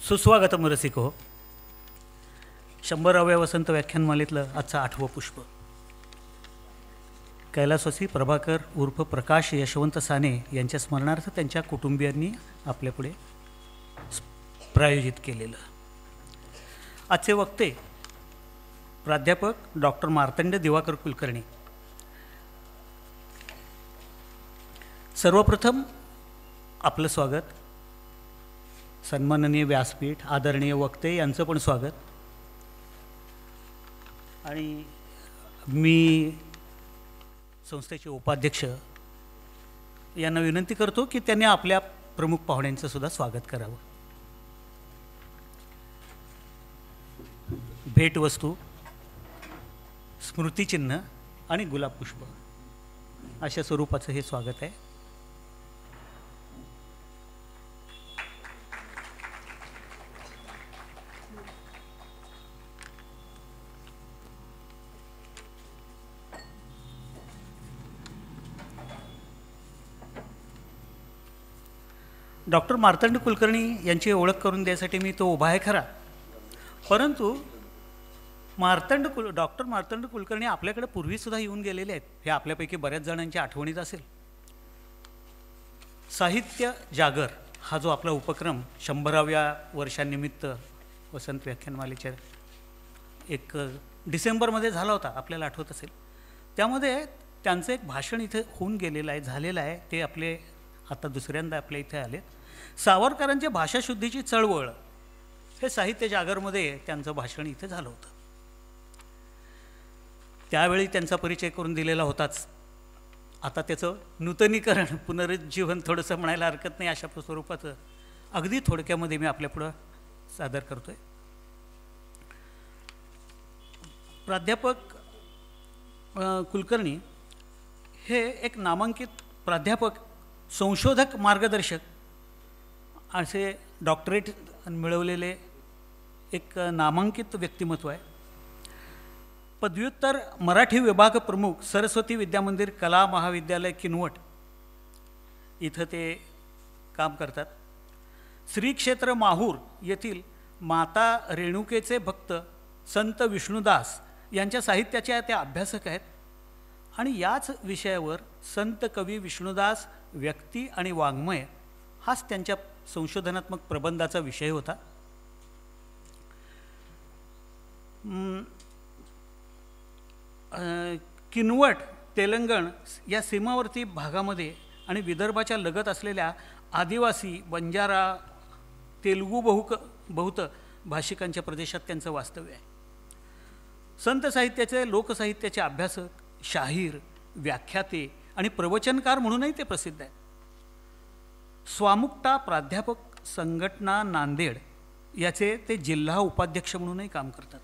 सुस्वागतम रसिको. 100व्या वसंत व्याख्यानमालेतलं आजचं 8वं पुष्प. कैलासवासी प्रभाकर उर्फ प्रकाश यशवंत साने यांच्या स्मरणार्थ त्यांच्या कुटुंबियांनी आपल्यापुढे प्रायोजित केलेलं. आजचे वक्ते प्राध्यापक डॉक्टर मार्तंड दिवाकर कुलकर्णी. सर्वप्रथम आपलं स्वागत. सन्माननीय व्यासपीठ, आदरणीय वक्ते यांचं पण स्वागत. आणि मी संस्थेचे उपाध्यक्ष यांना विनंती करतो की त्यांनी आपल्या प्रमुख पाहुण्यांचं सुद्धा स्वागत करावं. भेटवस्तू, स्मृतिचिन्ह आणि गुलाबपुष्प अशा स्वरूपाचं हे स्वागत आहे. डॉक्टर मार्तंड कुलकर्णी यांची ओळख करून द्यायसाठी मी तो उभा आहे खरा, परंतु डॉक्टर मार्तंड कुलकर्णी आपल्याकडे पूर्वीसुद्धा येऊन गेलेले आहेत. हे आपल्यापैकी बऱ्याच जणांच्या आठवणीत असेल. साहित्य जागर हा जो आपला उपक्रम 100व्या वर्षानिमित्त वसंत व्याख्यानमालेच्या 1 डिसेंबरमध्ये झाला होता, आपल्याला आठवत असेल. त्यामध्ये त्यांचं एक भाषण इथे होऊन गेलेलं आहे, झालेलं आहे. ते आपले आता दुसऱ्यांदा आपल्या इथे आले. सावरकरांच्या भाषाशुद्धीची चळवळ हे साहित्य जागरमध्ये त्यांचं भाषण इथे झालं होतं. त्यावेळी त्यांचा परिचय करून दिलेला होताच. आता त्याचं नूतनीकरण, पुनरुज्जीवन थोडंसं म्हणायला हरकत नाही, अशा स्वरूपाचं अगदी थोडक्यामध्ये मी आपल्यापुढं सादर करतो आहे. प्राध्यापक कुलकर्णी हे एक नामांकित प्राध्यापक, संशोधक, मार्गदर्शक असे डॉक्टरेट मिळवलेले एक नामांकित व्यक्तिमत्व आहे. पदव्युत्तर मराठी विभाग प्रमुख, सरस्वती विद्यामंदिर कला महाविद्यालय किनवट इथं ते काम करतात. श्री क्षेत्र माहूर येथील माता रेणुकेचे भक्त संत विष्णुदास यांच्या साहित्याच्या त्या अभ्यासक आहेत. आणि याच विषयावर संत कवी विष्णुदास व्यक्ती आणि वाङ्मय हाच त्यांच्या संशोधनात्मक प्रबंधाचा विषय होता. किनवट, तेलंगण या सीमावर्ती भागामध्ये आणि विदर्भाच्या लगत असलेल्या आदिवासी, बंजारा, तेलुगू बहुत भाषिकांच्या प्रदेशात त्यांचं वास्तव्य आहे. संत साहित्याचे, लोकसाहित्याचे अभ्यासक, शाहीर, व्याख्याते आणि प्रवचनकार म्हणूनही ते प्रसिद्ध आहेत. स्वामुक्ता प्राध्यापक संघटना नांदेड याचे ते जिल्हा उपाध्यक्ष म्हणूनही काम करतात.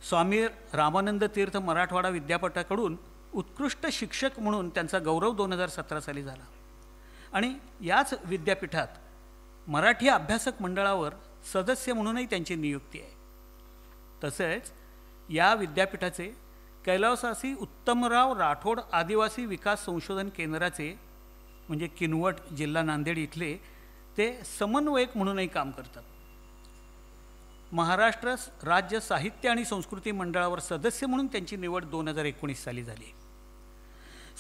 स्वामी रामानंद तीर्थ मराठवाडा विद्यापीठाकडून उत्कृष्ट शिक्षक म्हणून त्यांचा गौरव 2017 साली झाला. आणि याच विद्यापीठात मराठी अभ्यासक मंडळावर सदस्य म्हणूनही त्यांची नियुक्ती आहे. तसेच या विद्यापीठाचे कैलासवासी उत्तमराव राठोड आदिवासी विकास संशोधन केंद्राचे म्हणजे किनवट जिल्हा नांदेड इथले ते समन्वयक म्हणूनही काम करतात. महाराष्ट्र राज्य साहित्य आणि संस्कृती मंडळावर सदस्य म्हणून त्यांची निवड 2019 साली झाली.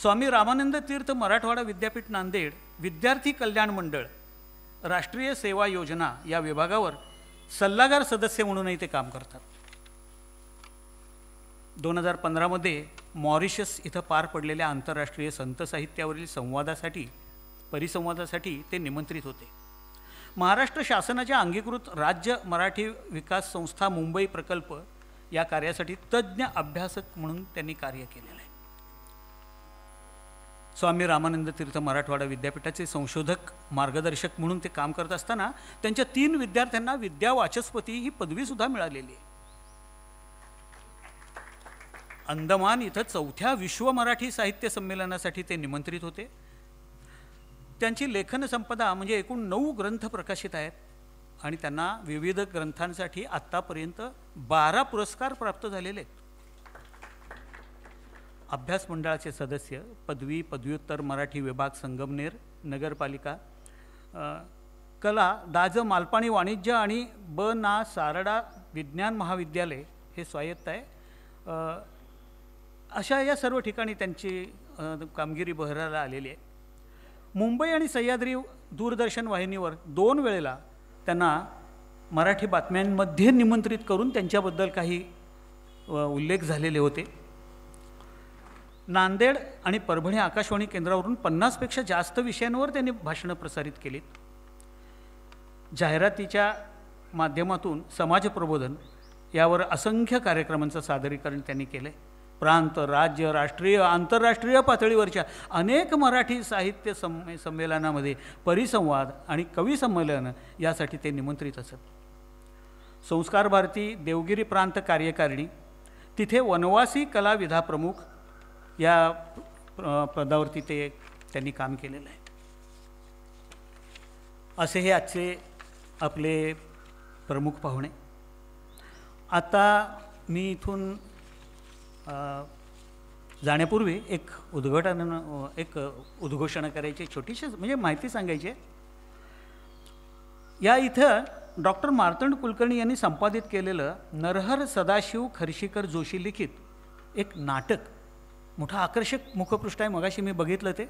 स्वामी रामानंद तीर्थ मराठवाडा विद्यापीठ नांदेड विद्यार्थी कल्याण मंडळ राष्ट्रीय सेवा योजना या विभागावर सल्लागार सदस्य म्हणूनही ते काम करतात. 2015 मॉरिशस इथं पार पडलेल्या आंतरराष्ट्रीय संत साहित्यावरील परिसंवादासाठी ते निमंत्रित होते. महाराष्ट्र शासनाच्या अंगीकृत राज्य मराठी विकास संस्था मुंबई प्रकल्प या कार्यासाठी तज्ज्ञ अभ्यासक म्हणून त्यांनी कार्य केलेलं आहे. स्वामी रामानंद तीर्थ मराठवाडा विद्यापीठाचे संशोधक, मार्गदर्शक म्हणून ते काम करत असताना त्यांच्या 3 विद्यार्थ्यांना विद्यावाचस्पती ही पदवीसुद्धा मिळालेली आहे. अंदमान इथं 4थ्या विश्व मराठी साहित्य संमेलनासाठी ते निमंत्रित होते. त्यांची लेखन संपदा म्हणजे एकूण 9 ग्रंथ प्रकाशित आहेत आणि त्यांना विविध ग्रंथांसाठी आत्तापर्यंत 12 पुरस्कार प्राप्त झालेले आहेत. अभ्यास मंडळाचे सदस्य, पदवी पदव्युत्तर मराठी विभाग संगमनेर नगरपालिका, कला, दाज मालपाणी वाणिज्य आणि ब ना सारडा विज्ञान महाविद्यालय हे स्वायत्त आहे. अशा या सर्व ठिकाणी त्यांची कामगिरी बहराला आलेली आहे. मुंबई आणि सह्याद्री दूरदर्शन वाहिनीवर 2 वेळेला त्यांना मराठी बातम्यांमध्ये निमंत्रित करून त्यांच्याबद्दल काही उल्लेख झालेले होते. नांदेड आणि परभणी आकाशवाणी केंद्रावरून 50पेक्षा जास्त विषयांवर त्यांनी भाषणं प्रसारित केलीत. जाहिरातीच्या माध्यमातून समाजप्रबोधन यावर असंख्य कार्यक्रमांचं सादरीकरण त्यांनी केलं आहे. प्रांत, राज्य, राष्ट्रीय, आंतरराष्ट्रीय पातळीवरच्या अनेक मराठी साहित्य संमेलनामध्ये परिसंवाद आणि कवी संमेलन यासाठी ते निमंत्रित असत. संस्कार भारती देवगिरी प्रांत कार्यकारिणी तिथे वनवासी कला विधा प्रमुख या पदावरती त्यांनी काम केलेलं आहे. असे हे आजचे आपले प्रमुख पाहुणे. आता मी इथून जाण्यापूर्वी एक उद्घोषणा करायची, छोटीशी म्हणजे माहिती सांगायची आहे. या इथं डॉक्टर मार्तंड कुलकर्णी यांनी संपादित केलेलं नरहर सदाशिव खर्शीकर जोशी लिखित एक नाटक, मोठा आकर्षक मुखपृष्ठ आहे. मगाशी मी बघितलं ते,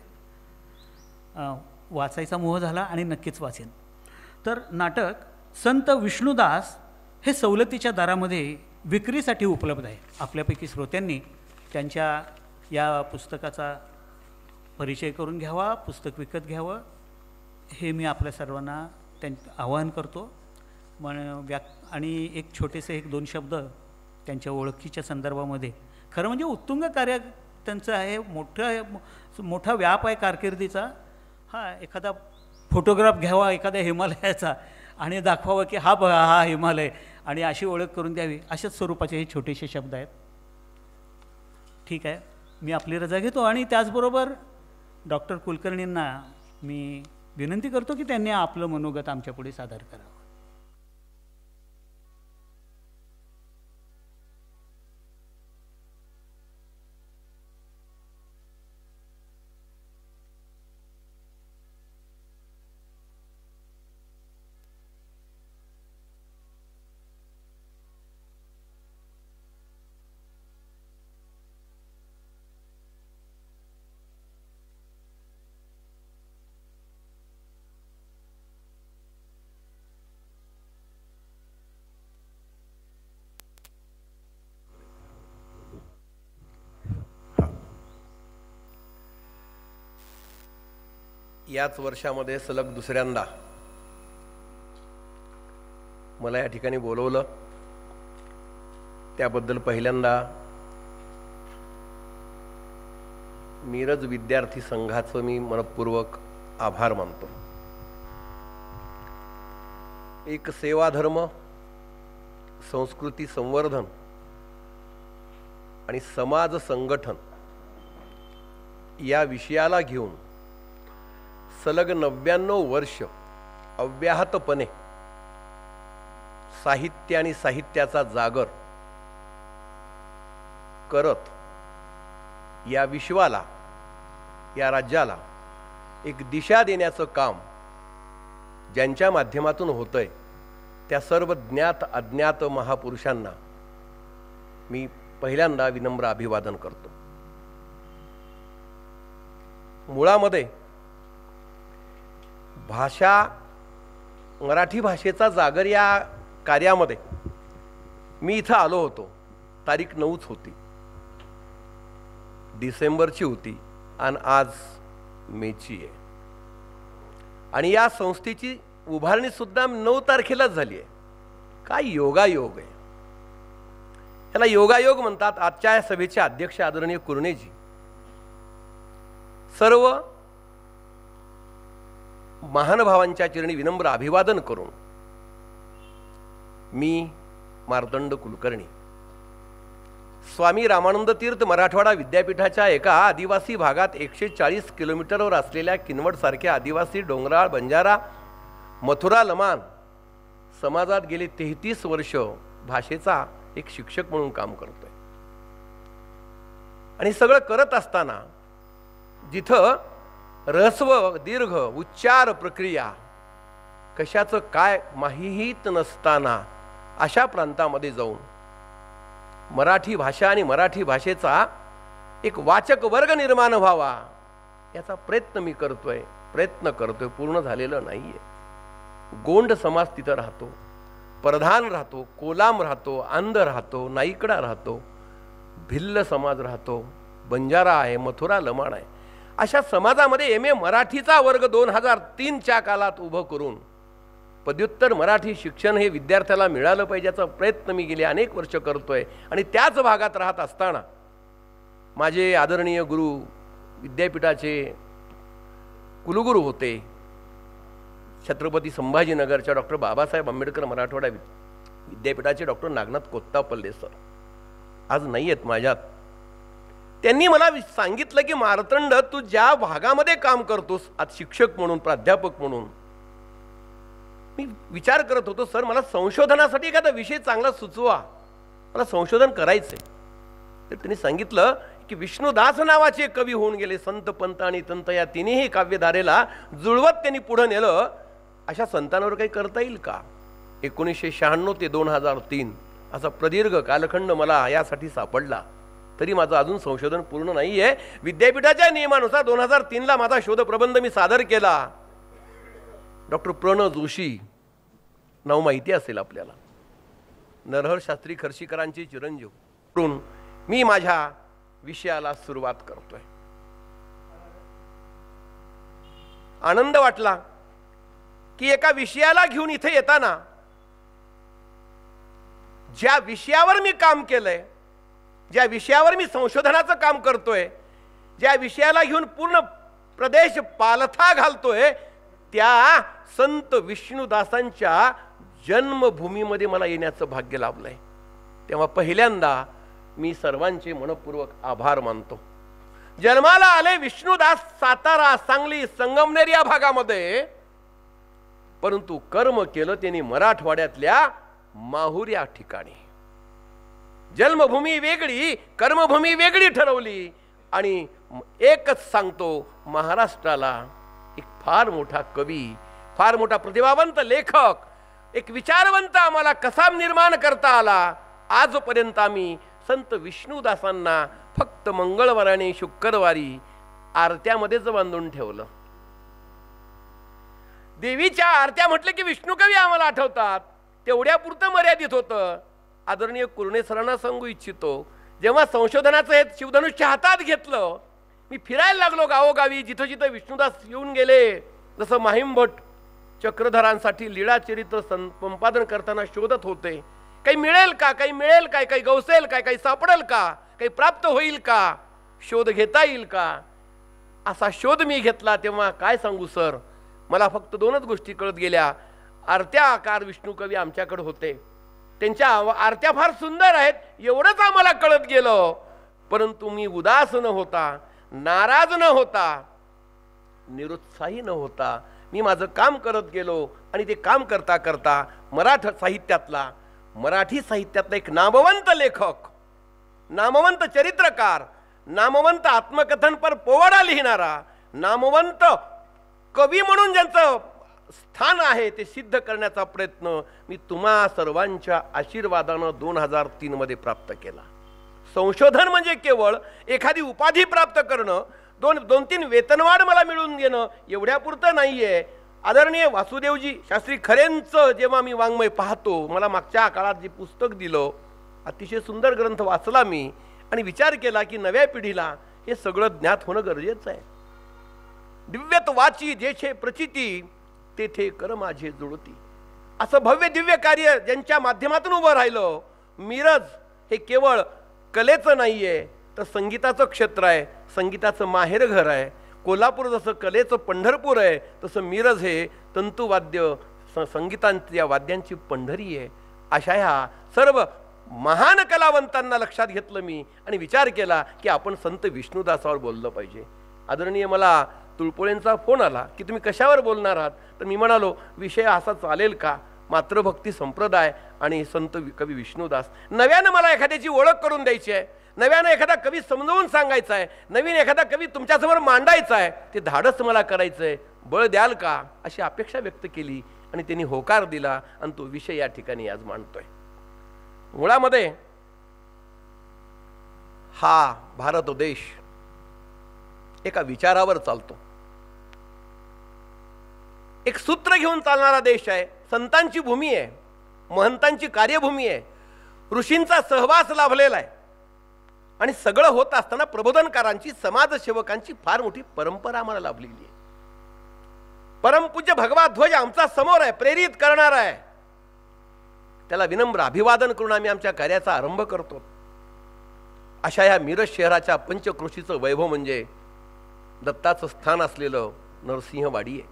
वाचायचा मोह झाला आणि नक्कीच वाचेन. तर नाटक संत विष्णुदास हे सवलतीच्या दरामध्ये विक्रीसाठी उपलब्ध आहे. आपल्यापैकी श्रोत्यांनी त्यांच्या या पुस्तकाचा परिचय करून घ्यावा, पुस्तक विकत घ्यावं, हे मी आपल्या सर्वांना आवाहन करतो. आणि एक छोटेसे 1-2 शब्द त्यांच्या ओळखीच्या संदर्भामध्ये. खरं म्हणजे उत्तुंग कार्य त्यांचं आहे, मोठा व्याप आहे कारकिर्दीचा. एखादा फोटोग्राफ घ्यावा एखाद्या हिमालयाचा आणि दाखवावं की हा बघा हा हिमालय, आणि अशी ओळख करून द्यावी, अशाच स्वरूपाचे हे छोटेसे शब्द आहेत. ठीक आहे, मी आपली रजा घेतो. आणि त्याचबरोबर डॉक्टर कुलकर्णींना मी विनंती करतो की त्यांनी आपलं मनोगत आमच्यापुढे सादर करावं. याच वर्षामध्ये सलग दुसऱ्यांदा मला या ठिकाणी बोलवलं. त्याबद्दल पहिल्यांदा मिरज विद्यार्थी संघाचं मी मनपूर्वक आभार मानतो. एक सेवाधर्म, संस्कृती संवर्धन आणि समाज संघटन या विषयाला घेऊन सलग 99 वर्ष अव्याहतपणे साहित्य आणि साहित्याचा जागर करत या विश्वाला, या राज्याला एक दिशा देण्याचं काम ज्यांच्या माध्यमातून होतंय त्या सर्व ज्ञात अज्ञात महापुरुषांना मी पहिल्यांदा विनम्र अभिवादन करतो. मुळामध्ये मराठी भाषेचा जागर या कार्यामध्ये मी इथं आलो होतो. तारीख 9च होती, डिसेंबरची होती आणि आज मेची आहे. आणि या संस्थेची उभारणी सुद्धा 9 तारखेलाच झाली आहे. काय योगायोग आहे, याला योगायोग म्हणतात. आजच्या सभेचे अध्यक्ष आदरणीय कुर्णेजी, सर्व महानुभावांच्या चरणी विनम्र अभिवादन करून मी मार्तंड कुलकर्णी स्वामी रामानंद तीर्थ मराठवाडा विद्यापीठाच्या एका आदिवासी भागात 140 किलोमीटरवर असलेल्या किनवट सारख्या आदिवासी डोंगराळ बंजारा मथुरा लमाण समाजात गेले 33 वर्ष भाषेचा एक शिक्षक म्हणून काम करतोय. आणि सगळं करत असताना जिथं ऱ्हस्व दीर्घ उच्चार प्रक्रिया कशाचं काय माहित नसताना अशा प्रांतामध्ये जाऊन मराठी भाषा आणि मराठी भाषेचा एक वाचक वर्ग निर्माण व्हावा याचा प्रयत्न मी करतोय, पूर्ण झालेलं नाहीये. गोंड समाज तिथं राहतो, प्रधान राहतो, कोलाम राहतो, अंध राहतो, नाईकडा राहतो, भिल्ल समाज राहतो, बंजारा आहे, मथुरा लमाण आहे. अशा समाजामध्ये MA मराठीचा वर्ग 2003च्या काळात उभं करून पदव्युत्तर मराठी शिक्षण हे विद्यार्थ्याला मिळालं पाहिजे याचा प्रयत्न मी गेले अनेक वर्ष करतोय. आणि त्याच भागात राहत असताना माझे आदरणीय गुरु विद्यापीठाचे कुलगुरू होते छत्रपती संभाजीनगरच्या डॉक्टर बाबासाहेब आंबेडकर मराठवाडा विद्यापीठाचे डॉक्टर नागनाथ कोत्तापल्ले सर आज नाही आहेत माझ्यात. त्यांनी मला सांगितलं की मार्तंड, तू ज्या भागामध्ये काम करतोस आज शिक्षक म्हणून, प्राध्यापक म्हणून, मी विचार करत होतो सर मला संशोधनासाठी एखादा विषय चांगला सुचवा, मला संशोधन करायचंय. तर त्यांनी सांगितलं की विष्णुदास नावाचे कवी होऊन गेले, संत पंत आणि तंत या तिन्ही काव्यधारेला जुळवत त्यांनी पुढे नेलं. अशा संतांवर काही करता येईल का? 1996 ते 2003 असा प्रदीर्घ कालखंड मला यासाठी सापडला. तरी माझं अजून संशोधन पूर्ण नाहीये. विद्यापीठाच्या नियमानुसार 2003ला माझा शोधप्रबंध मी सादर केला. डॉक्टर प्रणव जोशी नाव माहिती असेल आपल्याला, नरहर शास्त्री खर्शीकरांचे चिरंजीव, करून मी माझ्या विषयाला सुरुवात करतोय. आनंद वाटला की एका विषयाला घेऊन इथे येताना ज्या विषयावर मी काम केलंय, ज्या विषयावर मी संशोधनाचं काम करतोय, ज्या विषयाला घेऊन पूर्ण प्रदेश पालथा घालतोय, त्या संत विष्णुदासांच्या जन्मभूमीमध्ये मला येण्याचं भाग्य लाभलंय. तेव्हा पहिल्यांदा मी सर्वांचे मनपूर्वक आभार मानतो. जन्माला आले विष्णुदास सातारा, सांगली, संगमनेर या भागामध्ये, परंतु कर्म केलं त्यांनी मराठवाड्यातल्या माहूर या ठिकाणी. जन्मभूमी वेगळी, कर्मभूमी वेगळी ठरवली. आणि एकच सांगतो, महाराष्ट्राला एक फार मोठा कवी, फार मोठा प्रतिभावंत लेखक, एक विचारवंत आम्हाला कसा निर्माण करता आला. आजपर्यंत आम्ही संत विष्णुदासांना फक्त मंगळवार आणि शुक्रवारी आरत्यामध्येच बांधून ठेवलं. देवीच्या आरत्या म्हटलं की विष्णू कवी आम्हाला आठवतात, तेवढ्यापुरतं मर्यादित होतं. आदरणीय कुर्णे सरांना सांगू इच्छितो, जेव्हा संशोधनाचं हे शिवधनुष्य हातात घेतलं, मी फिरायला लागलो गावोगावी, जिथं जिथं विष्णुदास येऊन गेले. जसं माहिमभट चक्रधरांसाठी लीळा चरित्र संपादन करताना शोधत होते, काही मिळेल का, काही मिळेल काय, काही गवसेल काय, काही सापडेल का, काही प्राप्त होईल का, शोध घेता येईल का, असा शोध मी घेतला. तेव्हा काय सांगू सर, मला फक्त 2च गोष्टी कळत गेल्या. आरत्या आकार विष्णू कवी आमच्याकडे होते, त्यांच्या आरत्या फार सुंदर आहेत एवढंच आम्हाला कळत गेलं. परंतु मी उदास न होता, नाराज न होता, निरुत्साही न होता मी माझं काम करत गेलो. आणि ते काम करता करता मराठी साहित्यातला एक नामवंत लेखक, नामवंत चरित्रकार, नामवंत आत्मकथनपर पोवाडा लिहिणारा, नामवंत कवी म्हणून ज्यांचं स्थान आहे ते सिद्ध करण्याचा प्रयत्न मी तुम्हा सर्वांच्या आशीर्वादानं 2003 मध्ये प्राप्त केला. संशोधन म्हणजे केवळ एखादी उपाधी प्राप्त करणं, 2-3 वेतनवाढ मला मिळून घेणं एवढ्यापुरतं नाहीये. आदरणीय वासुदेवजी शास्त्री खरेंचं जेव्हा मी वाङ्मय पाहतो, मला मागच्या काळात जे पुस्तक दिलं, अतिशय सुंदर ग्रंथ वाचला मी आणि विचार केला की नव्या पिढीला हे सगळं ज्ञात होणं गरजेचं आहे. दिव्यत वाची जेथे प्रचिती तेथे कर माझे जुळती, असं भव्य दिव्य कार्य ज्यांच्या माध्यमातून उभं राहिलं. मिरज हे केवळ कलेचं नाहीये, तर संगीताचं क्षेत्र आहे, संगीताचं माहेरघर आहे. कोल्हापूर जसं कलेचं पंढरपूर आहे, तसं मिरज हे तंतुवाद्य संगीतांच्या वाद्यांची पंढरी आहे. अशा ह्या सर्व महान कलावंतांना लक्षात घेतलं मी आणि विचार केला की आपण संत विष्णुदासावर बोललं पाहिजे. आदरणीय मला तुळपोळेंचा फोन आला की तुम्ही कशावर बोलणार आहात, तर मी म्हणालो विषय असा चालेल का, मातृभक्ती संप्रदाय आणि संत कवी विष्णुदास. नव्यानं मला एखाद्याची ओळख करून द्यायची आहे, नव्यानं एखादा कवी समजावून सांगायचा आहे, नवीन एखादा कवी तुमच्यासमोर मांडायचा आहे, ते धाडस मला करायचं आहे, बळ द्याल का, अशी अपेक्षा व्यक्त केली. आणि त्यांनी होकार दिला आणि तो विषय या ठिकाणी आज मांडतोय. मुळामध्ये हा भारत देश एका विचारावर चालतो, एक सूत्र घेऊन चालणारा देश आहे. संतांची भूमी आहे, महंतांची कार्यभूमी आहे, ऋषींचा सहवास लाभलेला आहे. आणि सगळं होत असताना प्रबोधनकारांची, समाजसेवकांची फार मोठी परंपरा आम्हाला लाभलेली आहे. परमपूज्य भगवा ध्वज आमचा समोर आहे, प्रेरित करणारा आहे. त्याला विनम्र अभिवादन करून आम्ही आमच्या कार्याचा आरंभ करतो. अशा या मिरज शहराच्या पंचक्रोशीचं वैभव म्हणजे दत्ताचं स्थान असलेलं नरसिंहवाडी आहे.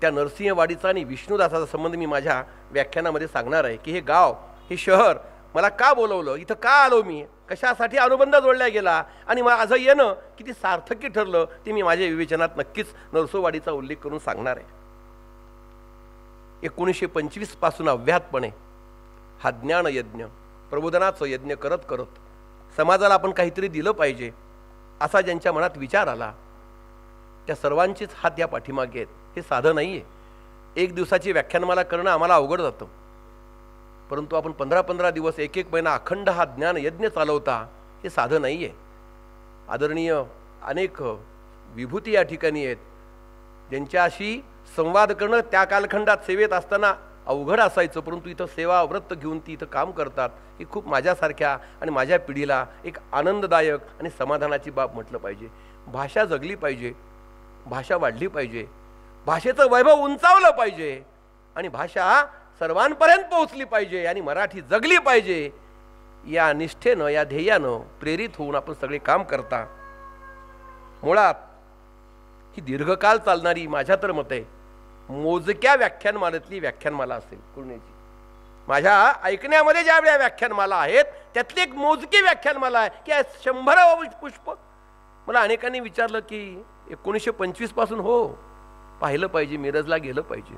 त्या नरसिंहवाडीचा आणि विष्णुदासाचा संबंध मी माझ्या व्याख्यानामध्ये सांगणार आहे की हे गाव, हे शहर मला का बोलवलं, इथं का आलो मी, कशासाठी अनुबंध जोडला गेला आणि माझं येणं किती सार्थकी ठरलं ते मी माझ्या विवेचनात नक्कीच नरसोवाडीचा उल्लेख करून सांगणार आहे. 1925 पासून अव्याहतपणे हा ज्ञान यज्ञ, प्रबोधनाचं यज्ञ करत करत समाजाला आपण काहीतरी दिलं पाहिजे असा ज्यांच्या मनात विचार आला, त्या सर्वांचेच हात या पाठीमागे आहेत. हे साधं नाही आहे. एक दिवसाची व्याख्यानमाला करणं आम्हाला अवघड जातं, परंतु आपण 15-15 दिवस, एक महिना अखंड हा ज्ञान यज्ञ चालवता, हे साधं नाही आहे. आदरणीय अनेक विभूती या ठिकाणी आहेत, ज्यांच्याशी संवाद करणं त्या कालखंडात सेवेत असताना अवघड असायचं, परंतु इथं सेवा व्रत घेऊन ती इथं काम करतात. ही खूप माझ्यासारख्या आणि माझ्या पिढीला एक आनंददायक आणि समाधानाची बाब म्हटलं पाहिजे. भाषा जगली पाहिजे, भाषा वाढली पाहिजे, भाषेचं वैभव उंचावलं पाहिजे आणि भाषा सर्वांपर्यंत पोहोचली पाहिजे आणि मराठी जगली पाहिजे. या निष्ठेनं, या ध्येयानं प्रेरित होऊन आपण सगळे काम करता. मुळात ही दीर्घकाल चालणारी, माझ्या तर मते मोजक्या व्याख्यानमालेतली व्याख्यानमाला असेल पूर्णेची. माझ्या ऐकण्यामध्ये ज्या वेळा व्याख्यानमाला आहेत त्यातली एक मोजकी व्याख्यानमाला आहे की 100 पुष्प. मला अनेकांनी विचारलं की 1925 पासून हो पाहिलं पाहिजे, मिरजला गेलं पाहिजे,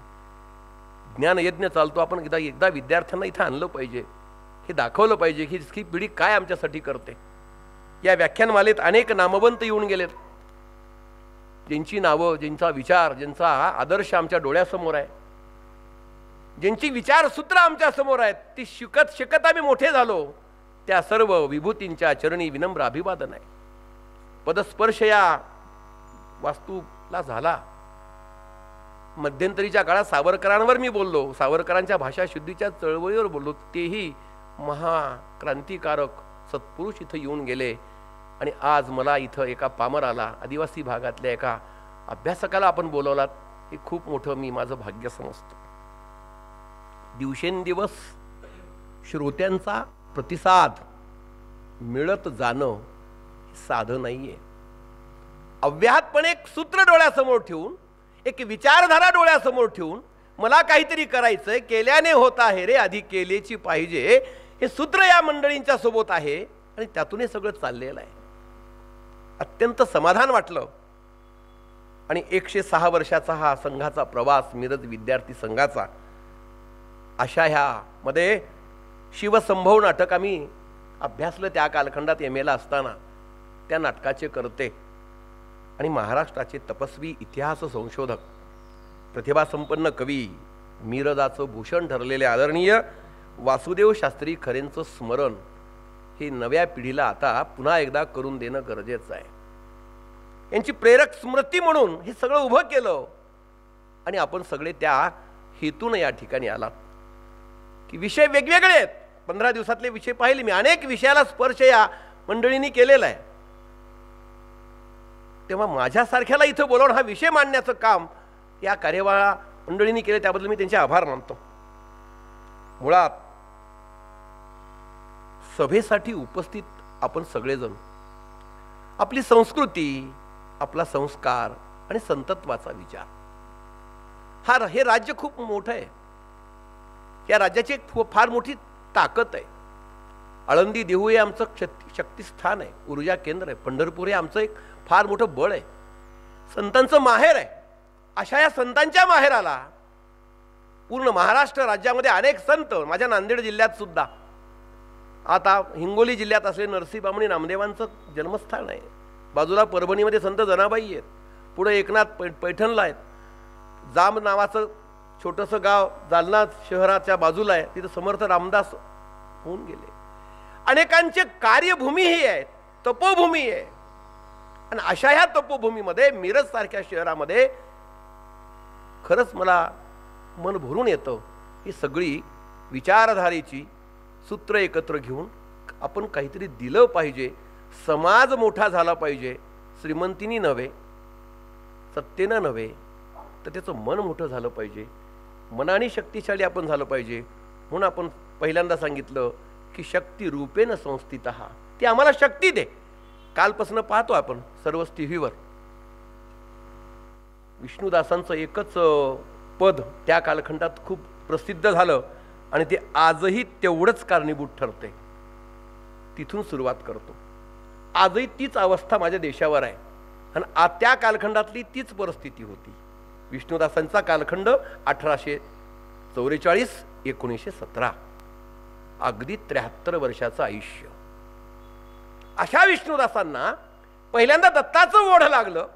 ज्ञानयज्ञ चालतो, आपण एकदा विद्यार्थ्यांना इथं आणलं पाहिजे, हे दाखवलं पाहिजे की ही पिढी काय आमच्यासाठी करते. या व्याख्यानमालेत अनेक नामवंत येऊन गेलेत, ज्यांची नावं, ज्यांचा विचार, ज्यांचा आदर्श आमच्या डोळ्यासमोर आहे, ज्यांची विचारसूत्र आमच्या समोर आहेत, ती शिकत शिकत आम्ही मोठे झालो. त्या सर्व विभूतींच्या चरणी विनम्र अभिवादन आहे. पदस्पर्श या वास्तूला झाला. मध्यंतरीच्या काळात सावरकरांवर मी बोललो, सावरकरांच्या भाषा शुद्धीच्या चळवळीवर बोललो. तेही महाक्रांतिकारक सत्पुरुष इथं येऊन गेले आणि आज मला इथं एका पामराला, आदिवासी भागातल्या एका अभ्यासकाला आपण बोलवलात, हे खूप मोठं मी माझं भाग्य समजतो. दिवसेंदिवस श्रोत्यांचा प्रतिसाद मिळत जाणं साधं नाहीये. अव्याहतपणे एक सूत्र डोळ्यासमोर ठेवून, एक विचारधारा डोळ्यासमोर ठेवून मला काहीतरी करायचंय, केल्याने होत आहे रे, आधी केलेची पाहिजे, हे सूत्र या मंडळींच्या सोबत आहे आणि त्यातून हे सगळं चाललेलं आहे. अत्यंत समाधान वाटलं. आणि 106 वर्षाचा हा संघाचा प्रवास, मिरज विद्यार्थी संघाचा, अशा ह्या मध्ये शिवसंभव नाटक आम्ही अभ्यासलं त्या कालखंडात MA ला असताना. त्या नाटकाचे करते आणि महाराष्ट्राचे तपस्वी इतिहास संशोधक, प्रतिभासंपन्न कवी, मिरजाचं भूषण ठरलेले आदरणीय वासुदेव शास्त्री खरेंचं स्मरण हे नव्या पिढीला आता पुन्हा एकदा करून देणं गरजेचं आहे. यांची प्रेरक स्मृती म्हणून हे सगळं उभं केलं आणि आपण सगळे त्या हेतून या ठिकाणी आलात की विषय वेगवेगळे आहेत. 15 दिवसातले विषय पाहिले मी, अनेक विषयाला स्पर्श या मंडळींनी केलेला आहे. तेव्हा माझ्यासारख्याला इथं बोलावून हा विषय मांडण्याचं काम या कार्यवाह मंडळींनी केले, त्याबद्दल मी त्यांचे आभार मानतो. मुळात सभेसाठी उपस्थित आपण सगळेजण आपली संस्कृती, आपला संस्कार आणि संतत्वाचा विचार, हे राज्य खूप मोठं आहे. या राज्याची एक फार मोठी ताकद आहे. आळंदी देहू हे आमचं शक्तिस्थान आहे, ऊर्जा केंद्र आहे. पंढरपूर हे आमचं एक फार मोठं बळ आहे, संतांचं माहेर आहे. अशा या संतांच्या माहेराला पूर्ण महाराष्ट्र राज्यामध्ये अनेक संत, माझ्या नांदेड जिल्ह्यात सुद्धा, आता हिंगोली जिल्ह्यात असले नरसीबामणी नामदेवांचं जन्मस्थान आहे. बाजूला परभणीमध्ये संत जनाबाई आहेत, पुढे एकनाथ पैठणला आहेत, जांब नावाचं छोटंसं गाव जालना शहराच्या बाजूला आहे, तिथं समर्थ रामदास होऊन गेले. अनेकांचे कार्यभूमी ही आहे, तपोभूमी आहे. आणि अशा ह्या तपोभूमीमध्ये मिरज सारख्या शहरामध्ये खरंच मला मन भरून येतं. ही सगळी विचारधारेची सूत्र एकत्र घेऊन आपण काहीतरी दिलं पाहिजे. समाज मोठा झाला पाहिजे, श्रीमंतीनी नव्हे, सत्तेनं नव्हे, तर त्याचं मन मोठं झालं पाहिजे. मनाने शक्तिशाली आपण झालं पाहिजे. म्हणून आपण पहिल्यांदा सांगितलं की शक्ती रूपेण संस्थितः, ती आम्हाला शक्ती दे. कालपासून पाहतो आपण सर्वच टीव्हीवर विष्णुदासांचं एकच पद त्या कालखंडात खूप प्रसिद्ध झालं आणि ते आजही तेवढंच कारणीभूत ठरते. तिथून सुरुवात करतो. आजही तीच अवस्था माझ्या देशावर आहे आणि त्या कालखंडातली तीच परिस्थिती होती. विष्णुदासांचा कालखंड 1844 1917, अगदी 73 वर्षाचं आयुष्य. अशा विष्णुदासांना पहिल्यांदा दत्ताचं ओढ लागलं.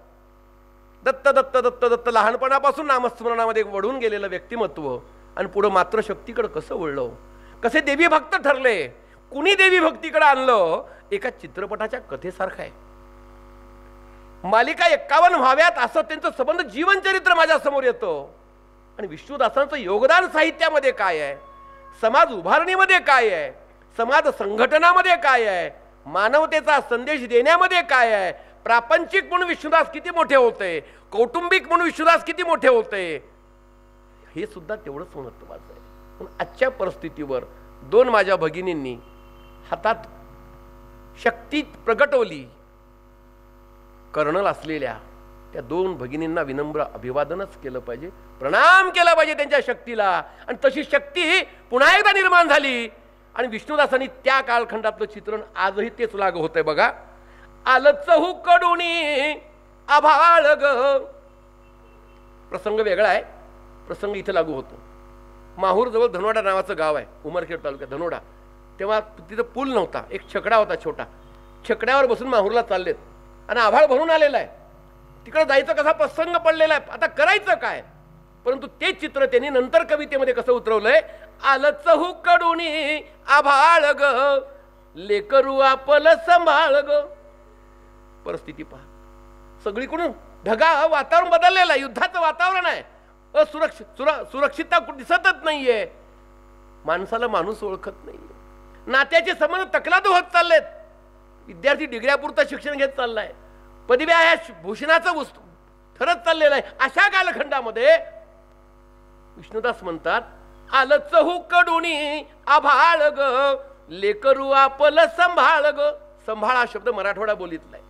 दत्त दत्त दत्त दत्त लहानपणापासून नामस्मरणामध्ये वळून गेलेलं व्यक्तिमत्व आणि पुढं मात्र शक्तीकडे कसं वळलं, कसे देवी भक्त ठरले, कुणी देवी भक्तीकडे आणलं, एका चित्रपटाच्या कथेसारखं आहे. मालिका 51 व्हाव्यात असं त्यांचं संबंध जीवनचरित्र माझ्या समोर येतं. आणि विष्णुदासांचं योगदान साहित्यामध्ये काय आहे, समाज उभारणीमध्ये काय आहे, समाज संघटनामध्ये काय आहे, मानवतेचा संदेश देण्यामध्ये काय आहे, प्रापंचिक म्हणून विष्णुदास किती मोठे होते, कौटुंबिक म्हणून विष्णुदास किती मोठे होते, हे सुद्धा तेवढंच महत्त्वाचं आहे. पण आजच्या परिस्थितीवर दोन माझ्या भगिनींनी हातात शक्ती प्रगटवली. कर्नल असलेल्या त्या दोन भगिनींना विनम्र अभिवादनच केलं पाहिजे, प्रणाम केला पाहिजे त्यांच्या शक्तीला. आणि तशी शक्ती पुन्हा एकदा निर्माण झाली. आणि विष्णुदासांनी त्या कालखंडातलं चित्रण आजही तेच लागू होतंय बघा. आलच हुकडुनी आभाळ ग, प्रसंग वेगळा आहे, प्रसंग इथे लागू होतो. माहूर जवळ धनोडा नावाचं गाव आहे, उमरखेड तालुक्यात धनोडा. तेव्हा तिथं पूल नव्हता, एक छकडा होता छोटा. छकड्यावर बसून माहूरला चाललेत आणि आभाळ भरून आलेला आहे. तिकडे जायचं कसा प्रसंग पडलेला आहे, आता करायचं काय. परंतु ते चित्र त्यांनी नंतर कवितेमध्ये कसं उतरवलंय, आलच हुकडुनी आभाळ ग, लेकरू आपलं सांभाळ ग. परिस्थिती पहा, सगळीकडून ढगा, वातावरण बदललेलं आहे, युद्धाचं वातावरण आहे, सुरक्षितता दिसतच नाहीये, माणसाला माणूस ओळखत नाहीये, नात्याचे संबंध तकलादू होत चाललेत, विद्यार्थी डिग्र्यापुरतं शिक्षण घेत चाललाय, पदव्या ह्या भूषणाचं ठरत चाललेलं आहे. अशा कालखंडामध्ये विष्णुदास म्हणतात, आलच हुकडुनी आभाळ ग, लेकरू आपलं सांभाळ ग. सांभाळ हा शब्द मराठवाडा बोलीतला आहे.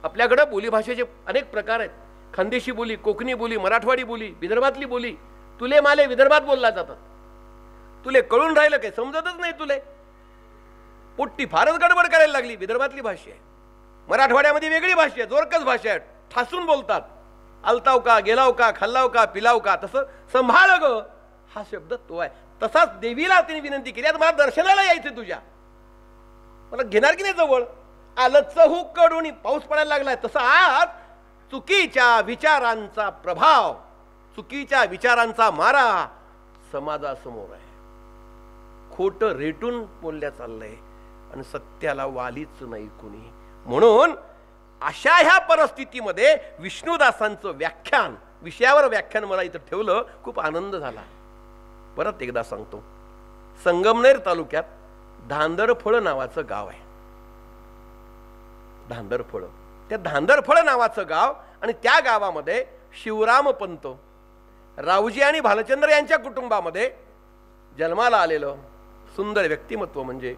आपल्याकडे बोलीभाषेचे अनेक प्रकार आहेत. खानदेशी बोली, कोकणी बोली, मराठवाडी बोली, विदर्भातली बोली. तुले माले विदर्भात बोलला जातात. तुले कळून राहिलं काय, समजतच नाही तुले. पोट्टी फारच गडबड करायला लागली. विदर्भातली भाषा आहे. मराठवाड्यामध्ये वेगळी भाषा आहे, जोरकस भाषा आहे, ठासून बोलतात. आलताव का, गेलाव का, खाल्लाव का, पिलाव का. तसं सांभाळ ग हा शब्द तो आहे. तसाच देवीला तिने विनंती केली, आता मला दर्शनाला यायचं, तुझ्या मला घेणार की नाही जवळ. आलच हुकडुनी, पाऊस पडायला लागलाय. तसं आज चुकीच्या विचारांचा प्रभाव, चुकीच्या विचारांचा मारा समाजासमोर आहे. खोट रेटून बोलल्या चाललंय आणि सत्याला वालीच नाही कुणी. म्हणून अशा ह्या परिस्थितीमध्ये विष्णुदासांचं व्याख्यान, विषयावर व्याख्यान मला इथं ठेवलं, खूप आनंद झाला. परत एकदा सांगतो, संगमनेर तालुक्यात धांदरफळ नावाचं गाव आहे. धांदरफळ, त्या धांदरफळ नावाचं गाव, आणि त्या गावामध्ये शिवराम पंत, रावजी आणि भालचंद्र यांच्या कुटुंबामध्ये जन्माला आलेलं सुंदर व्यक्तिमत्व म्हणजे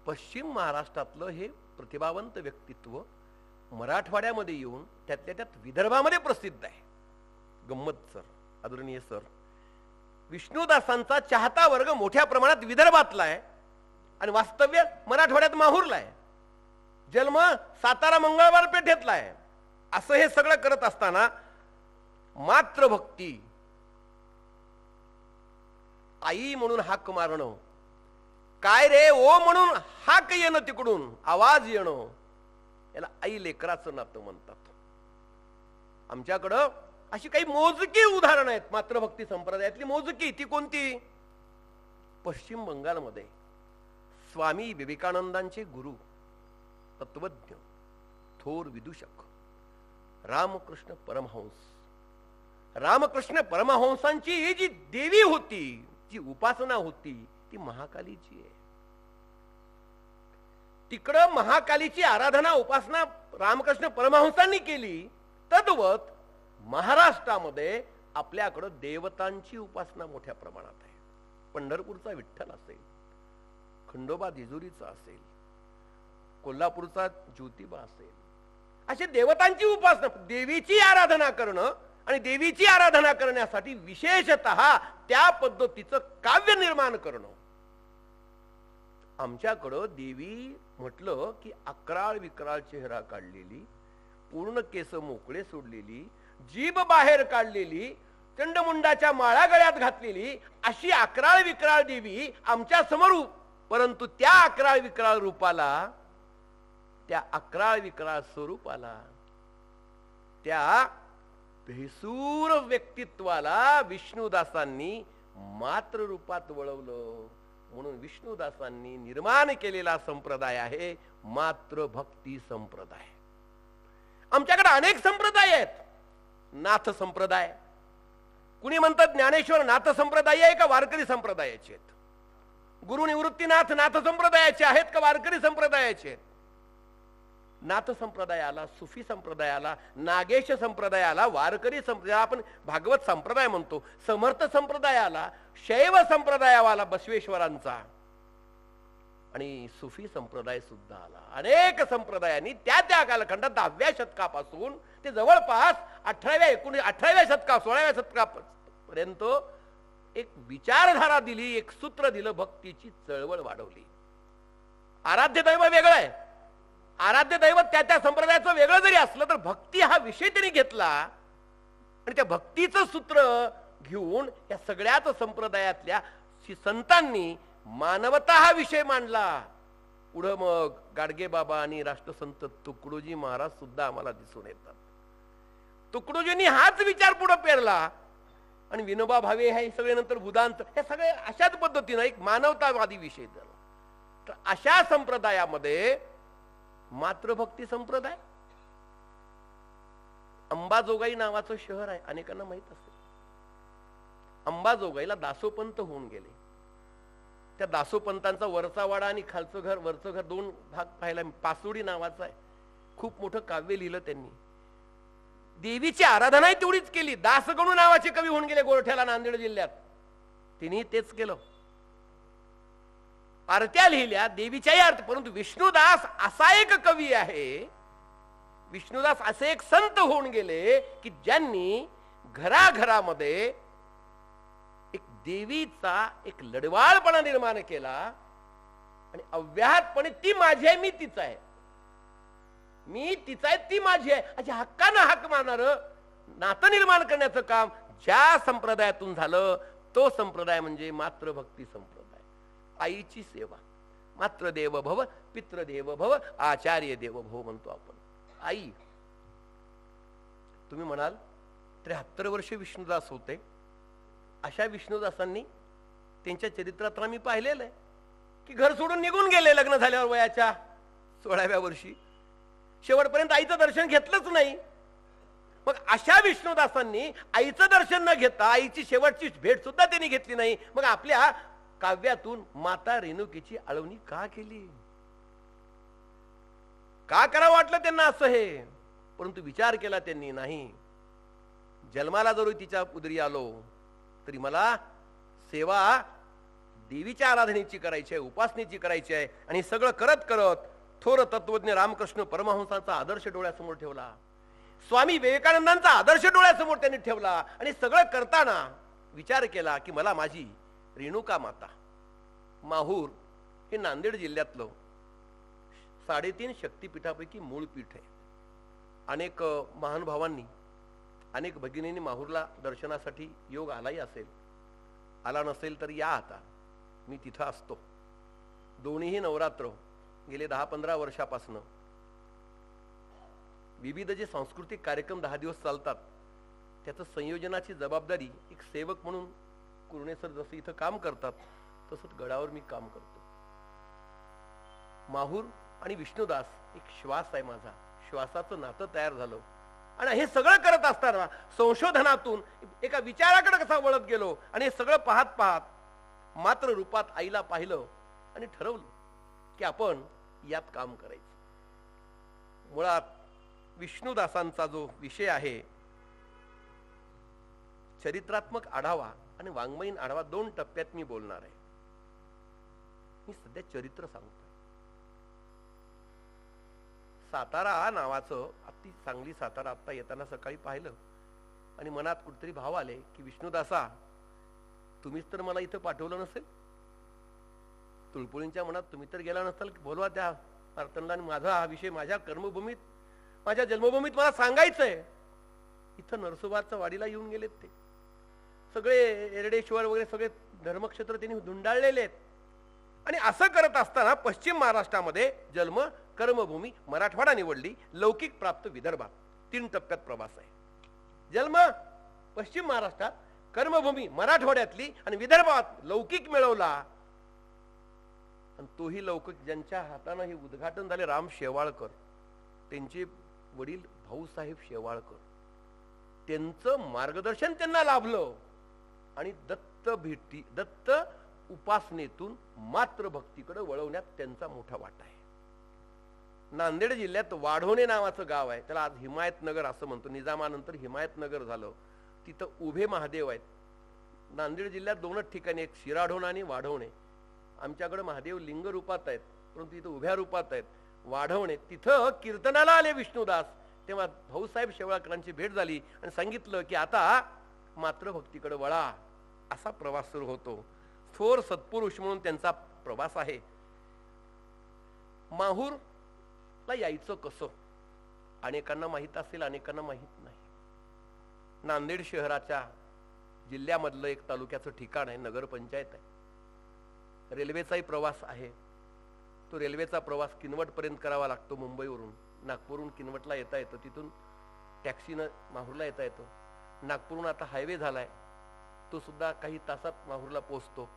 पश्चिम महाराष्ट्रातलं हे प्रतिभावंत व्यक्तित्व मराठवाड्यामध्ये येऊन त्यातल्या त्यात विदर्भामध्ये प्रसिद्ध आहे. गंमत सर, आदरणीय सर, विष्णुदासांचा चाहता वर्ग मोठ्या प्रमाणात विदर्भातला आहे आणि वास्तव्य मराठवाड्यात माहूरला आहे. जन्म सातारा मंगळवार पेठेतला आहे. असं हे सगळं करत असताना मातृभक्ती, आई म्हणून हाक मारणं, काय रे ओ म्हणून हाक येणं, तिकडून आवाज येणं, याला आई लेकराचं नातं म्हणतात. आमच्याकडं अशी काही मोजकी उदाहरणं आहेत मातृभक्ती संप्रदायातली. मोजकी ती कोणती? पश्चिम बंगालमध्ये स्वामी विवेकानंदांचे गुरु, तत्वज्ञ, थोर विदूषक रामकृष्ण परमहंस. रामकृष्ण परमहंसांची जी देवी होती, जी उपासना होती, ती महाकालीची आहे. तिकडं महाकालीची आराधना उपासना रामकृष्ण परमहंसांनी केली. तद्वत महाराष्ट्रामध्ये आपल्याकडं देवतांची उपासना मोठ्या प्रमाणात आहे. पंढरपूरचा विठ्ठल असेल, खंडोबा जेजुरीचा असेल, कोल्हापूरचा ज्योतिबा असेल, असे देवतांची उपासना, देवीची आराधना करणं आणि देवीची आराधना करण्यासाठी विशेषतः त्या पद्धतीचं काव्य निर्माण करणं. आमच्याकडं देवी म्हटलं की अकराळ विक्राळ चेहरा काढलेली, पूर्ण केस मोकळे सोडलेली, जीभ बाहेर काढलेली, चंडमुंडाच्या माळा गळ्यात घातलेली अशी अकराळ विक्राळ देवी आमच्या समोर. परंतु त्या अकराळ विक्राळ रूपाला, त्या अकराळ विक्राळ स्वरूपाला, त्या भेसूर व्यक्तित्वाला विष्णुदासांनी मात्र रूपात वळवलं. म्हणून विष्णुदासांनी निर्माण केलेला संप्रदाय आहे मातृभक्ती संप्रदाय. आमच्याकडे अनेक संप्रदाय आहेत. नाथ संप्रदाय, कुणी म्हणतात ज्ञानेश्वर नाथ संप्रदाय आहे का वारकरी संप्रदायाचे आहेत. गुरु निवृत्तीनाथ नाथ संप्रदायाचे आहेत का वारकरी संप्रदायाचे आहेत. नाथ संप्रदायाला, सुफी संप्रदायाला, नागेश संप्रदायाला, वारकरी संप्रदाय, आपण भागवत संप्रदाय म्हणतो, समर्थ संप्रदायाला, शैव संप्रदायावाला बसवेश्वरांचा, आणि सुफी संप्रदाय सुद्धा आला. अनेक संप्रदायांनी त्या त्या कालखंडात 10व्या शतकापासून ते जवळपास 18व्या शतका 16व्या शतकापर्यंत एक विचारधारा दिली, एक सूत्र दिलं, भक्तीची चळवळ वाढवली. आराध्य दैव वेगळं आहे, आराध्य दैवत त्या त्या संप्रदायाचं वेगळं जरी असलं तर भक्ती हा विषय त्यांनी घेतला आणि त्या भक्तीचं सूत्र घेऊन या सगळ्याच संप्रदायातल्या संतांनी मानवता हा विषय मांडला. पुढं मग गाडगे बाबा आणि राष्ट्रसंत तुकडोजी महाराज सुद्धा आम्हाला दिसून येतात. तुकडोजींनी हाच विचार पुढे पेरला आणि विनोबा भावे हे सगळे नंतर भूदांत, हे सगळे अशाच पद्धतीनं एक मानवतावादी विषय झाला. तर अशा संप्रदायामध्ये मातृभक्ती संप्रदाय, अंबाजोगाई नावाचं शहर आहे, अनेकांना माहित असेल. अंबाजोगाईला दासोपंत होऊन गेले. त्या दासोपंतांचा वरचा वाडा आणि खालचं घर, वरचं घर, 2 भाग पाहायला. पासोडी नावाचा आहे, खूप मोठं काव्य लिहिलं त्यांनी. देवीची आराधनाही तेवढीच केली. दासगणू नावाचे कवी होऊन गेले गोरठ्याला, नांदेड जिल्ह्यात. तिने तेच केलं, आरत्या लिहिल्या, देवीच्याही आरती. परंतु विष्णुदास असा एक कवी आहे, विष्णुदास असे एक संत होऊन गेले की ज्यांनी घराघरामध्ये एक देवीचा एक लढवाळपणा निर्माण केला आणि अव्याहतपणे ती माझी आहे, मी तिचा आहे, मी तिचा आहे, ती माझी आहे अशा हक्कानं हाक मारणार नातं निर्माण करण्याचं काम ज्या संप्रदायातून झालं तो संप्रदाय म्हणजे मातृभक्ती संप्रदाय. आईची सेवा, मातृदेव भव, पितृदेव भव, आचार्य देव भव म्हणतो आपण. आई, तुम्ही म्हणाल 73 वर्ष विष्णुदास होते. अशा विष्णुदासांनी त्यांच्या चरित्रात आम्ही पाहिलेलं आहे की घर सोडून निघून गेले लग्न झाल्यावर वयाच्या 16व्या वर्षी, शेवटपर्यंत आईचं दर्शन घेतलंच नाही. मग अशा विष्णुदासांनी आईचं दर्शन न घेता आईची शेवटची भेट सुद्धा त्यांनी घेतली नाही. मग आपल्या काव्यातून माता रेणुकीची आळवणी का केली? का करावं वाटलं त्यांना असं हे? परंतु विचार केला त्यांनी, नाही, जन्माला जरूर तिच्या उदरी आलो तरी मला सेवा देवीच्या आराधनेची करायची आहे, उपासनेची करायची आहे. आणि सगळं करत करत थोर तत्वज्ञ रामकृष्ण परमहंसाचा आदर्श डोळ्यासमोर ठेवला, स्वामी विवेकानंदांचा आदर्श डोळ्यासमोर त्यांनी ठेवला. आणि सगळं करताना विचार केला की मला माझी रेणुका माता, माहूर हे नांदेड जिल्ह्यातलं 3.5 शक्तिपीठापैकी मूळ पीठ आहे. अनेक महानुभावांनी, अनेक भगिनींनी माहूरला दर्शनासाठी योग आलाही असेल, आला नसेल तर या, आता मी तिथं असतो. दोन्हीही नवरात्र गेले 10-15 वर्षापासून विविध जे सांस्कृतिक कार्यक्रम 10 दिवस चालतात त्याचं संयोजनाची जबाबदारी एक सेवक म्हणून कुरणे सर जसं इथं काम करतात तसंच गडावर मी काम करतो. माहूर आणि विष्णुदास एक श्वास आहे माझा, श्वासाचं नातं तयार झालं. आणि हे सगळं करत असताना संशोधनातून एका विचाराकडे कसा वळत गेलो आणि हे सगळं पाहत पाहत मात्र रूपात आईला पाहिलं आणि ठरवलं की आपण यात काम करायचं. मुळात विष्णुदासांचा जो विषय आहे चरित्रात्मक आढावा आणि वाङ्मयीन आढावा 2 टप्प्यात मी बोलणार आहे. मी सध्या चरित्र सांगतोय. सातारा नावाचं अति चांगली सातारा आता येताना सकाळी पाहिलं आणि मनात कुठतरी भाव आले की विष्णुदासा तुम्हीच तर मला इथं पाठवलं नसेल. तुळपुळींच्या मनात तुम्ही तर गेला नसाल की बोलवा त्या मार्तंडला आणि माझा हा विषय माझ्या कर्मभूमीत माझ्या जन्मभूमीत मला सांगायचंय. इथं नरसोबाच्या वाडीला येऊन गेलेत ते सगळे एरडेश्वर वगैरे सगळे धर्मक्षेत्र त्यांनी धुंडाळलेले आहेत. आणि असं करत असताना पश्चिम महाराष्ट्रामध्ये जन्म कर्मभूमी मराठवाडा निवडली, लौकिक प्राप्त विदर्भात. 3 टप्प्यात प्रवास आहे. जन्म पश्चिम महाराष्ट्रात, कर्मभूमी मराठवाड्यातली आणि विदर्भात लौकिक मिळवला. आणि तोही लौकिक ज्यांच्या हातानं हे उद्घाटन झाले राम शेवाळकर, त्यांचे वडील भाऊसाहेब शेवाळकर, त्यांचं मार्गदर्शन त्यांना लाभलं आणि दत्त उपासनेतून मात्र भक्तीकडे वळवण्यात त्यांचा मोठा वाटा आहे. नांदेड जिल्ह्यात वाढोणे नावाचं गाव आहे, त्याला आज हिमायतनगर असं म्हणतो. निजामानंतर हिमायतनगर झालं. तिथं उभे महादेव आहेत. नांदेड जिल्ह्यात 2च ठिकाणी, एक शिराढोण आणि वाढवणे. आमच्याकडे महादेव लिंग रूपात आहेत परंतु इथं उभ्या रूपात आहेत. वाढवणे तिथं कीर्तनाला आले विष्णुदास, तेव्हा भाऊसाहेब शेवाळकरांची भेट झाली आणि सांगितलं की आता मात्र भक्तीकडे वळा. असा प्रवास सुरू होतो. थोर सत्पुरुष म्हणून त्यांचा प्रवास आहे. माहूरला यायचं कसं अनेकांना माहीत असेल, अनेकांना माहीत नाही. नांदेड शहराच्या जिल्ह्यामधलं एक तालुक्याचं ठिकाण आहे, नगरपंचायत आहे. रेल्वेचाही प्रवास आहे. तो रेल्वेचा प्रवास किनवटपर्यंत करावा लागतो. मुंबईवरून नागपूरहून किनवटला येता येतं, तिथून टॅक्सीनं माहूरला येता येतं. नागपूरहून आता हायवे झालाय, तो सुद्धा काही तासात माहूरला पोहोचतो.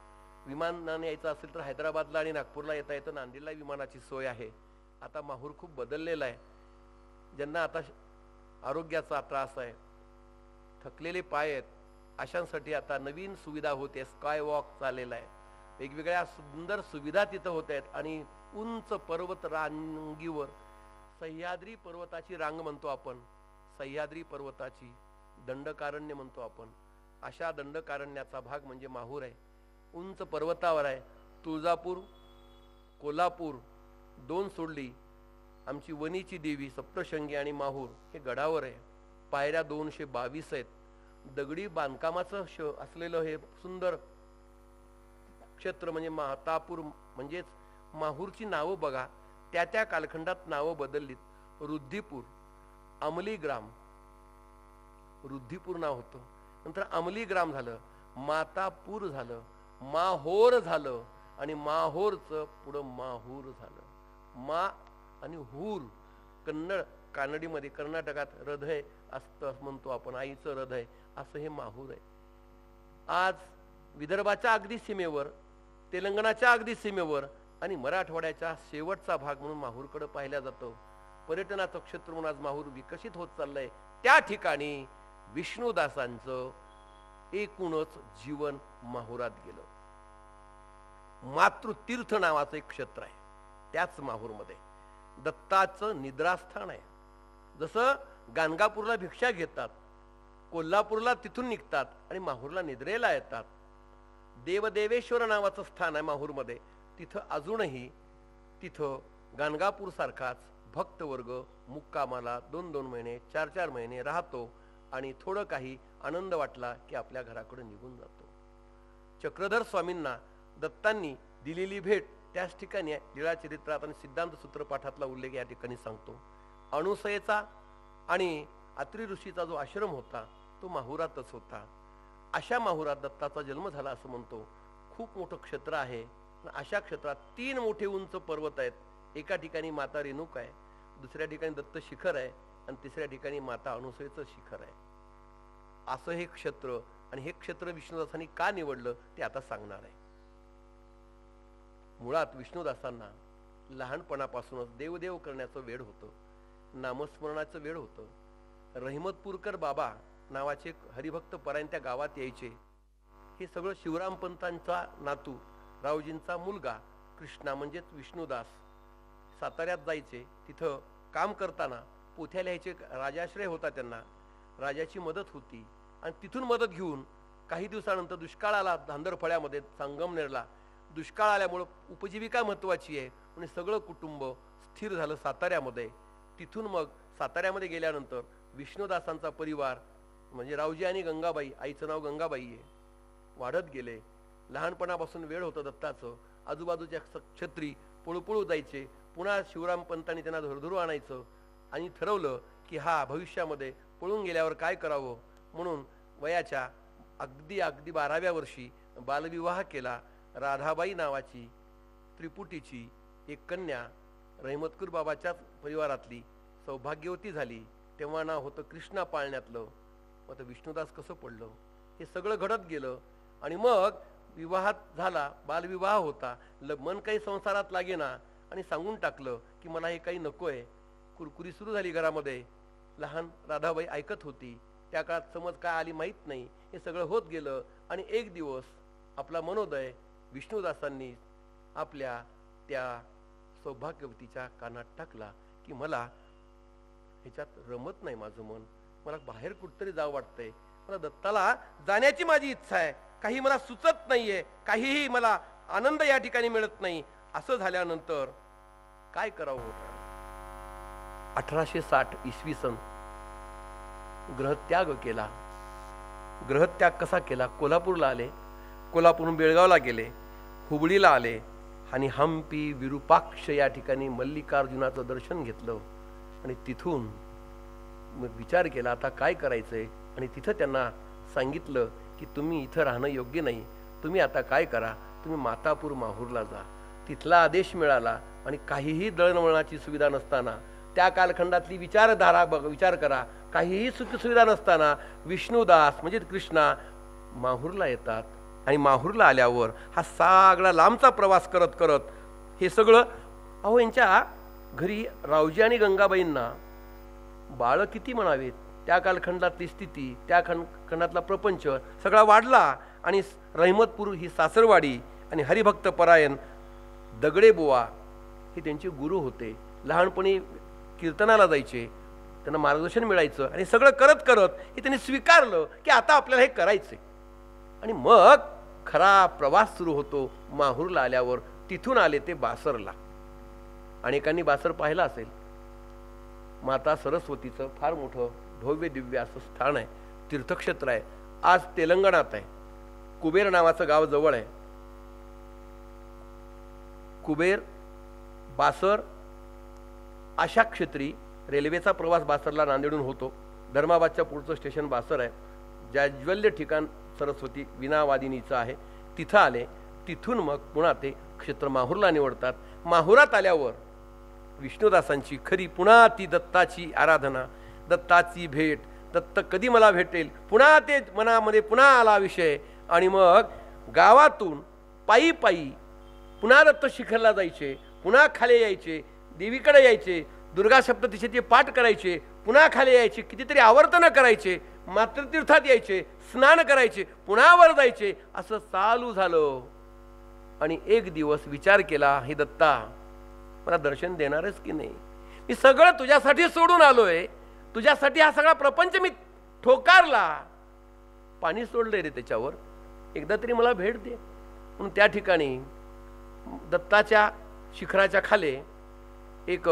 विमानाने यायचं असेल तर हैदराबादला आणि नागपूरला येता येतं. नांदेडला विमानाची सोय आहे. आता माहूर खूप बदललेला आहे. ज्यांना आता आरोग्याचा त्रास आहे, थकलेले पाय आहेत, अशांसाठी आता नवीन सुविधा होते. स्काय वॉक चाललेला आहे. वेगवेगळ्या सुंदर सुविधा तिथं होत आहेत. आणि उंच पर्वत रांगीवर सह्याद्री पर्वताची रांग म्हणतो आपण, सह्याद्री पर्वताची दंडकारण्य म्हणतो आपण, अशा दंडकारण्याचा भाग म्हणजे माहूर आहे. उंच पर्वतावर आहे. तुळजापूर कोल्हापूर 2 सोडली, आमची वणीची देवी सप्तशृंगी आणि माहूर हे गडावर आहे. पायऱ्या 222 आहेत. दगडी बांधकामाचं असलेलं हे सुंदर क्षेत्र म्हणजे मातापूर. म्हणजेच माहूरची नावं बघा, त्या त्या कालखंडात नावं बदललीत. रुद्धिपूर, अमलीग्राम, रुद्धिपूर नाव होतं, नंतर अमलीग्राम झालं, मातापूर झालं, माहोर झालं आणि माहोरचं पुढं माहूर झालं. मा आणि हूर कानडीमध्ये कर्नाटकात हृदय असतं म्हणतो आपण, आईचं हृदय, असं हे माहूर आहे. आज विदर्भाच्या अगदी सीमेवर, तेलंगणाच्या अगदी सीमेवर आणि मराठवाड्याच्या शेवटचा भाग म्हणून माहूरकडे पाहिल्या जातो. पर्यटनाचं क्षेत्र म्हणून आज माहूर विकसित होत चाललंय. त्या ठिकाणी विष्णुदासांचं एकूणच जीवन माहुरात गेलं. मातृतीर्थ नावाचं एक क्षेत्र आहे, त्याच माहूरमध्ये दत्ताचं निद्रास्थान आहे. जसं गाणगापूरला भिक्षा घेतात, कोल्हापूरला तिथून निघतात आणि माहूरला निद्रेला येतात. देवदेवेश्वर नावाचं स्थान आहे माहूरमध्ये. तिथं अजूनही तिथं गाणगापूर सारखाच भक्तवर्ग मुक्कामाला 2-2 महिने 4-4 महिने राहतो आणि थोडं काही आनंद वाटला की आपल्या घराकडे निघून जातो. चक्रधर स्वामींना दत्तांनी दिलेली भेट त्याच ठिकाणी आहे. लीळा चरित्रात आणि सिद्धांत सूत्रपाठातला उल्लेख या ठिकाणी सांगतो. अणुसयेचा आणि अत्री ऋषीचा जो आश्रम होता तो माहुरातच होता. अशा माहुरात दत्ताचा जन्म झाला असं म्हणतो. खूप मोठं क्षेत्र आहे. अशा क्षेत्रात 3 मोठे उंच पर्वत आहेत. एका ठिकाणी माता रेणुका आहे, दुसऱ्या ठिकाणी दत्त शिखर आहे, आणि तिसऱ्या ठिकाणी माता अनुसूयेचं शिखर आहे. असं हे क्षेत्र, आणि हे क्षेत्र विष्णुदासांनी का निवडलं ते आता सांगणार आहे. मुळात विष्णुदासांना लहानपणापासूनच देवदेव करण्याचं वेळ होतं, नामस्मरणाचं वेळ होतं. रहिमतपूरकर बाबा नावाचे हरिभक्त परायण त्या गावात यायचे. हे सगळं शिवरामपंतांचा नातू रावजींचा मुलगा कृष्णा म्हणजेच विष्णुदास साताऱ्यात जायचे. तिथं काम करताना पोथ्या लिहायचे, राजाश्रय होता त्यांना, राजाची मदत होती. आणि तिथून मदत घेऊन काही दिवसानंतर दुष्काळ आला धांदरफळ्यामध्ये, संगमनेरला दुष्काळ आल्यामुळं उपजीविका महत्वाची आहे आणि सगळं कुटुंब स्थिर झालं साताऱ्यामध्ये. तिथून मग साताऱ्यामध्ये गेल्यानंतर विष्णुदासांचा परिवार म्हणजे रावजी आणि गंगाबाई, आईचं नाव गंगाबाई आहे, वाढत गेले. लहानपणापासून वेळ होतं दत्ताचं. आजूबाजूच्या क्षत्री पळूपळू जायचे. पुन्हा शिवरामपंतांनी त्यांना धुरधुरू आणायचं आणि ठरवलं की हा भविष्यामध्ये पळून गेल्यावर काय करावं, म्हणून वयाच्या अगदी 12व्या वर्षी बालविवाह केला. राधाबाई नावाची त्रिपुटीची एक कन्या रहिमतपूर बाबाच्याच परिवारातली सौभाग्यवती झाली. तेव्हा नाव होतं कृष्णा पाळण्यातलं. मग विष्णुदास कसं पडलं हे सगळं घडत गेलं. आणि मग विवाहात झाला, बालविवाह होता. मन काही संसारात लागेना आणि सांगून टाकलं की मला हे काही नकोय. कुरकुरी सुरू झाली घरामध्ये. लहान राधाबाई ऐकत होती. त्या काळात समज काय आली माहीत नाही. हे सगळं होत गेलं. आणि एक दिवस आपला मनोदय विष्णुदासांनी आपल्या त्या सौभाग्यवतीच्या कानात टाकला की मला ह्याच्यात रमत नाही माझं मन, मला बाहेर कुठतरी जावं वाटतंय, मला दत्ताला जाण्याची माझी इच्छा आहे, काही मला सुचत नाहीये, काहीही मला आनंद या ठिकाणी मिळत नाही. असं झाल्यानंतर काय करावं होतं. 1860 इसवी सन ग्रहत्याग केला. ग्रहत्याग कसा केला? कोल्हापूरला आले, कोल्हापूरहून बेळगावला गेले, हुबळीला आले आणि हम्पी विरूपाक्ष या ठिकाणी मल्लिकार्जुनाचं दर्शन घेतलं. आणि तिथून मग विचार केला आता काय करायचंय. आणि तिथं त्यांना सांगितलं की तुम्ही इथं राहणं योग्य नाही, तुम्ही आता काय करा, तुम्ही मातापूर माहूरला जा. तिथला आदेश मिळाला. आणि काहीही दळणवळणाची सुविधा नसताना, त्या कालखंडातली विचारधारा विचार करा, काहीही सुखसुविधा नसताना विष्णुदास म्हणजे कृष्णा माहूरला येतात. आणि माहूरला आल्यावर हा सगळा लांबचा प्रवास करत करत हे सगळं, अहो यांच्या घरी रावजी आणि गंगाबाईंना बाळ किती म्हणावेत, त्या कालखंडातली स्थिती, त्या खंडातला प्रपंच सगळा वाढला. आणि रहिमतपूर ही सासरवाडी आणि हरिभक्त परायण दगडे बुवा हे त्यांचे गुरु होते. लहानपणी कीर्तनाला जायचे, त्यांना मार्गदर्शन मिळायचं. आणि सगळं करत करत हे त्यांनी स्वीकारलं की आता आपल्याला हे करायचंय. आणि मग खरा प्रवास सुरू होतो माहूरला आल्यावर. तिथून आले ते बासरला. अनेकांनी बासर पाहिलं असेल. माता सरस्वतीचं फार मोठं भव्य दिव्य असं स्थान आहे, तीर्थक्षेत्र आहे. आज तेलंगणात आहे. कुबेर नावाचं गाव जवळ आहे. कुबेर, बासर अशा क्षेत्री रेल्वेचा प्रवास बासरला नांदेडून होतो. धर्माबादच्या पुढचं स्टेशन बासर आहे. जाज्वल्य ठिकाण सरस्वती विनावादिनीचं आहे. तिथं आले. तिथून मग पुन्हा ते क्षेत्र माहूरला निवडतात. माहूरात आल्यावर विष्णुदासांची खरी पुन्हा ती दत्ताची आराधना, दत्ताची भेट, दत्त कधी मला भेटेल, पुन्हा ते मनामध्ये पुन्हा आला विषय. आणि मग गावातून पायी पायी पुन्हा दत्त शिखरला जायचे, पुन्हा खाली यायचे, देवीकडे यायचे, दुर्गा सप्तशतीचे पाठ करायचे, पुन्हा खाली यायचे, कितीतरी आवर्तनं करायचे, मातृतीर्थात यायचे, स्नान करायचे, पुन्हा वर जायचे. असं चालू झालं. आणि एक दिवस विचार केला, हे दत्ता मला दर्शन देणारच की नाही? मी सगळं तुझ्यासाठी सोडून आलोय, तुझ्यासाठी हा सगळा प्रपंच मी ठोकारला, पाणी सोडलंय रे त्याच्यावर, एकदा तरी मला भेट दे. म्हणून त्या ठिकाणी दत्ताच्या शिखराच्या खाली एक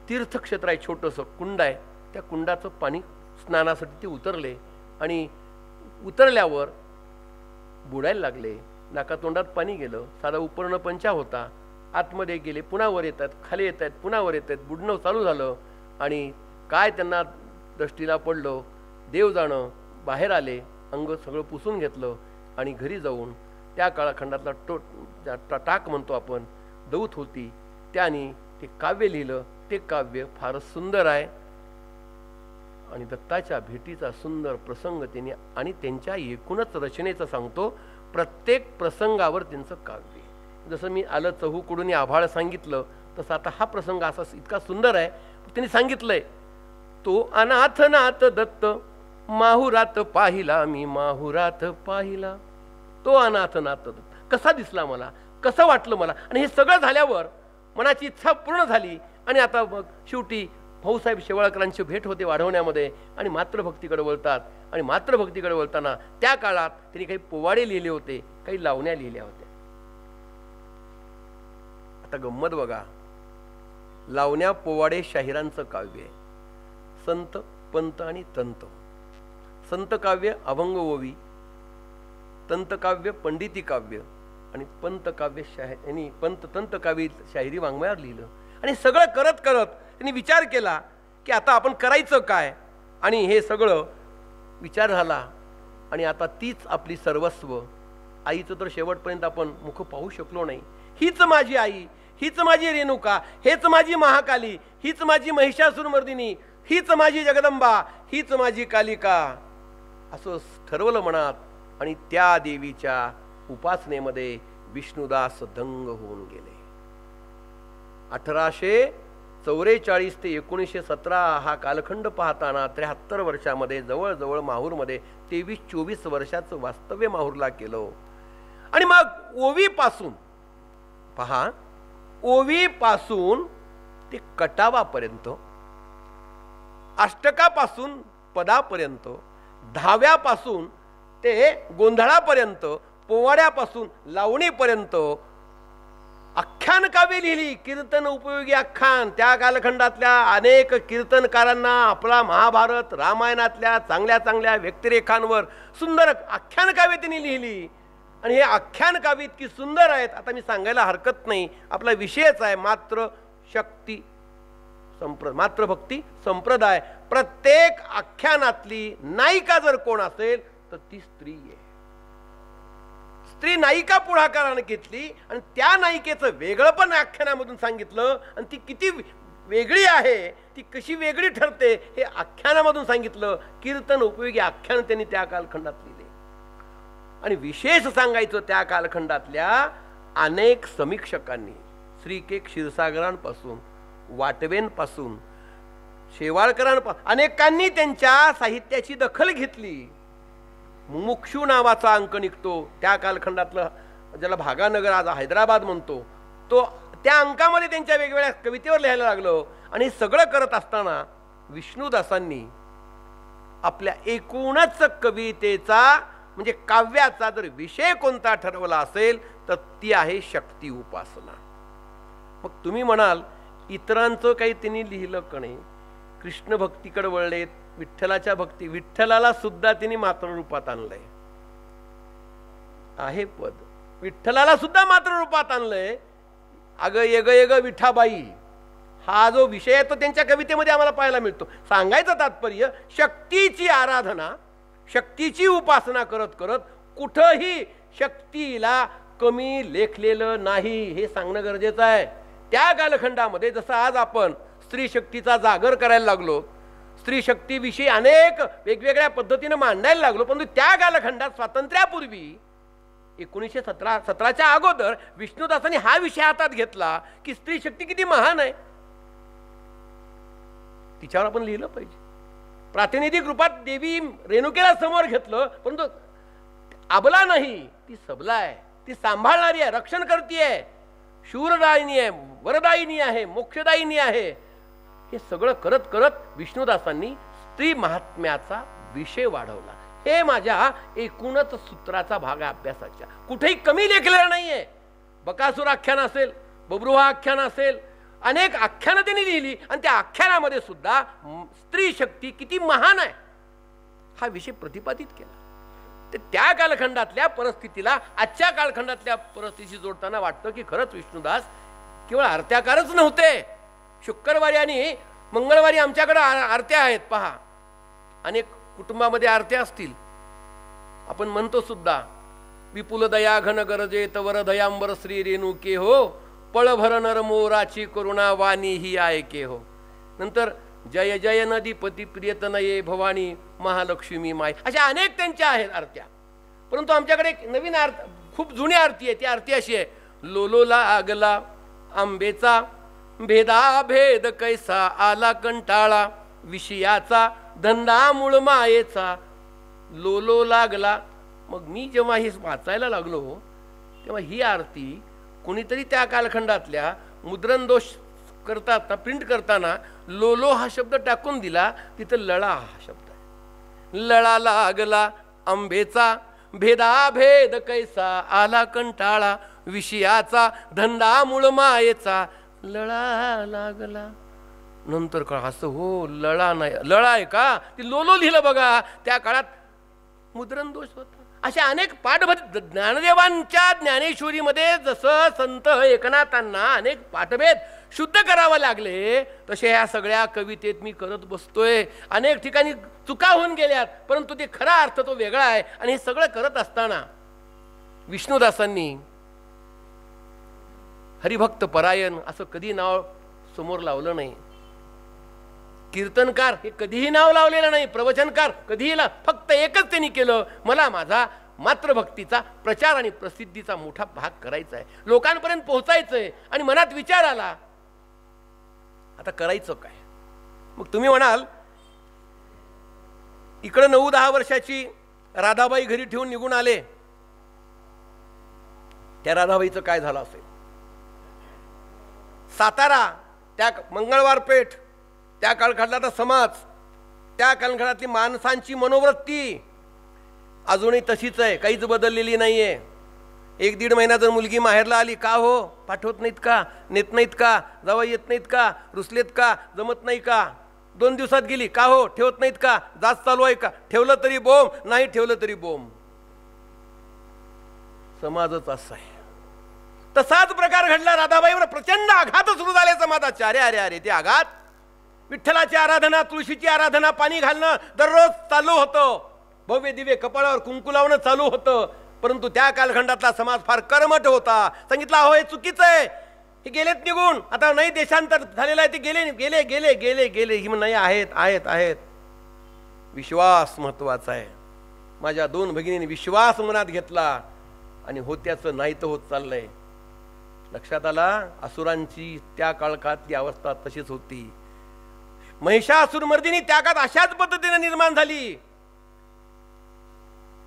तीर्थक्षेत्र आहे, छोटंसं कुंड आहे. त्या कुंडाचं पाणी स्नानासाठी ते उतरले. आणि उतरल्यावर बुडायला लागले. नाकातोंडात पाणी गेलं. साधा उपर्ण पंचा होता. आतमध्ये गेले, पुन्हा वर येतात, खाली येत आहेत, पुन्हा वर येत आहेत. बुडणं चालू झालं. आणि काय त्यांना दृष्टीला पडलं देव जाणं. बाहेर आले, अंग सगळं पुसून घेतलं. आणि घरी जाऊन त्या काळखंडातला टाक म्हणतो आपण, दौत होती, त्याने ते काव्य लिहिलं. ते काव्य फारच सुंदर आहे. आणि दत्ताच्या भेटीचा सुंदर प्रसंग त्यांनी आणि त्यांच्या एकूणच रचनेचं सांगतो. प्रत्येक प्रसंगावर त्यांचं काव्य, जसं मी आलं चहूकडून आभाळ सांगितलं तसं आता हा प्रसंग असा इतका सुंदर आहे. त्यांनी सांगितलंय, तो अनाथनाथ दत्त माहुरात पाहिला मी, माहुरात पाहिला. तो अनाथनाथ दत्त कसा दिसला मला, कसं वाटलं मला. आणि हे सगळं झाल्यावर मनाची इच्छा पूर्ण झाली. आणि आता मग शेवटी भाऊसाहेब शेवाळकरांची भेट होते वाढवण्यामध्ये आणि मातृभक्तीकडे वळतात. आणि मातृभक्तीकडे वळताना त्या काळात त्यांनी काही पोवाडे लिहिले होते, काही लावण्या लिहिल्या होत्या. आता गंमत बघा, लावण्या पोवाडे शाहिरांचं काव्य आहे. संत, पंत आणि तंत. संत काव्य अभंग ओवी, तंत काव्य पंडिती काव्य आणि पंत काव्य यांनी तंत काव्य शाहिरी वाङ्मयावर लिहिलं. आणि सगळं करत करत त्यांनी विचार केला की आता आपण करायचं काय. आणि हे सगळं विचार झाला. आणि आता तीच आपली सर्वस्व. आईचं तर शेवटपर्यंत आपण मुख पाहू शकलो नाही. हीच माझी आई, हीच माझी रेणुका, हेच माझी महाकाली, हीच माझी महिषासुरमर्दिनी, हीच माझी जगदंबा, हीच माझी कालिका, असं ठरवलं मनात. आणि त्या देवीच्या उपासनेमध्ये विष्णुदास दंग होऊन गेले. 1844 ते 1917 हा कालखंड पाहताना 73 वर्षामध्ये जवळजवळ माहूरमध्ये 23-24 वर्षाचं वास्तव्य माहूरला केलं. आणि मग ओवीपासून पहा, ओवीपासून ते कटावापर्यंत, अष्टकापासून पदापर्यंत, धाव्यापासून ते गोंधळापर्यंत, पोवाड्यापासून लावणीपर्यंत आख्यान काव्य लिहिली. कीर्तन उपयोगी आख्यान. त्या कालखंडातल्या अनेक कीर्तनकारांना आपला महाभारत रामायणातल्या चांगल्या चांगल्या व्यक्तिरेखांवर सुंदर आख्यान काव्य त्यांनी लिहिली. आणि हे आख्यान काव्य इतकी सुंदर आहेत, आता मी सांगायला हरकत नाही. आपला विषयच आहे मातृभक्ती संप्रदाय. प्रत्येक आख्यानातली नायिका जर कोण असेल तर ती स्त्री आहे. स्त्री नायिका पुढाकाराने घेतली आणि त्या नायिकेचं वेगळं पण आख्यानामधून सांगितलं. आणि ती किती वेगळी आहे, ती कशी वेगळी ठरते हे आख्यानामधून सांगितलं. कीर्तन उपयोगी आख्यान त्यांनी त्या कालखंडात लिहिले. आणि विशेष सांगायचं, त्या कालखंडातल्या अनेक समीक्षकांनी श्री के क्षीरसागरांपासून, वाटवेंपासून, शेवाळकरांपासून अनेकांनी त्यांच्या साहित्याची दखल घेतली. मुमुक्षू नावाचा अंक निघतो त्या कालखंडातलं, ज्याला भागानगर आज हैदराबाद म्हणतो, तो त्या अंकामध्ये त्यांच्या वेगवेगळ्या कवितेवर लिहायला लागलं. आणि सगळं करत असताना विष्णुदासांनी आपल्या एकूणच कवितेचा म्हणजे काव्याचा जर विषय कोणता ठरवला असेल तर ती आहे शक्ती उपासना. मग तुम्ही म्हणाल इतरांचं काही त्यांनी लिहिलं का नाही? कृष्ण भक्तीकडे वळलेत, विठ्ठलाच्या भक्ती, विठ्ठलाला सुद्धा त्यांनी मातृरूपात आणलंय. आहे पद, विठ्ठलाला सुद्धा मातृरूपात आणलंय. अग येग येग विठाबाई हा जो विषय आहे तो त्यांच्या कवितेमध्ये आम्हाला पाहायला मिळतो. सांगायचं तात्पर्य, शक्तीची आराधना, शक्तीची उपासना करत करत कुठंही शक्तीला कमी लेखलेलं नाही हे सांगणं गरजेचं आहे. त्या कालखंडामध्ये जसं आज आपण स्त्री शक्तीचा जागर करायला लागलो, स्त्री शक्तीविषयी अनेक वेगवेगळ्या पद्धतीने मांडायला लागलो, परंतु त्या कालखंडात स्वातंत्र्यापूर्वी 1917च्या अगोदर विष्णुदासांनी हा विषय हातात घेतला की स्त्री शक्ती किती महान आहे, तिच्यावर आपण लिहिलं पाहिजे. प्रातिनिधिक रूपात देवी रेणुकेला समोर घेतलं, परंतु अबला नाही, ती सबला आहे, ती सांभाळणारी आहे, रक्षण करतीये, शूरदायिनी आहे, वरदायिनी आहे, मोक्षदायिनी आहे. हे सगळं करत करत विष्णुदासांनी स्त्री महात्म्याचा विषय वाढवला. हे माझ्या एकूणच सूत्राचा भाग आहे अभ्यासाच्या. कुठेही कमी लेखलेला नाहीये. बकासूर आख्यान असेल, बब्रुवा आख्यान असेल, अनेक आख्यानं त्यांनी लिहिली आणि त्या आख्यानामध्ये सुद्धा स्त्री शक्ती किती महान आहे हा विषय प्रतिपादित केला. तर त्या कालखंडातल्या परिस्थितीला आजच्या कालखंडातल्या परिस्थितीशी जोडताना वाटतं की खरंच विष्णुदास केवळ आरत्याकारच नव्हते. शुक्रवारी आणि मंगळवारी आमच्याकडे आरत्या आहेत. पहा, अनेक कुटुंबामध्ये आरत्या असतील. आपण म्हणतो सुद्धा, विपुल दया घन गरजे तवर दयांबर श्री रेणुके हो, पळभर नर मोराची करुणा वाणी ही ऐके हो. नंतर जय जय नदीपती प्रियतनये भवानी महालक्ष्मी माय, अशा अनेक त्यांच्या आहेत आरत्या. परंतु आमच्याकडे एक नवीन खूप जुनी आरती आहे. ती आरती अशी आहे, लोलो लागला आंबेचा भेदाभेद कैसा आला कंटाळा विषयाचा धंदा मूळ मायेचा. लोलो लागला. मग मी जेव्हा हे वाचायला लागलो तेव्हा ही आरती कोणीतरी त्या कालखंडातल्या मुद्रण दोष करतात प्रिंट करताना लोलो हा शब्द टाकून दिला, तिथं लळा हा शब्द आहे. लळा लागला आंबेचा भेदाभेद कैसा आला कंटाळा विषयाचा धंदा मूळ मायेचा. लळा लागला. नंतर का असं हो लळा नाही, लळा आहे का, ती लोलो लिहिलं बघा. त्या काळात मुद्रण दोष होता. अशा अनेक पाठभेद ज्ञानदेवांच्या ज्ञानेश्वरीमध्ये जसं संत एकनाथांना अनेक पाठभेद शुद्ध करावे लागले, तसे ह्या सगळ्या कवितेत मी करत बसतोय. अनेक ठिकाणी चुका होऊन गेल्यात, परंतु ते खरा अर्थ तो वेगळा आहे. आणि हे सगळं करत असताना विष्णुदासांनी हरिभक्त परायण असं कधी नाव समोर लावलं नाही. कीर्तनकार हे कधीही नाव लावलेलं नाही. प्रवचनकार कधीही फक्त एकच त्यांनी केलं, मला माझा मातृभक्तीचा प्रचार आणि प्रसिद्धीचा मोठा भाग करायचा आहे, लोकांपर्यंत पोहोचायचंय. आणि मनात विचार आला, आता करायचं काय. मग तुम्ही म्हणाल इकडं 9-10 वर्षाची राधाबाई घरी ठेवून निघून आले, त्या राधाबाईचं काय झालं असेल. सातारा, त्या मंगळवार पेठ, त्या कालखंडातला समाज, त्या कालखंडातली माणसांची मनोवृत्ती अजूनही तशीच आहे, काहीच बदललेली नाहीये. 1-1.5 महिना जर मुलगी माहेरला आली, का हो पाठवत नाहीत का, नेत नाहीत का, जावई येत नाहीत का, रुसलेत का, जमत नाही का. 2 दिवसात गेली, का हो ठेवत नाहीत का, जास्त चालू आहे का, ठेवलं तरी बोंब, नाही ठेवलं तरी बोंब. समाजच असा आहे. तसाच प्रकार घडला राधाबाईवर. प्रचंड आघात सुरू झाले समाजाचे. अरे अरे अरे ते आघात, विठ्ठलाची आराधना, तुळशीची आराधना, पाणी घालणं दररोज चालू होतं, भव्य दिव्य कपाळावर कुंकू लावणं चालू होतं. परंतु त्या कालखंडातला समाज फार कर्मठ होता. सांगितलं अहो हे चुकीचं आहे, हे गेलेत निघून, आता नाही देशांतर झालेलं आहे, ते गेले गेले गेले गेले गेले. ही नाही, आहेत आहेत आहेत. विश्वास महत्वाचा आहे. माझ्या 2 भगिनींनी विश्वास मनात घेतला आणि होत्याचं नाही तर होत चाललंय. लक्षात आला, असुरांची त्या काळातली अवस्था तशीच होती. महिषासुरमर्दिनी त्या काळात अशाच पद्धतीने निर्माण झाली.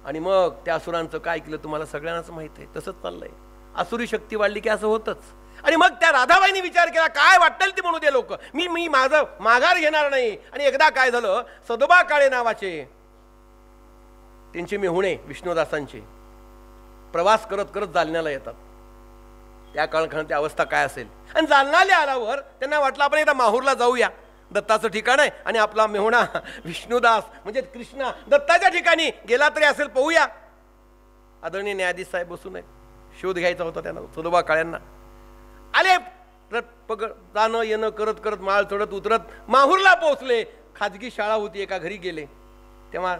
आणि मग त्या असुरांचं काय केलं तुम्हाला सगळ्यांनाच माहित आहे. तसंच चाललंय. असुरी शक्ती वाढली की असं होतच. आणि मग त्या राधाबाईंनी विचार केला, काय वाटेल ते म्हणू दे लोक, मी माझं माघार घेणार नाही. आणि एकदा काय झालं, सदोबा काळे नावाचे त्यांचे मेहुणे विष्णुदासांचे प्रवास करत करत जालन्याला येतात. त्या काळखंडाची अवस्था काय असेल. आणि जालन्याला आल्यावर त्यांना वाटलं आपण एकदा माहूरला जाऊया, दत्ताचं ठिकाण आहे, आणि आपला मेहुणा विष्णुदास म्हणजे कृष्णा दत्ताच्या ठिकाणी गेला तरी असेल, पाहूया. आदरणीय न्यायाधीश साहेब बसून आहेत, शोध घ्यायचा होता त्यांना. सदोबा काळ्यांना आले, जाणं येणं करत करत माळ चढत उतरत माहूरला पोहोचले. खाजगी शाळा होती, एका घरी गेले. तेव्हा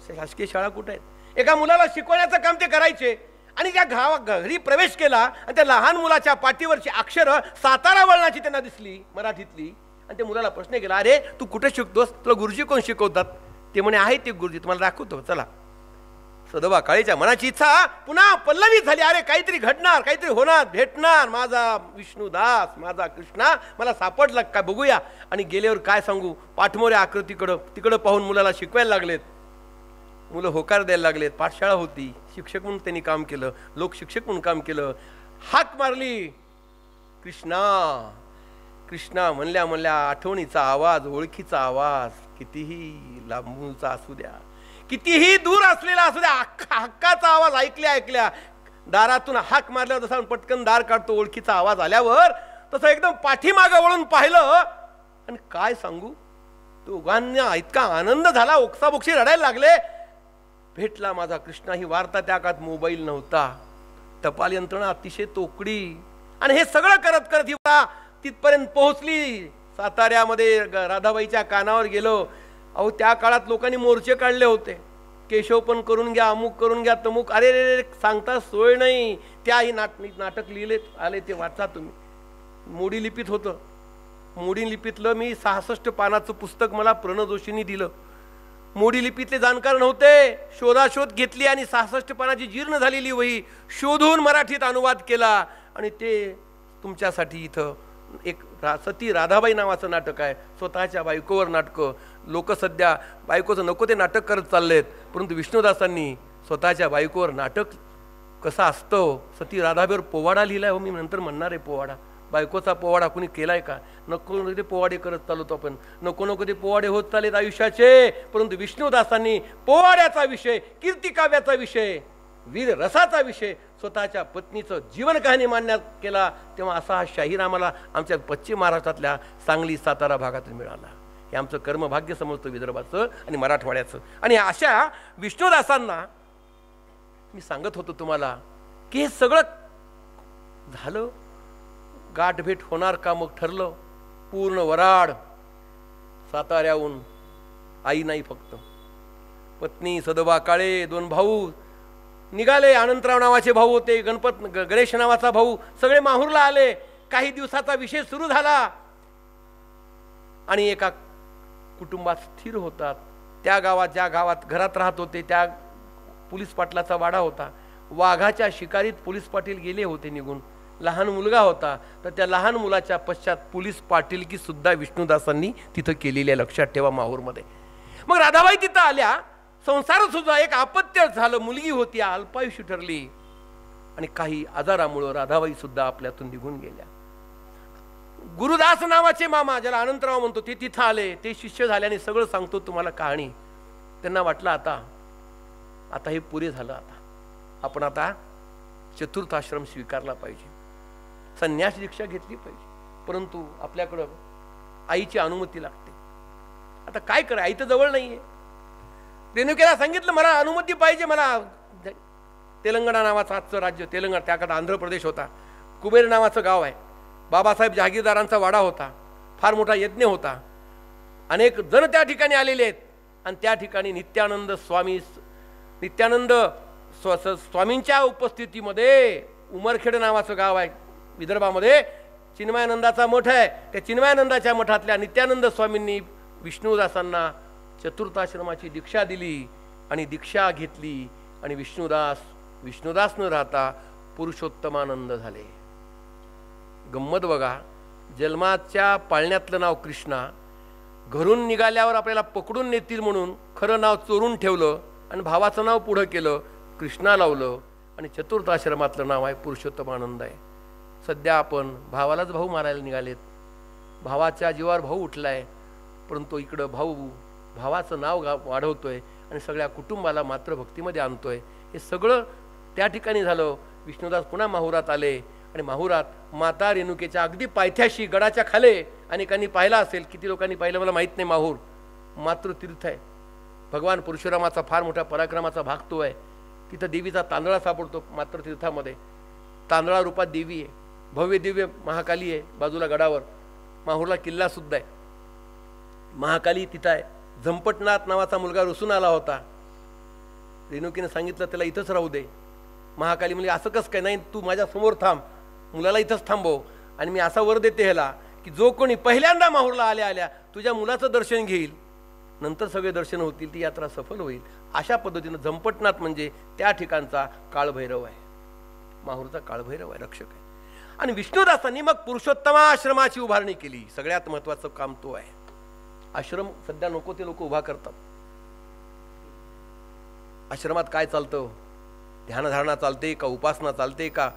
शासकीय शाळा कुठे आहेत. एका मुलाला शिकवण्याचं काम ते करायचे. आणि त्या घरी प्रवेश केला आणि त्या लहान मुलाच्या पाठीवरची अक्षरं सातारा वळणाची त्यांना दिसली, मराठीतली. आणि त्या मुलाला प्रश्न केला, अरे तू कुठे शिकतोस, तुला गुरुजी कोण शिकवतात. ते म्हणे आहे ते गुरुजी, तुम्हाला दाखवतो चला. सदोबा काळेच्या मनाची इच्छा पुन्हा पल्लवी झाली. अरे काहीतरी घडणार, काहीतरी होणार, भेटणार, माझा विष्णुदास, माझा कृष्णा मला सापडला काय बघूया. आणि गेल्यावर काय सांगू, पाठमोऱ्या आकृतीकडं तिकडं पाहून मुलाला शिकवायला लागलेत. मुलं होकार द्यायला लागलेत. पाठशाळा होती, शिक्षक म्हणून त्यांनी काम केलं, लोकशिक्षक म्हणून काम केलं. हाक मारली, कृष्णा कृष्णा म्हणल्या म्हणल्या आठवणीचा आवाज, ओळखीचा आवाज, कितीही लांबूचा असू द्या, कितीही दूर असलेला असू द्या, हक्काचा आवाज ऐकल्या ऐकल्या दारातून हाक मारल्यावर जसा पटकन दार काढतो, ओळखीचा आवाज आल्यावर तसं एकदम पाठीमागं वळून पाहिलं. आणि काय सांगू, दोघांना इतका आनंद झाला, ओक्साबोक्षी रडायला लागले. भेटला माझा कृष्णा. ही वार्ता त्या काळात मोबाईल नव्हता, टपाल यंत्रणा अतिशय तोकडी. आणि हे सगळं करत करत ही तिथपर्यंत पोहोचली. साताऱ्यामध्ये राधाबाईच्या कानावर गेलो. अहो त्या काळात लोकांनी मोर्चे काढले होते, केशव पण करून घ्या, अमुक करून घ्या, तमुक. अरे रे सांगता सोय नाही. त्याही नाटक लिहिले आले, ते वाचा तुम्ही. मोडी लिपीत होतं. मोडी लिपीतलं मी 66 पानाचं पुस्तक मला प्रणव जोशींनी दिलं. मोडी लिपीतले जाणकार नव्हते, शोधाशोध घेतली आणि 66 पानाची जीर्ण झालेली वही शोधून मराठीत अनुवाद केला आणि ते तुमच्यासाठी इथं एक सती राधाबाई नावाचं नाटक आहे. स्वतःच्या बायकोवर नाटकं. लोक सध्या बायकोचं नको ते नाटक करत चाललेत, परंतु विष्णुदासांनी स्वतःच्या बायकोवर नाटक कसं असतं, सती राधाबाईवर पोवाडा लिहिलाय. हो, मी नंतर म्हणणार आहे पोवाडा. बायकोचा पोवाडा कुणी केलाय का? नको नको ते पोवाडे करत चालवतो आपण, नको नको ते पोवाडे होत चालेत आयुष्याचे. परंतु विष्णुदासांनी पोवाड्याचा विषय, कीर्तिकाव्याचा विषय, वीर रसाचा विषय, स्वतःच्या पत्नीचं जीवन कहाणी मांडण्यात केला. तेव्हा असा हा शाहीर आम्हाला आमच्या पश्चिम महाराष्ट्रातल्या सांगली सातारा भागातून मिळाला. हे आमचं कर्मभाग्य समजतो विदर्भाचं आणि मराठवाड्याचं. आणि अशा विष्णुदासांना मी सांगत होतो तुम्हाला की हे सगळं झालं, गाठभेट होणार का मग ठरलं. पूर्ण वराड, साताऱ्याहून आई नाही फक्त पत्नी सदोबा काळे, 2 भाऊ निघाले. अनंतराव नावाचे भाऊ होते, गणेश नावाचा भाऊ, सगळे माहूरला आले. काही दिवसाचा विषय सुरू झाला आणि एका कुटुंबात स्थिर होतात. त्या गावात, ज्या गावात घरात राहत होते त्या पोलीस पाटलाचा वाडा होता. वाघाच्या शिकारीत पोलीस पाटील गेले होते निघून. लहान मुलगा होता, तर त्या लहान मुलाच्या पश्चात पोलीस पाटीलकी सुद्धा विष्णुदासांनी तिथं केलेली आहे, लक्षात ठेवा, माहूरमध्ये. मग राधाबाई तिथं आल्या. संसार सुद्धा एक अपत्य झालं. मुलगी होती, अल्पायुषी ठरली आणि काही आजारामुळं राधाबाई सुद्धा आपल्यातून निघून गेल्या. गुरुदास नावाचे मामा, ज्याला अनंतराव म्हणतो, ते तिथं आले. ते शिष्य झाल्याने सगळं सांगतो तुम्हाला कहाणी. त्यांना वाटलं आता हे पुरे झालं, आपण आता चतुर्थाश्रम स्वीकारला पाहिजे, संन्यास दीक्षा घेतली पाहिजे. परंतु आपल्याकडं आईची अनुमती लागते. आता काय करा, आई तर जवळ नाहीये. रेणुकेला सांगितलं मला अनुमती पाहिजे, मला तेलंगणा नावाचं आजचं राज्य, तेलंगणा त्याकडे आंध्र प्रदेश होता, कुबेर नावाचं गाव आहे, बाबासाहेब जहागीरदारांचा वाडा होता, फार मोठा यज्ञ होता, अनेक जण त्या ठिकाणी आलेले आहेत. आणि त्या ठिकाणी नित्यानंद स्वामींच्या उपस्थितीमध्ये, उमरखेड नावाचं गाव आहे विदर्भामध्ये, चिन्मयानंदाचा मठ आहे. त्या चिन्मयानंदाच्या मठातल्या नित्यानंद स्वामींनी विष्णुदासांना चतुर्थाश्रमाची दीक्षा दिली आणि दीक्षा घेतली. आणि विष्णुदास न राहता पुरुषोत्तमानंद झाले. गंमत बघा, जन्माच्या पाळण्यातलं नाव कृष्णा, घरून निघाल्यावर आपल्याला पकडून नेतील म्हणून खरं नाव चोरून ठेवलं आणि भावाचं नाव पुढं केलं, कृष्णा लावलं आणि चतुर्थाश्रमातलं नाव आहे पुरुषोत्तमानंद आहे. सध्या आपण भावालाच भाऊ मारायला निघालेत. भावाच्या जीवावर भाऊ उठलाय, परंतु इकडं भावाचं नाव वाढवतोय आणि सगळ्या कुटुंबाला मात्र भक्तीमध्ये आणतोय. हे सगळं त्या ठिकाणी झालं. विष्णुदास पुन्हा माहुरात आले आणि माहुरात माता रेणुकेच्या अगदी पायथ्याशी गडाच्या खाले, अनेकांनी पाहिला असेल, किती लोकांनी पाहिलं मला माहीत नाही, माहूर मातृतीर्थ आहे. भगवान परशुरामाचा फार मोठ्या पराक्रमाचा भाग तो आहे. तिथं देवीचा तांदळा सापडतो मातृतीर्थामध्ये. तांदळा रूपात देवी आहे, भव्य दिव्य महाकाली आहे बाजूला गडावर. माहूरला किल्ला सुद्धा आहे, महाकाली तिथं आहे. झंपटनाथ नावाचा मुलगा रुसून आला होता. रेणुकीने सांगितलं त्याला इथंच राहू दे. महाकाली म्हणजे असं कसं काय, नाही तू माझ्या समोर थांब, मुलाला इथंच थांबव आणि मी असा वर देते ह्याला की जो कोणी पहिल्यांदा माहूरला आल्या आल्या तुझ्या मुलाचं दर्शन घेईल, नंतर सगळे दर्शन होतील, ती यात्रा सफल होईल. अशा पद्धतीनं झंपटनाथ म्हणजे त्या ठिकाणचा काळभैरव आहे, माहूरचा काळभैरव आहे, रक्षक आहे. आणि विष्णुदासांनी मग पुरुषोत्तमाश्रमाची उभारणी केली. सगळ्यात महत्वाचं काम तो आहे. आश्रम सध्या नको ते लोक उभा करतात. आश्रमात काय चालतं, ध्यानधारणा चालते का, उपासना चालते का,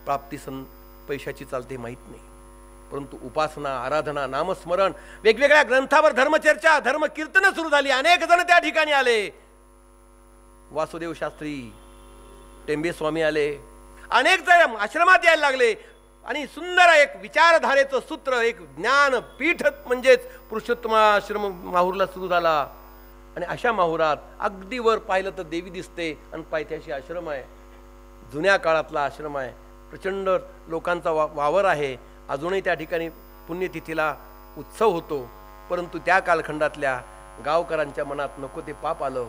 प्राप्ती पैशाची चालते माहीत नाही. परंतु उपासना, आराधना, नामस्मरण, वेगवेगळ्या ग्रंथावर धर्मचर्चा, धर्मकीर्तन सुरू झाली. अनेक जण त्या ठिकाणी आले. वासुदेव शास्त्री, टेंबे स्वामी आले, अनेक जण आश्रमात यायला लागले. आणि सुंदर एक विचारधारेचं सूत्र, एक ज्ञानपीठ म्हणजेच पुरुषोत्तमाश्रम माहूरला सुरू झाला. आणि अशा माहुरात अगदी वर पाहिलं तर देवी दिसते आणि पायथ्याशी आश्रम आहे. जुन्या काळातला आश्रम आहे. प्रचंड लोकांचा वावर आहे. अजूनही त्या ठिकाणी पुण्यतिथीला उत्सव होतो. परंतु त्या कालखंडातल्या गावकरांच्या मनात नको ते पाप आलं.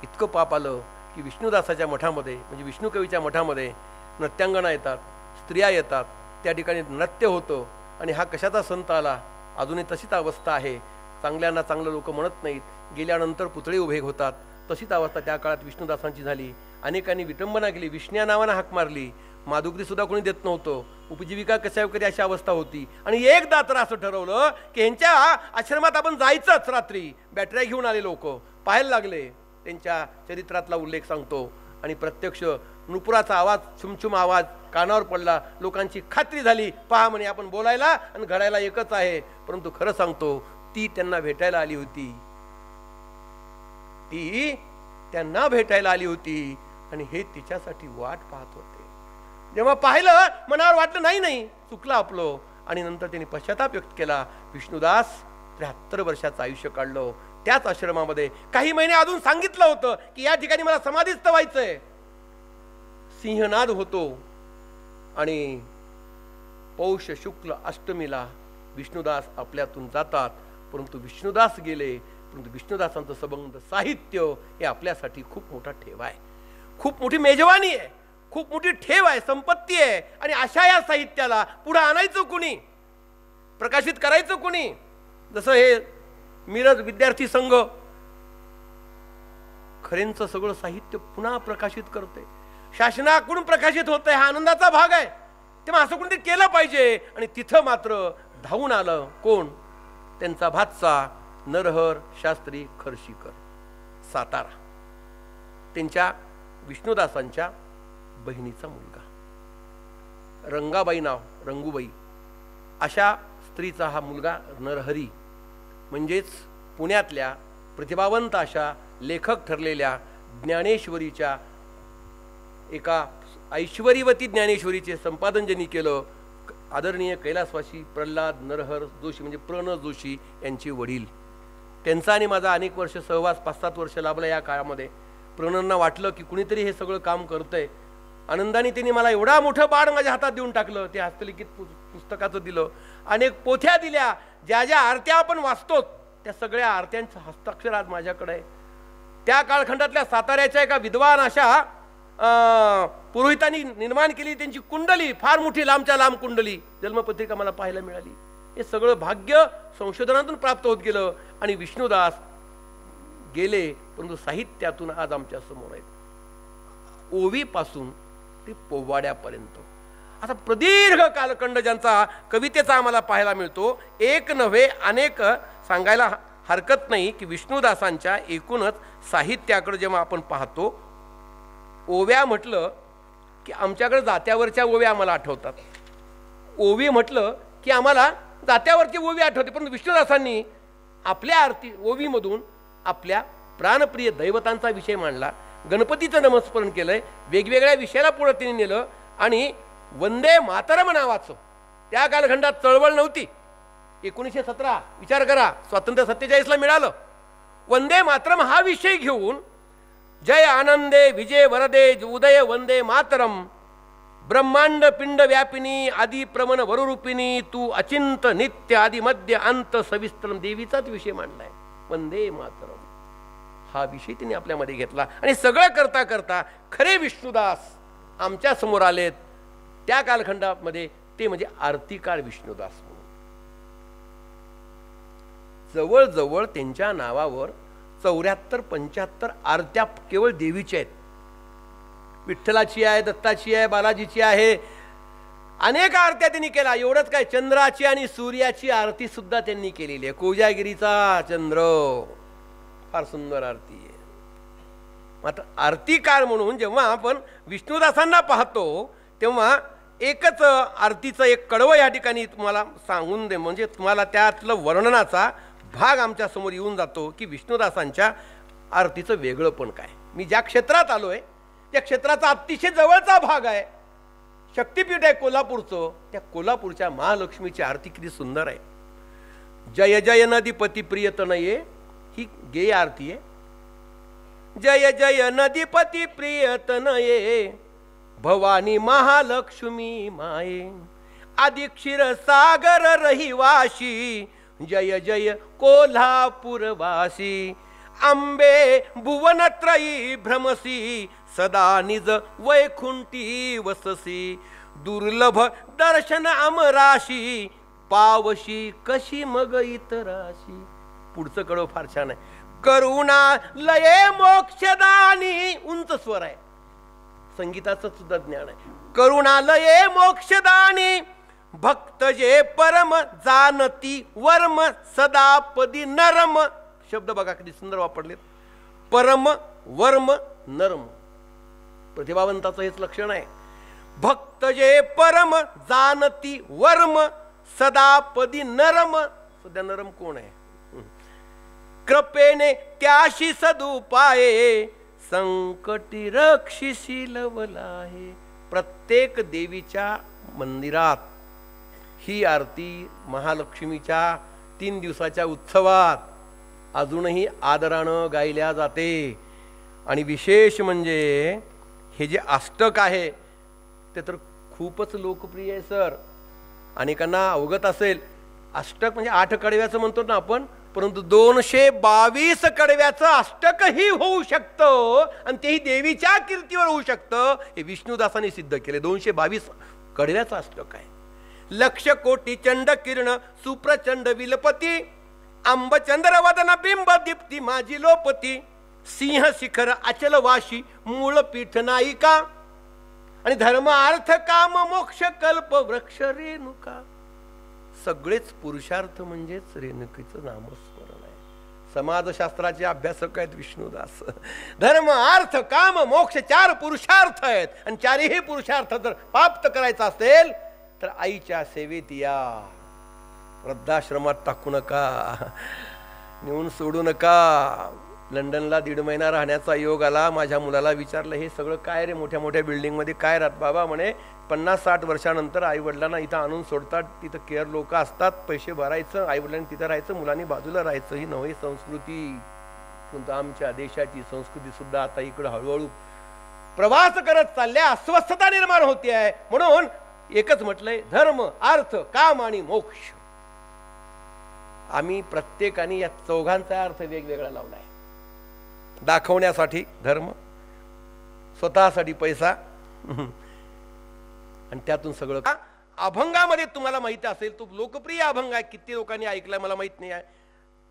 इतकं पाप आलं की विष्णुदासाच्या मठामध्ये, म्हणजे विष्णुकवीच्या मठामध्ये नृत्यांगना येतात, स्त्रिया येतात, त्या ठिकाणी नृत्य होतं आणि हा कशाचा संत आला, अजूनही तशीच अवस्था आहे. चांगल्यांना चांगलं लोक म्हणत नाहीत, गेल्यानंतर पुतळे उभे होतात. तशीच अवस्था त्या काळात विष्णुदासांची झाली. अनेकांनी विटंबना केली, विष्ण्या नावानं हाक मारली, माधुकरी सुद्धा कोणी देत नव्हतं, उपजीविका कशा वगैरे अशी अवस्था होती. आणि एकदा तर असं ठरवलं की यांच्या आश्रमात आपण जायचंच. रात्री बॅटऱ्या घेऊन आले लोक पाहायला लागले, त्यांच्या चरित्रातला उल्लेख सांगतो. आणि प्रत्यक्ष नुपुराचा आवाज, छुमछुम आवाज कानावर पडला. लोकांची खात्री झाली, पहा म्हणे आपण बोलायला आणि घडायला एकच आहे. परंतु खरं सांगतो, ती त्यांना भेटायला आली होती, ती त्यांना भेटायला आली होती आणि हे तिच्यासाठी वाट पाहत होते. जेव्हा पाहिलं मनावर वाटलं नाही चुकलं आपलं. आणि नंतर त्यांनी पश्चाताप व्यक्त केला. विष्णुदास 73 वर्षाचं आयुष्य काढलं त्याच आश्रमामध्ये. काही महिने अजून सांगितलं होतं की या ठिकाणी मला समाधीस्थ व्हायचंय. सिंहनाद होतो आणि पौष शुक्ल अष्टमीला विष्णुदास आपल्यातून जातात. परंतु विष्णुदास गेले, परंतु विष्णुदासांचं संबंध साहित्य हे आपल्यासाठी खूप मोठा ठेवा आहे, खूप मोठी मेजवानी आहे, खूप मोठी ठेव आहे, संपत्ती आहे. आणि अशा या साहित्याला पुढे आणायचं कुणी, प्रकाशित करायचं कुणी? जसं हे मिरज विद्यार्थी संघ खरेंचं सगळं साहित्य पुन्हा प्रकाशित करते, शासनाकडून प्रकाशित होतंय, हा आनंदाचा भाग आहे. तेव्हा असं कोणतरी केलं पाहिजे. आणि तिथं मात्र धावून आलं कोण? त्यांचा भाचा नरहर शास्त्री खर्शीकर, सातारा. त्यांच्या विष्णुदासांच्या बहिणीचा मुलगा, रंगाबाई नाव, रंगूबाई अशा स्त्रीचा हा मुलगा नरहरी. म्हणजेच पुण्यातल्या प्रतिभावंत अशा लेखक ठरलेल्या ज्ञानेश्वरीच्या एका ऐश्वरीवती ज्ञानेश्वरीचे संपादन ज्यांनी केलं, आदरणीय कैलासवासी प्रल्हाद नरहर जोशी म्हणजे प्रण जोशी यांचे वडील. त्यांचा आणि माझा अनेक वर्ष सहवास, 5-7 वर्ष लाभला या काळामध्ये. प्रणंना वाटलं की कुणीतरी हे सगळं काम करतंय. आनंदाने त्यांनी मला एवढा मोठं बाळ माझ्या हातात देऊन टाकलं. ते हस्तलिखित पुस्तकाचं दिलं, अनेक पोथ्या दिल्या. ज्या ज्या आरत्या आपण वाचतो त्या सगळ्या आरत्यांचं हस्ताक्षर आज माझ्याकडे आहे. त्या कालखंडातल्या साताऱ्याच्या एका विद्वान अशा पुरोहितांनी निर्माण केली त्यांची कुंडली, फार मोठी लांबच्या लांब कुंडली, जन्मपत्रिका मला पाहायला मिळाली. हे सगळं भाग्य संशोधनातून प्राप्त होत गेलं. आणि विष्णुदास गेले, परंतु साहित्यातून आज आमच्या समोर आहेत. ओवीपासून ते पोवाड्यापर्यंत असा प्रदीर्घ कालखंड ज्यांचा कवितेचा आम्हाला पाहायला मिळतो. एक नव्हे अनेक सांगायला हरकत नाही की विष्णुदासांच्या एकूणच साहित्याकडे जेव्हा आपण पाहतो, ओव्या म्हटलं की आमच्याकडे जात्यावरच्या ओव्या आम्हाला आठवतात, ओवी म्हटलं की आम्हाला जात्यावरची ओवी आठवते. पण विष्णुदासांनी आपल्या आरती ओवीमधून आपल्या प्राणप्रिय दैवतांचा विषय मांडला, गणपतीचं नमस्मरण केलंय, वेगवेगळ्या विषयाला पुढे त्यांनी नेलं. आणि वंदे मातरम नावाचं, त्या कालखंडात चळवळ नव्हती, 1917 विचार करा, स्वातंत्र्य 47ला मिळालं. वंदे मातरम हा विषय घेऊन जय आनंदे विजय वरदे उदय वंदे मातरम, ब्रह्मांड पिंड व्यापिनी आदि प्रमण वरुरूपिणी तू अचिंत नित्य आदि मध्य अंत सविस्तरम, देवीचाच विषय मांडलाय. वंदे मातरम हा विषय तिने आपल्यामध्ये घेतला. आणि सगळं करता करता खरे विष्णुदास आमच्या समोर आलेत. त्या कालखंडामध्ये ते म्हणजे आरतीकार विष्णुदास म्हणून. जवळजवळ त्यांच्या नावावर 74-75 आरत्या केवळ देवीच्या आहेत. विठ्ठलाची आहे, दत्ताची आहे, बालाजीची आहे, अनेक आरत्या त्यांनी केला. एवढंच काय, चंद्राची आणि सूर्याची आरती सुद्धा त्यांनी केलेली आहे. कोजागिरीचा चंद्र फार सुंदर आरती आहे. मात्र आरतीकार म्हणून जेव्हा आपण विष्णुदासांना पाहतो तेव्हा एकच आरतीचं एक कडवं या ठिकाणी तुम्हाला सांगून दे, म्हणजे तुम्हाला त्यातलं वर्णनाचा भाग आमच्या समोर येऊन जातो की विष्णुदासांच्या आरतीचं वेगळं पण काय. मी ज्या क्षेत्रात आलोय त्या क्षेत्राचा अतिशय जवळचा भाग आहे, शक्तिपीठ आहे कोल्हापूरचं. त्या कोल्हापूरच्या महालक्ष्मीची आरती किती सुंदर आहे. जय जय नदीपती प्रियतनये ही गेय आरती आहे. जय जय नदीपती प्रियतनये भवानी महालक्ष्मी माये, आदि क्षीर सागर रहिवाशी, जय जय कोल्हापूरवासी, अंबे भुवनत्रयी भ्रमसी, सदा निज वैकुंठी वससी, दुर्लभ दर्शन अमराशी, पावशी कशी मग इतराशी. पुढचं कडव फार छान आहे. करुणा लये मोक्षदानी, उंच स्वर आहे, संगीताचं सुद्धा ज्ञान आहे. करुणालये मोक्षदानी भक्त जे परम जानती वर्म सदापदी नरम. शब्द बघा किती सुंदर वापरलेत. परम वर्म नरम. प्रतिभावंताचं हेच लक्षण आहे. भक्त जे परम जानती वर्म सदापदी नरम. सध्या नरम कोण आहे? कृपेने त्याशी सदुपाये संकटी रक्षिशी लवलाहे. प्रत्येक देवीच्या मंदिरात ही आरती महालक्ष्मीच्या 3 दिवसाच्या उत्सवात अजूनही आदरानं गायल्या जाते. आणि विशेष म्हणजे हे जे अष्टक आहे ते तर खूपच लोकप्रिय आहे सर. अनेकांना अवगत असेल. अष्टक म्हणजे 8 कडव्याचं म्हणतो ना आपण, परंतु 222 कडव्याचं अष्टकही होऊ शकतं आणि तेही देवीच्या कीर्तीवर होऊ शकतं. हे विष्णुदासांनी सिद्ध केले. 222 कडव्याचं अष्टक आहे. लक्ष कोटी चंड किरण सुप्रचंड विलपती अंबचंद्र वदन बिंब दीप्ती माझी लोपती सिंह शिखर अचल वाशी मूळ पीठ नायिका आणि धर्म अर्थ काम मोक्ष कल्प वृक्ष रेणुका. सगळेच पुरुषार्थ म्हणजेच रेणुकीचं नामस्मरण आहे. समाजशास्त्राचे अभ्यासक आहेत विष्णुदास. धर्म अर्थ काम मोक्ष 4 पुरुषार्थ आहेत आणि 4ही पुरुषार्थ जर प्राप्त करायचा असेल तर आईच्या सेवेत या. वृद्धाश्रमात टाकू नका, नेऊन सोडू नका. लंडनला 1.5 महिना राहण्याचा योग आला. माझ्या मुलाला विचारलं, हे सगळं काय रे, मोठ्या मोठ्या बिल्डिंगमध्ये काय राहत? बाबा म्हणे 50-60 वर्षानंतर आईवडिलांना इथं आणून सोडतात. तिथं केअर लोक असतात, पैसे भरायचं, आईवडिलांनी तिथं राहायचं, मुलांनी बाजूला राहायचं. ही नवी संस्कृती. परंतु आमच्या देशाची संस्कृती सुद्धा आता इकडं हळूहळू प्रवास करत चालल्या, अस्वस्थता निर्माण होते आहे. म्हणून एकच म्हटलंय, धर्म अर्थ काम आणि मोक्ष. आम्ही प्रत्येकाने या चौघांचा अर्थ वेगवेगळा लावलाय. दाखवण्यासाठी धर्म, स्वतःसाठी पैसा आणि त्यातून सगळं. अभंगामध्ये तुम्हाला माहिती असेल, तो लोकप्रिय अभंग आहे. किती लोकांनी ऐकलाय मला माहित नाही आहे.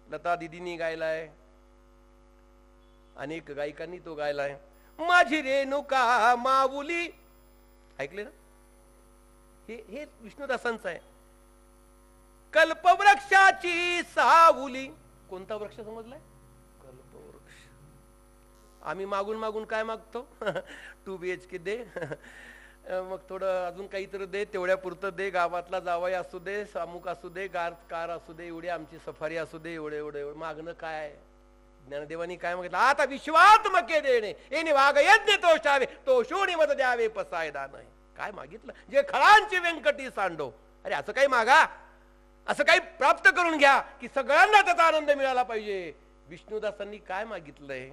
लता दिदींनी गायलाय, अनेक गायकांनी तो गायलाय. माझी रेणुका माऊली, ऐकले ना? हे विष्णुदासांचं आहे. कल्पवृक्षाची सावली. कोणता वृक्ष समजलाय? कल्पवृक्ष. आम्ही मागून मागून काय मागतो? 2 BHK दे, मग थोडं अजून काहीतरी दे, तेवढ्या पुरतं दे, गावातला जावई असू दे, सामुक असू दे, कार असू दे, एवढी आमची सफारी असू दे, एवढे मागणं काय? ज्ञानदेवानी काय मागितलं? आता विश्वात्मके देणे येणे वाघ यज्ञ तोषावे तो शोणी मत द्यावे पसायदा नाही. काय मागितलं? जे खळांची व्यंकटी सांडो. अरे असं काही मागा, असं काही प्राप्त करून घ्या की सगळ्यांना त्याचा आनंद मिळाला पाहिजे. विष्णुदासांनी काय मागितलंय?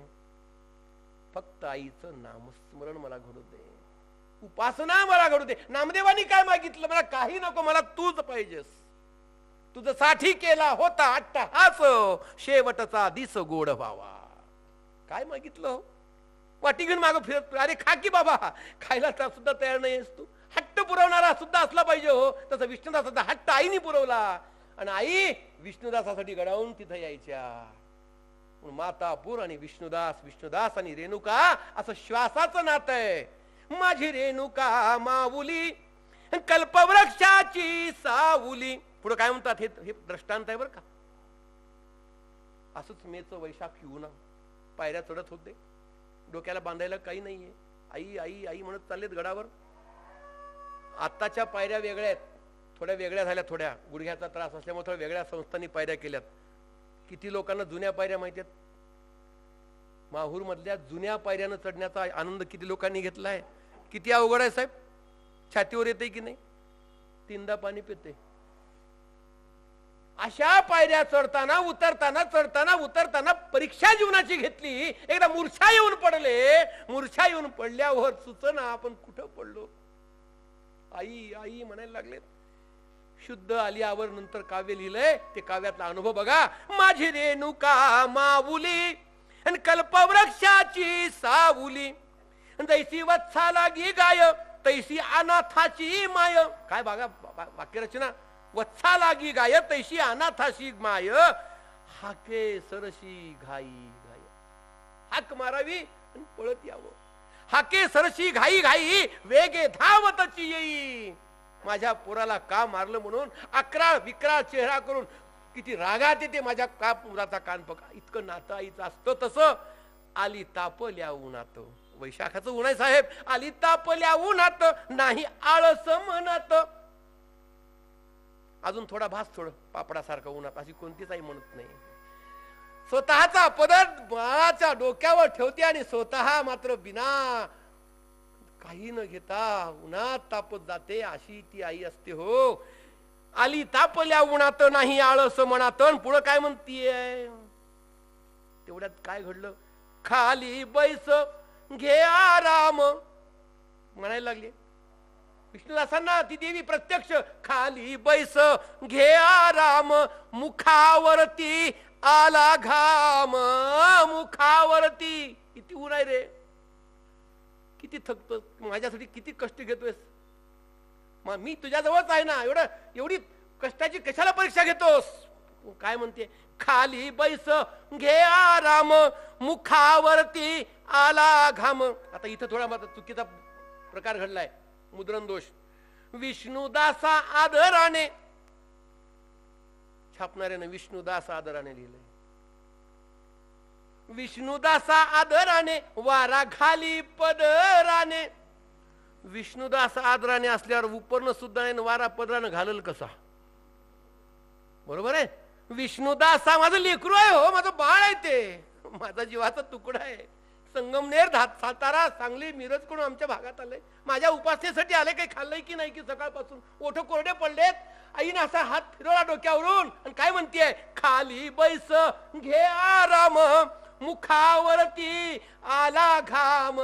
फक्त आईचं नामस्मरण मला घडू दे, उपासना मला घडू दे. नामदेवानी काय मागितलं? मला काही नको, मला तूच पाहिजेस. तुझं साठी केला होता अट्टहास शेवटचा दिस गोड व्हावा. काय मागितलं? वाटी घेऊन मागं फिरत, अरे खा की बाबा. खायला सुद्धा तयार नाहीस तू. हट्ट पुरवणारा सुद्धा असला पाहिजे हो. तसं विष्णुदासाचा हट्ट आईने पुरवला आणि आई विष्णुदासासाठी गडावून तिथं यायच्या. मातापूर आणि विष्णुदास आणि रेणुका असं श्वासाचं नातं आहे. माझी रेणुका माऊली कल्पवृक्षाची सावली. पुढे काय म्हणतात? हे दृष्टांत आहे बरं का. असंच मेचं वैशाख येऊ ना, पायऱ्या चढत होते, डोक्याला बांधायला काही नाहीये, आई आई आई म्हणत चाललेत गडावर. आत्ताच्या पायऱ्या वेगळ्या आहेत, थोड्या वेगळ्या झाल्या, थोड्या गुडघ्याचा त्रास असल्यामुळे थोड्या वेगळ्या संस्थांनी पायऱ्या केल्यात. किती लोकांना जुन्या पायऱ्या माहिती आहेत? माहूर मधल्या जुन्या पायऱ्यानं चढण्याचा आनंद किती लोकांनी घेतलाय. किती अवघड आहे साहेब. छातीवर येते की नाही, 3दा पाणी पिते. अशा पायऱ्या चढताना उतरताना परीक्षा जीवनाची घेतली. एकदा मूर्छा येऊन पडले. मूर्छा येऊन पडल्यावर सुचना आपण कुठं पडलो. आई आई म्हणायला लागले. शुद्ध आलियावर नंतर काव्य लिहिलंय, ते काव्यातला अनुभव बघा. माझी रेणुका माऊली आणि कल्पवृक्षाची सावली जैसी वत्सा लागी गाय तैसी अनाथाची माय. काय बघा वाक्यरचना. वत्सा लागी गाय तैशी अनाथाशी माय हाके सरशी घाई घाय. हाक मारावी आणि पळत यावं. हाके सरशी घाई घाई वेगे धावतची येई. माझ्या पोराला का मारलं म्हणून अकराळ विक्राळ चेहरा करून किती रागात येते माझ्या का पुराचा कान पका. इतकं नातं आईचं असतं. तसं आली तापल्या उन्हात. वैशाखाचं ऊन आहे साहेब. आली तापल्या उन्हात नाही आळस म्हणत. अजून थोडा भास थोडं पापडासारखं उन्हात अशी कोणतीच आई म्हणत नाही. स्वतःचा पदर बाळाच्या डोक्यावर ठेवते आणि स्वतः मात्र बिना काही न घेता उन्हात तापत जाते. अशी ती आई असते हो. आली तापल्या उन्हात नाही आळस मनात. पुढं काय म्हणतीये. तेवढ्यात काय घडलं. खाली बैस घे आराम म्हणायला लागले. विष्णुदासांना ती देवी प्रत्यक्ष खाली बैस घे आराम मुखावरती आला घाम. मुखावरती किती ऊन आहे रे. किती थकतो माझ्यासाठी किती कष्ट घेतोयस. मग मी तुझ्या जवळच आहे ना. एवढी कष्टाची कशाला परीक्षा घेतोस. काय म्हणते. खाली बैस घे आराम मुखावरती आला घाम. आता इथं थोडा मात्र चुकीचा प्रकार घडलाय. मुद्रण दोष. विष्णुदासा आदराने छापणाऱ्याने विष्णुदास आदराने लिहिलंय. विष्णुदासा आदराने वारा खाली पदराने. विष्णुदास आदराने असल्यावर उपर्ण सुद्धा नाही वारा पदराने घालल कसा. बरोबर आहे. विष्णुदास माझं लेकरू आहे हो. माझं बाळ आहे ते. माझा जीवाचा तुकडा आहे. संगमनेर सातारा सांगली मिरज कडून आमच्या भागात आलंय. माझ्या उपासनेसाठी आले. काही खाल्लंय की नाही की सकाळपासून ओठ कोरडे पडलेत. आईने असा हात फिरवला डोक्यावरून आणि काय म्हणतीये. खाली बैस घे आराम मुखावरती आला घाम.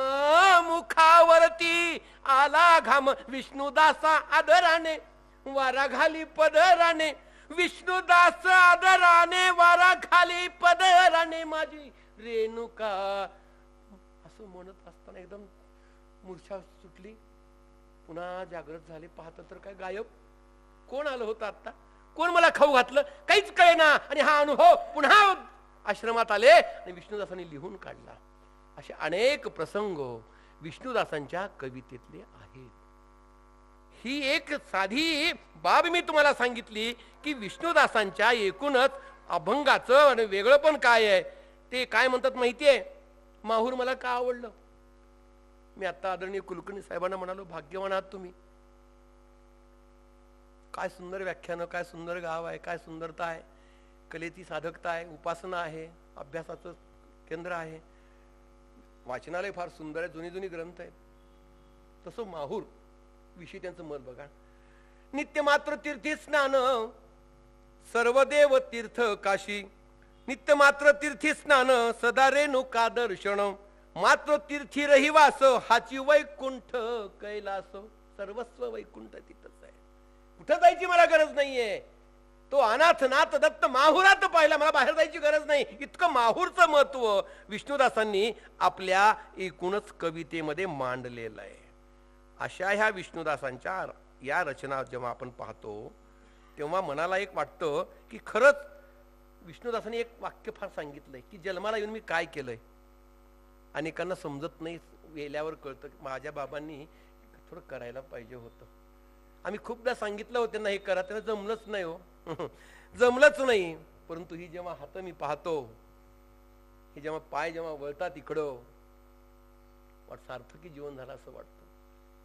मुखावरती आला घाम. विष्णुदासा आदराने वारा घाली पदराने. विष्णुदास आदराने वारा खाली पदराने माझी रेणुका. असं म्हणत असताना एकदम मूर्छा सुटली. पुन्हा जागृत झाले. पाहत तर काय गायब. कोण आलं होतं आता. कोण मला खाऊ घातलं काहीच कळेना. आणि हा अनुभव पुन्हा आश्रमात आले आणि विष्णुदासांनी लिहून काढला. असे अनेक प्रसंग विष्णुदासांच्या कवितेतले आहेत. ही एक साधी बाब मी तुम्हाला सांगितली की विष्णुदासांच्या एकूणच अभंगाचं आणि वेगळं पण काय आहे. ते काय म्हणतात माहितीये. माहूर मला का आवडलं. मी आता आदरणीय कुलकर्णी साहेबांना म्हणालो भाग्यवान आहात तुम्ही. काय सुंदर व्याख्यानं. काय सुंदर गाव आहे. काय सुंदरता आहे. कलेची साधकता आहे. उपासना आहे. अभ्यासाचं केंद्र आहे. वाचनालय फार सुंदर आहे. जुनी जुनी ग्रंथ आहेत. तसं माहूर विषयी त्यांचं मत बघा. नित्य मात्र तीर्थी स्नान सर्वदेव तीर्थ काशी. नित्य मात्र तीर्थी स्नान सदा रेणुका दर्शन. मात्र तीर्थी रहिवास हाची वैकुंठ कैलास. सर्वस्व वैकुंठ तिथंच आहे. कुठं जायची मला गरज नाहीये. तो अनाथ नाथ दत्त माहुरात पाहिला. मला बाहेर जायची गरज नाही. इतकं माहूरचं महत्व विष्णुदासांनी आपल्या एकूणच कवितेमध्ये मांडलेलं आहे. अशा ह्या विष्णुदासांच्या या रचना जेव्हा आपण पाहतो तेव्हा मनाला एक वाटतं की खरंच विष्णुदासांनी एक वाक्य फार सांगितलंय की जन्माला येऊन मी काय केलंय. अनेकांना समजत नाही. वेल्यावर कळतं की माझ्या बाबांनी थोडं करायला पाहिजे होतं. आम्ही खूपदा सांगितलं होतं त्यांना हे करा. त्यांना जमलंच नाही हो. जमलंच नाही. परंतु ही जेव्हा हात मी पाहतो. हे जेव्हा पाय जेव्हा वळतात इकडं सार्थकी जीवन झालं असं वाटतं.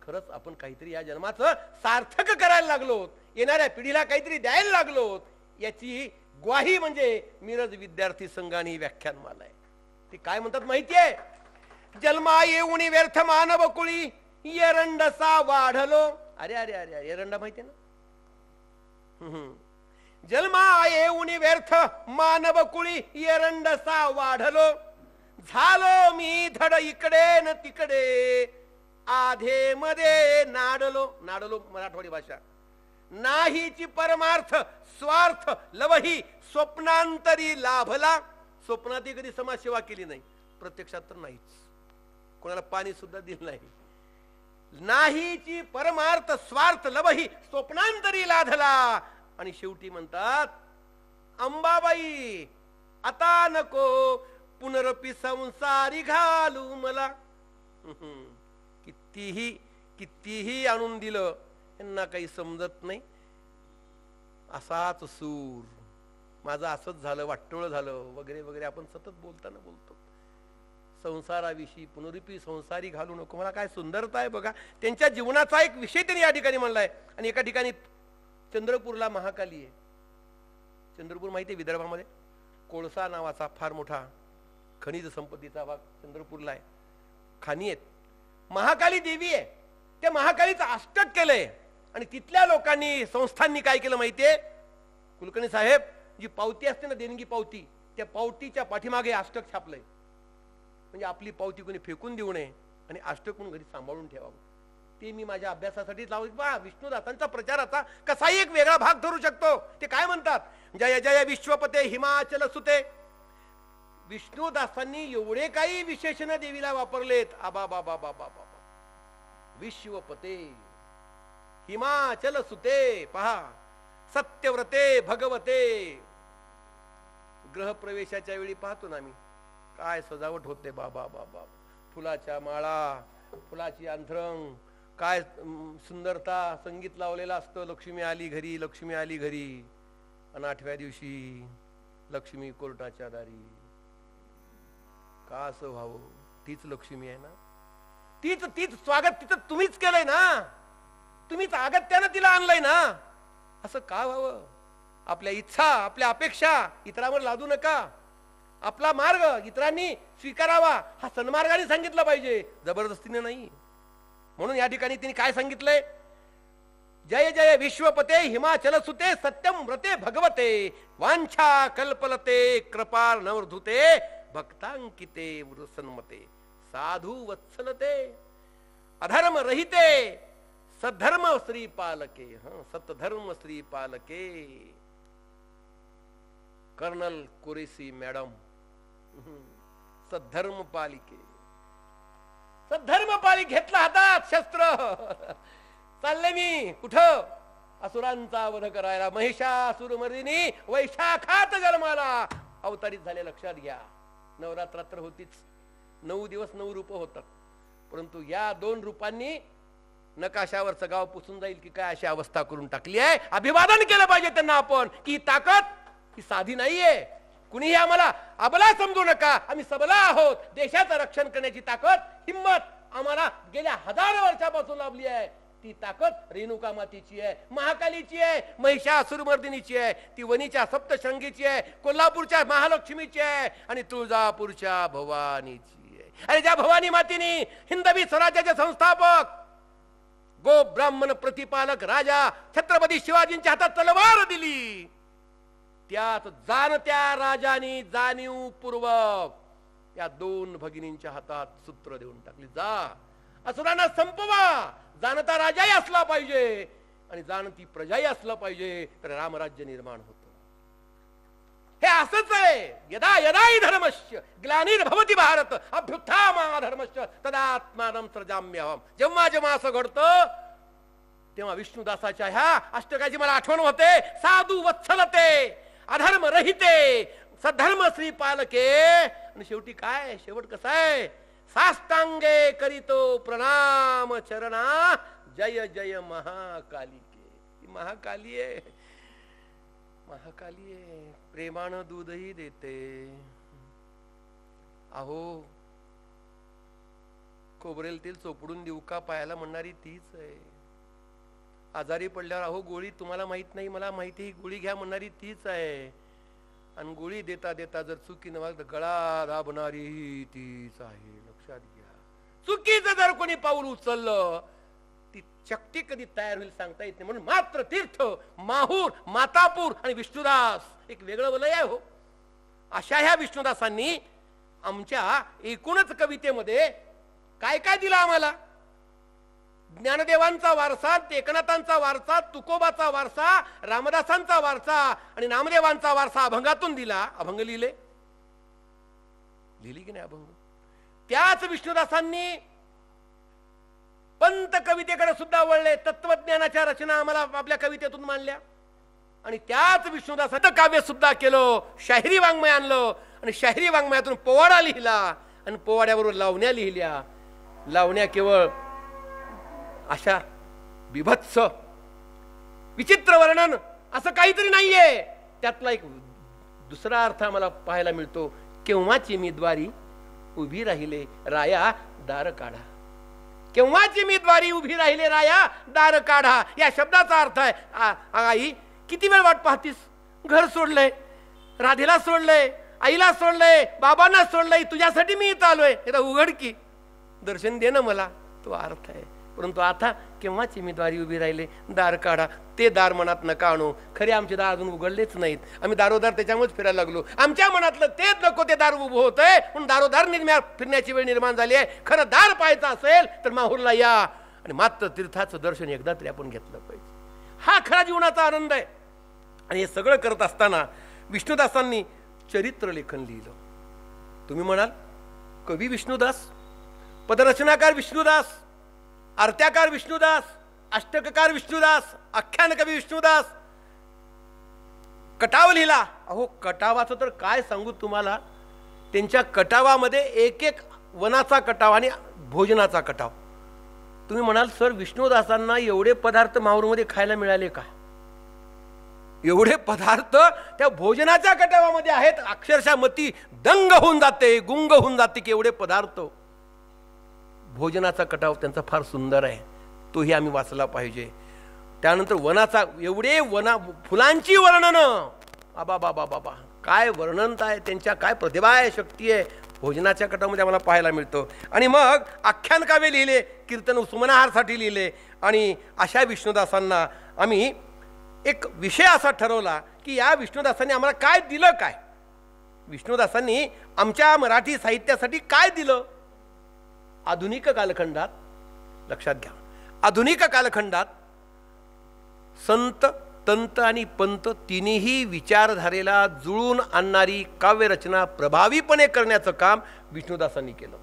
खरंच आपण काहीतरी या जन्माचं सार्थक करायला लागलो. येणाऱ्या पिढीला काहीतरी द्यायला लागलो. याची ग्वाही म्हणजे मिरज विद्यार्थी संघाने ही व्याख्यानमाला आहे. ते काय म्हणतात माहितीये. जन्मा येऊन व्यर्थ मानव कुळी एरंडसा वाढलो. अरे अरे अरे एरंडा माहितीये ना. जन्मा येऊन व्यर्थ मानव कुळी एरंडसा वाढलो. झालो मी धड इकडे न तिकडे आधे मध्ये नाडलो. नाडलो मराठवाडी भाषा. नाहीची परमार्थ स्वार्थ लवही स्वप्नांतरी लाभला. स्वप्नात कधी समाजसेवा केली नाही. प्रत्यक्षात तर नाहीच. कोणाला पाणी सुद्धा दिलं नाही. नाहीची परमार्थ स्वार्थ लवही स्वप्नांतरी लाधला. आणि शेवटी म्हणतात, अंबाबाई आता नको पुनरपी संसारी घालू मला. कितीही आणून दिलं यांना काही समजत नाही. असाच सूर माझं असंच झालं, वाटोळं झालं वगैरे वगैरे आपण सतत बोलताना बोलतो. संसाराविषयी पुनरुपी संसारी घालू नको मला. काय सुंदरता आहे बघा. त्यांच्या जीवनाचा एक विषय त्यांनी या ठिकाणी म्हणलाय. आणि एका ठिकाणी चंद्रपूरला महाकाली आहे. चंद्रपूर माहिती आहे विदर्भामध्ये कोळसा नावाचा फार मोठा खनिज संपत्तीचा भाग चंद्रपूरला आहे. खाणी आहेत. महाकाली देवी आहे. त्या महाकालीचं अष्टक केलंय. आणि तिथल्या लोकांनी संस्थांनी काय केलं माहितीये, कुलकर्णी साहेब जी पावती असते ना देणगी पावती, त्या पावतीच्या पाठीमागे अष्टक छापलंय. म्हणजे आपली पावती कोणी फेकून देऊ नये आणि अष्टक म्हणून घरी सांभाळून ठेवावं. ते मी माझ्या अभ्यासासाठी लावले. पहा विष्णुदासांचा प्रचाराचा कसाही एक वेगळा भाग धरू शकतो. ते काय म्हणतात, जय जय विश्वपते हिमाचल सुते. विष्णुदासांनी एवढे काही विशेषण देवीला वापरलेत. आबा बाबा बाबा बाबा विश्वपते हिमाचल सुते. पहा सत्यव्रते भगवते. ग्रहप्रवेशाच्या वेळी पाहतो ना मी काय सजावट होते बाबा बाबा. फुलाच्या माळा, फुलाची अंथरंग, काय सुंदरता. संगीत लावलेलं असतं. लक्ष्मी आली घरी, लक्ष्मी आली घरी. आणि 8व्या दिवशी लक्ष्मी कोर्टाच्या दारी. का असं व्हावं. तीच लक्ष्मी आहे ना. तीच स्वागत तिचं तुम्हीच केलंय ना. तुम्हीच अगत्यानं तिला आणलंय ना. असं का व्हावं. आपल्या इच्छा, आपल्या अपेक्षा इतरांवर लादू नका. आपला मार्ग इतरांनी स्वीकारावा हा सन्मार्गाने सांगितलं पाहिजे, जबरदस्तीने नाही. म्हणून या ठिकाणी तिने काय सांगितलंय, जय जय विश्वपते हिमाचल सुते सत्यम व्रते भगवते वांछा कल्पलते कृपार नवधुते भक्तांकिते वृसन्मते साधू वत्सलते अधर्म रहिते सद्धर्म श्री पालके. सतधर्म श्री पालके. कर्नल कुरेशी मॅडम सद्धर्म पालिके. सद्धर्म पालिक घेतला हातात शस्त्र. चालले मी कुठं, असुरांचा वध करायला. महिषासुरमर्दिनी वैशाखात जन्माला अवतारित झाले. लक्षात घ्या. नवरात्र होतीच. 9 दिवस 9 रूप होतात. परंतु या 2 रूपांनी नकाशावरचं गाव पुसून जाईल की काय अशी अवस्था करून टाकली आहे. अभिवादन केलं पाहिजे त्यांना आपण की ही ताकद ही साधी नाहीये. कुणीही आम्हाला अबला समजू नका. आम्ही सबला आहोत. देशाचं रक्षण करण्याची ताकद, हिम्मत आम्हाला गेल्या 1000 वर्षापासून लाभली आहे. ती ताकद रेणुका मातेची आहे, महाकालीची आहे, महिषासुरमर्दिनीची आहे, ती वणीच्या सप्तशृंगीची आहे, कोल्हापूरच्या महालक्ष्मीची आहे आणि तुळजापूरच्या भवानीची आहे. आणि ज्या भवानी मातेने हिंदवी स्वराज्याचे संस्थापक गो ब्राह्मण प्रतिपालक राजा छत्रपती शिवाजींच्या हातात तलवार दिली, त्यात जाणत्या राजानी जाणीवपूर्वक त्या 2 भगिनींच्या हातात सूत्र देऊन टाकली. जा असुरांना संपवा. जाणता राजाही असला पाहिजे आणि जाणती प्रजाही असला पाहिजे, तर रामराज्य निर्माण होतं. हे असंच आहे. यदा यदाही धर्मस्य ग्लानिर्भवति भारत अभ्युत्थानाधर्मस्य तदात्मानं सृजाम्यहम्. जेव्हा जेव्हा असं घडतं तेव्हा विष्णुदासाच्या ह्या अष्टकाची मला आठवण होते. साधू वत्सलते अधर्म रहिते सद्धर्म श्री पालके. आणि शेवटी काय, शेवट कसा आहे, साष्टांगे करीतो प्रणाम चरणा जय जय महाकालिके. ती महाकाली आहे. महाकाली आहे. प्रेमानं दूधही देते. अहो खोबरेल तेल चोपडून देऊ का पायाला म्हणणारी तीच आहे. आजारी पडल्यावर अहो गोळी तुम्हाला माहित नाही मला माहिती, ही गोळी घ्या म्हणणारी तीच आहे. आणि गोळी देता देता जर चुकीनं वागलं गळा दाबणारी तीच आहे. लक्षात घ्या. चुकीचं जर कोणी पाऊल उचललं ती चक्ती कधी तयार होईल सांगता येत नाही. म्हणून मात्र तीर्थ, माहूर, मातापूर आणि विष्णुदास एक वेगळं वलय आहे हो. अशा ह्या विष्णुदासांनी आमच्या एकूणच कवितेमध्ये काय काय दिलं आम्हाला. ज्ञानदेवांचा वारसा, एकनाथांचा वारसा, तुकोबाचा वारसा, रामदासांचा वारसा आणि नामदेवांचा वारसा अभंगातून दिला. अभंग लिहिले की नाही अभंग. त्याच विष्णुदासांनी पंत कवितेकडे सुद्धा वळले. तत्वज्ञानाच्या रचना आम्हाला आपल्या कवितेतून मांडल्या. आणि त्याच विष्णुदासाचं काव्य सुद्धा केलं, शाहिरी वाङ्मय आणलं आणि शाहिरी वाङ्मयातून पोवाडा लिहिला आणि पोवाड्याबरोबर लावण्या लिहिल्या. लावण्या केवळ अशा बिभत्स विचित्र वर्णन असं काहीतरी नाहीये. त्यातला एक दुसरा अर्थ आम्हाला पाहायला मिळतो. केव्हाची मी द्वारी उभी राहिले राया दार काढा. केव्हाची मी द्वारी उभी राहिले राया दार काढा या शब्दाचा अर्थ आहे, आई किती वेळ वाट पाहतीस? घर सोडलंय, राधेला सोडलंय, आईला सोडलंय, बाबांना सोडलंय, तुझ्यासाठी मी इथं आलोय. एकदा उघड की, दर्शन दे ना मला. तो अर्थ आहे. परंतु आता केव्हाची मी द्वारी उभी राहिले दार काढा, ते दार मनात नका आणू. खरे आमचे दार अजून उघडलेच नाहीत. आम्ही दारोदार त्याच्यामुळेच फिरायला लागलो. आमच्या मनातलं तेच नको ते दार उभं होतंय म्हणून दारोदार फिरण्याची वेळ निर्माण झाली आहे. खरं दार पाहायचं असेल तर माहूरला या आणि मात्र तीर्थाचं दर्शन एकदा तरी आपण घेतलं पाहिजे. हा खरा जीवनाचा आनंद आहे. आणि हे सगळं करत असताना विष्णुदासांनी चरित्र लेखन लिहिलं. तुम्ही म्हणाल कवी विष्णुदास, पदरचनाकार विष्णुदास, आरत्याकार विष्णुदास, अष्टककार विष्णुदास, आख्यान कवी विष्णुदास, कटाव लिहिला. अहो कटावाचं तर काय सांगू तुम्हाला. त्यांच्या कटावामध्ये एक एक वनाचा कटाव आणि भोजनाचा कटाव. तुम्ही म्हणाल सर विष्णुदासांना एवढे पदार्थ माहूरमध्ये खायला मिळाले का? एवढे पदार्थ त्या भोजनाच्या कटावामध्ये आहेत. अक्षरशः मती दंग होऊन जाते, गुंग होऊन जाते की एवढे पदार्थ. भोजनाचा कटाव त्यांचा फार सुंदर आहे, तोही आम्ही वाचला पाहिजे. त्यानंतर वनाचा, एवढे फुलांची वर्णनं, आबा बाबा बाबा काय वर्णन आहे त्यांच्या, काय प्रतिभा आहे, शक्ती आहे भोजनाच्या कटामध्ये आम्हाला पाहायला मिळतं. आणि मग आख्यान काव्य लिहिले, कीर्तन सुमनाहारसाठी लिहिले. आणि अशा विष्णुदासांना आम्ही एक विषय असा ठरवला की या विष्णुदासांनी आम्हाला काय दिलं. काय विष्णुदासांनी आमच्या मराठी साहित्यासाठी काय दिलं. आधुनिक कालखंडात, लक्षात घ्या, आधुनिक कालखंडात संत, तंत आणि पंत तिन्ही विचारधारेला जुळून आणणारी काव्यरचना प्रभावीपणे करण्याचं काम विष्णुदासांनी केलं.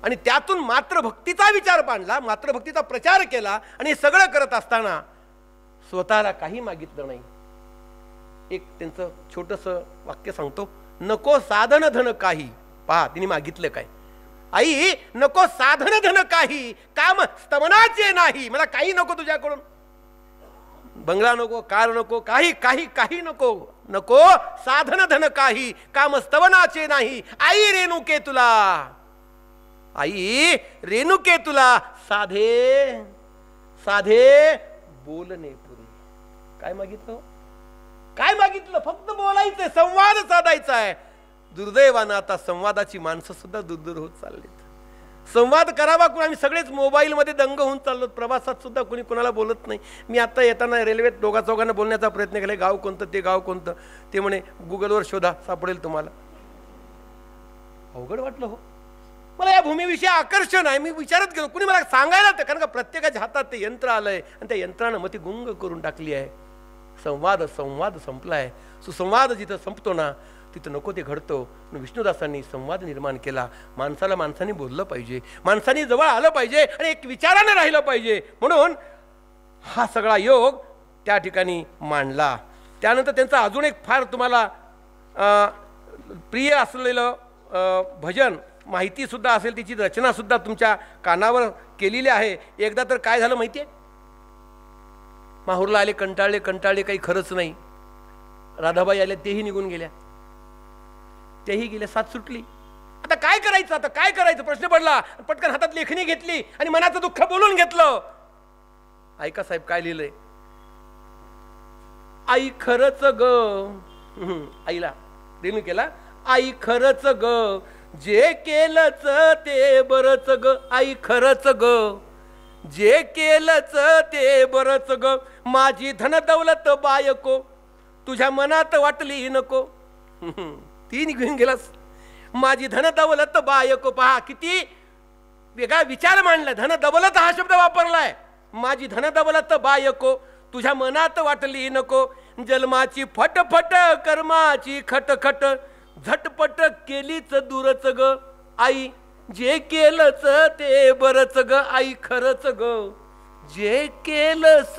आणि त्यातून मातृभक्तीचा विचार मांडला, मातृभक्तीचा प्रचार केला. आणि सगळं करत असताना स्वतःला काही मागितलं नाही. एक त्यांचं छोटंसं वाक्य सांगतो, नको साधन धन काही. पहा तिने मागितलं काय. आई नको साधन धन काही, काम स्तमनाचे नाही. मला काही नको तुझ्याकडून, बंगला नको, कार नको, काही काही काही नको. नको साधन धन काही, काम स्तवनाचे नाही. आई रेणुके तुला, आई रेणुके तुला साधे साधे बोलणे पुरे. काय मागितलं? काय मागितलं? फक्त बोलायचंय, संवाद साधायचा आहे. दुर्दैवानं आता संवादाची माणसं सुद्धा दूर होत चाललीत. संवाद करावा कोण, आम्ही सगळेच मोबाईलमध्ये दंग होऊन चाललो. प्रवासात सुद्धा कोणी कोणाला बोलत नाही. मी आता येताना रेल्वेत दोघा चौघांना बोलण्याचा प्रयत्न केला, गाव कोणतं, ते गाव कोणतं. ते म्हणे गुगलवर शोधा, सापडेल तुम्हाला. अवघड वाटलं हो मला. या भूमीविषयी आकर्षण आहे. मी विचारत गेलो, कुणी मला सांगायला, कारण का प्रत्येकाच्या हातात ते यंत्र आलंय आणि त्या यंत्रानं मती गुंग करून टाकली आहे. संवाद संवाद संपलाय. सुसंवाद जिथं संपतो ना तिथं नको ते घडतो. विष्णुदासांनी संवाद निर्माण केला. माणसाला माणसाने बोललं पाहिजे, माणसाने जवळ आलं पाहिजे आणि एक विचारानं राहिलं पाहिजे. म्हणून हा सगळा योग त्या ठिकाणी मांडला. त्यानंतर त्यांचा अजून एक फार तुम्हाला प्रिय असलेलं भजन, माहिती सुद्धा असेल, तिची रचना सुद्धा तुमच्या कानावर केलेली आहे. एकदा तर काय झालं माहिती आहे, माहूरला आले, कंटाळले कंटाळले, काही खरंच नाही. राधाबाई आल्या, तेही निघून गेल्या, तेही गेल्या, साथ सुटली. आता काय करायचं, आता काय करायचं प्रश्न पडला. पटकन हातात लेखणी घेतली आणि मनाचं दुःख बोलून घेतलं. ऐका साहेब काय लिहिलंय. आई खरंच ग, आईला रेणू केला, आई खरंच ग, जे केलंच ते बरंच ग. आई खरंच ग, जे केलंच ते बरंच ग. माझी धन दौलत बायको, तुझ्या मनात वाटली नको. ती निघून गेलास. माझी धन दौलत बायको. पहा किती वेगळा विचार मांडलाय. धन दौलत हा शब्द वापरलाय. माझी धन दौलत बायको, तुझ्या मनात वाटली नको. जन्माची फटफट, कर्माची खटखट, झटपट केलीच दूरच ग. आई जे केलंच ते बरंच ग. आई खरंच ग, जे केलंस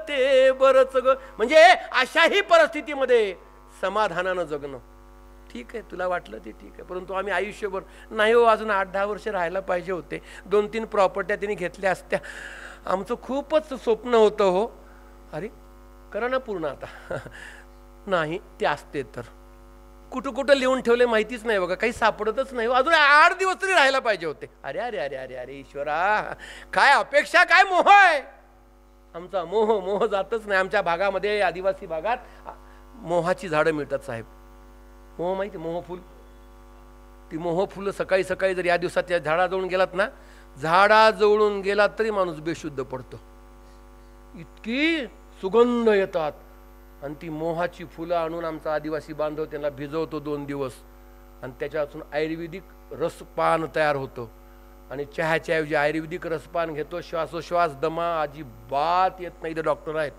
ते बरंच ग. म्हणजे अशाही परिस्थितीमध्ये समाधानानं जगणं. ठीक आहे, तुला वाटलं ते ठीक आहे, परंतु आम्ही आयुष्यभर नाही हो, अजून 8-10 वर्ष राहायला पाहिजे होते, 2-3 प्रॉपर्ट्या त्यांनी घेतल्या असत्या, आमचं खूपच स्वप्न होतं हो. अरे करा ना पूर्ण आता. नाही ते असते तर कुठं कुठं लिहून ठेवले माहितीच नाही बघा, काही सापडतच नाही, अजून 8 दिवस तरी राहायला पाहिजे होते. अरे अरे अरे अरे अरे ईश्वरा, काय अपेक्षा, काय मोह आहे आमचा. मोह जातच नाही. आमच्या भागामध्ये, आदिवासी भागात मोहाची झाडं मिळतात साहेब. मोह माहिती, मोहफूल. ती मोहफुलं सकाळी सकाळी जर या दिवसात त्या झाडाजवळून गेलात ना, झाडाजवळून गेलात तरी माणूस बेशुद्ध पडतो, इतकी सुगंध येतात. आणि ती मोहाची फुलं आणून आमचा आदिवासी बांधव त्यांना भिजवतो 2 दिवस, आणि त्याच्यापासून आयुर्वेदिक रसपान तयार होतं. आणि चहाच्या ऐवजी आयुर्वेदिक रसपान घेतो. श्वासोश्वास दमा अजिबात येत नाही. ते डॉक्टर आहेत.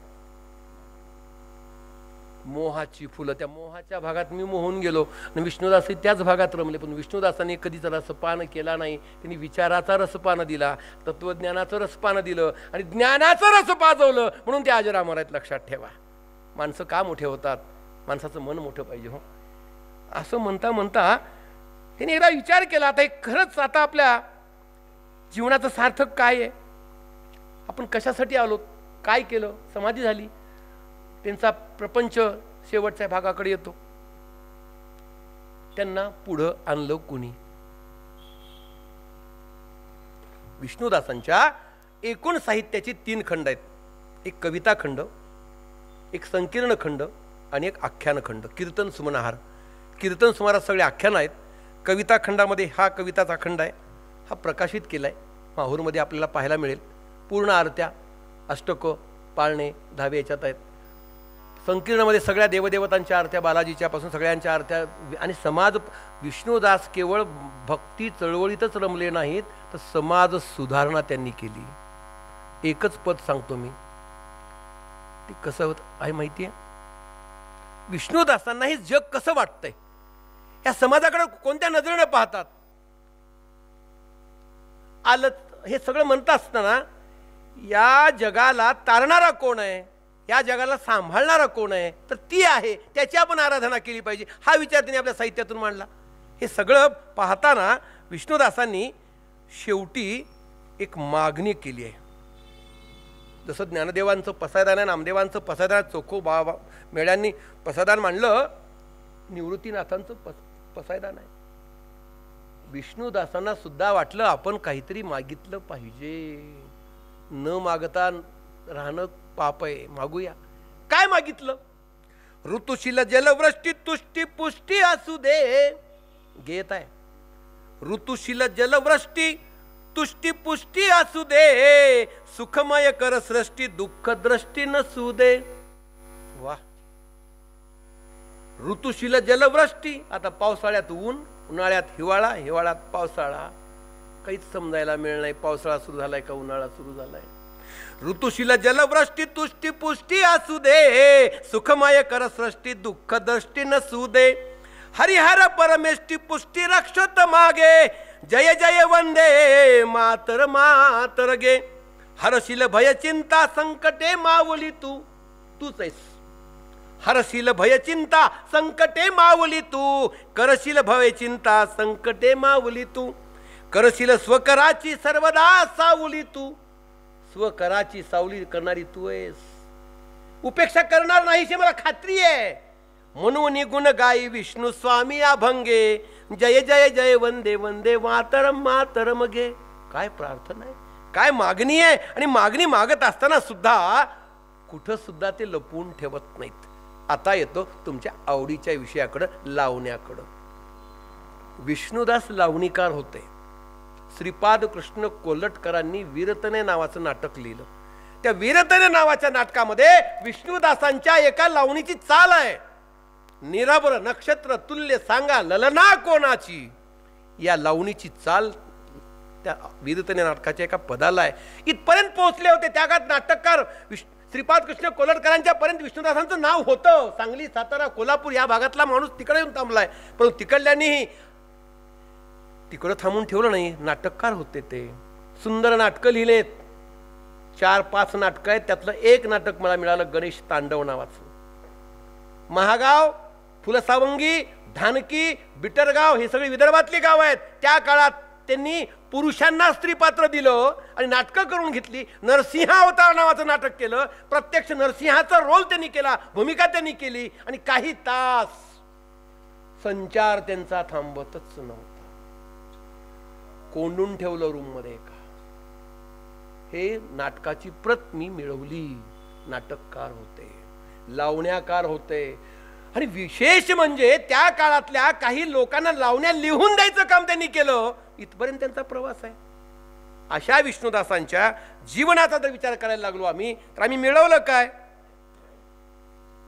मोहाची फुलं, त्या मोहाच्या भागात मी मोहून गेलो. आणि विष्णुदासही त्याच भागात रमले, पण विष्णुदासांनी कधीच रसपान केला नाही. त्यांनी विचाराचा रसपान दिला, तत्वज्ञानाचं रसपान दिलं, आणि ज्ञानाचं रस पाजवलं. म्हणून ते अजरामर आहेत, लक्षात ठेवा. माणसं का मोठे होतात? माणसाचं मन मोठं पाहिजे हो. असं म्हणता म्हणता त्यांनी एकदा विचार केला, आता खरंच आता आपल्या जीवनाचं सार्थक काय आहे? आपण कशासाठी आलो? काय केलं? समाधी झाली. त्यांचा प्रपंच शेवटच्या भागाकडे येतो. त्यांना पुढं आणलं कुणी? विष्णुदासांच्या एकूण साहित्याची 3 खंड आहेत. एक कविता खंड, एक संकीर्ण खंड आणि एक आख्यान खंड. कीर्तन सुमनहार, कीर्तन सुमारात सगळे आख्यान आहेत. कविता खंडामध्ये हा कविताचा खंड आहे, हा प्रकाशित केला आहे, माहूरमध्ये आपल्याला पाहायला मिळेल. पूर्ण आरत्या, अष्टकं, पाळणे, धावे याच्यात आहेत. संकीर्णमध्ये सगळ्या देवदेवतांच्या आरत्या, बालाजीच्या पासून सगळ्यांच्या आरत्या. आणि समाज, विष्णुदास केवळ भक्ती चळवळीतच रमले नाहीत, तर समाज सुधारणा त्यांनी केली. एकच पद सांगतो मी, ते कसं होत आहे माहिती आहे? विष्णुदासांना हे जग कसं वाटतंय, या समाजाकडे कोणत्या नजरेने पाहतात. आलं हे सगळं म्हणत असताना या जगाला तारणारा कोण आहे, या जगाला सांभाळणारा कोण आहे, तर ती आहे, त्याची आपण आराधना केली पाहिजे, हा विचार त्यांनी आपल्या साहित्यातून मांडला. हे सगळं पाहताना विष्णुदासांनी शेवटी एक मागणी केली आहे. जसं ज्ञानदेवांचं पसायदान आहे, नामदेवांचं पसायदान, चोखो बाबा मेळ्यांनी पसायदान मांडलं, निवृत्तीनाथांचं पसायदान आहे. विष्णुदासांना सुद्धा वाटलं आपण काहीतरी मागितलं पाहिजे, न मागता राहणं पाप आहे, मागूया. काय मागितलं? ऋतुशील जलवृष्टी तुष्टी पुष्टी असू दे. घेत आहे, ऋतुशील जलवृष्टी तुष्टी पुष्टी असू दे, सुखमय कर सृष्टी दुःख दृष्टी नसू दे. वा, ऋतुशील जलवृष्टी. आता पावसाळ्यात ऊन, उन्हाळ्यात हिवाळा, हिवाळ्यात पावसाळा, काहीच समजायला मिळत नाही. पावसाळा सुरू झालाय का उन्हाळा सुरू झालाय? ऋतुशील जलवृष्टी तुष्टी पुष्टी असू दे, सुखमय कर सृष्टी दुःख दृष्टी नसू दे. हरिहर परमेष्टी पुष्टी रक्षत मागे, जय जय वंदे मातर मातर गे. हरशील भय चिंता संकटे मावली तू, तूच आहेस. हरशील भय चिंता संकटे मावली तू, करशील भय चिंता संकटे मावली तू. करशील स्वकराची सर्वदा सावली तू, स्वकराची सावली करणारी तू आहेस. उपेक्षा करणार नाहीशी मला खात्री आहे. म्हणून गुण गाई विष्णू स्वामी अभंगे, जय जय जय वंदे वंदे मातरम मातरम गे. काय प्रार्थना आहे, काय मागणी आहे. आणि मागणी मागत असताना सुद्धा कुठं सुद्धा ते लपवून ठेवत नाहीत. आता येतो तुमच्या आवडीच्या विषयाकडं, लावण्याकडं. विष्णुदास लावणीकार होते. श्रीपाद कृष्ण कोल्हटकरांनी वीरतने नावाचं नाटक लिहिलं. त्या वीरतने नावाच्या नाटकामध्ये विष्णुदासांच्या एका लावणीची चाल आहे. निरभ्र नक्षत्र तुल्य सांगा ललना कोणाची, या लावणीची चाल त्या वीरतने नाटकाच्या एका पदाला आहे. इथपर्यंत पोहोचले होते त्या काळात नाटककार श्रीपाद कृष्ण कोल्हटकरांच्या पर्यंत विष्णुदासांचं नाव होतं. सांगली, सातारा, कोल्हापूर या भागातला माणूस तिकडे येऊन थांबलाय, परंतु तिकडल्यांनीही तिकडं थांबून ठेवलं नाही. नाटककार होते ते, सुंदर नाटकं लिहिलेत. 4-5 नाटकं आहेत, त्यातलं एक नाटक मला मिळालं गणेश तांडव नावाचं. महागाव, फुलसावंगी, धानकी, बिटरगाव हे सगळी विदर्भातली गाव आहेत. त्या काळात त्यांनी पुरुषांना स्त्रीपात्र दिलं आणि नाटकं करून घेतली. नरसिंह अवतार नावाचं नाटक केलं. प्रत्यक्ष नरसिंहाचा रोल त्यांनी केला, भूमिका त्यांनी केली आणि काही तास संचार त्यांचा थांबतच नव्हता. कोंडून ठेवलं रूममध्ये एका. हे नाटकाची प्रत मी मिळवली. नाटककार होते, लावण्याकार होते आणि विशेष म्हणजे त्या काळातल्या काही लोकांना लावण्या लिहून द्यायचं काम त्यांनी केलं. इथपर्यंत त्यांचा प्रवास आहे. अशा विष्णुदासांच्या जीवनाचा जर विचार करायला लागलो आम्ही, तर आम्ही मिळवलं काय?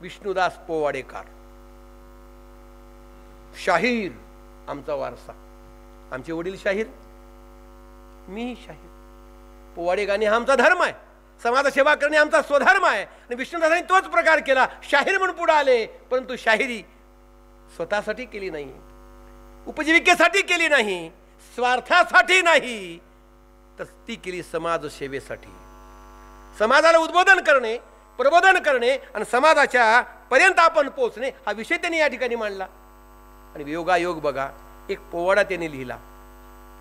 विष्णुदास पोवाडेकर, शाहीर आमचा वारसा. आमचे वडील शाहीर, मी शाहीर. पोवाडे गाणे हा आमचा धर्म आहे. समाजसेवा करणे आमचा स्वधर्म आहे. आणि विष्णुदासांनी तोच प्रकार केला. शाहीर म्हणून पुढे आले, परंतु शाहिरी स्वतःसाठी केली नाही, उपजीविकेसाठी केली नाही, स्वार्थासाठी नाही, तर ती केली समाजसेवेसाठी. समाजाला उद्बोधन करणे, प्रबोधन करणे आणि समाजाच्या पर्यंत आपण पोहोचणे हा विषय त्यांनी या ठिकाणी मांडला. आणि योगायोग बघा, एक पोवाडा त्यांनी लिहिला.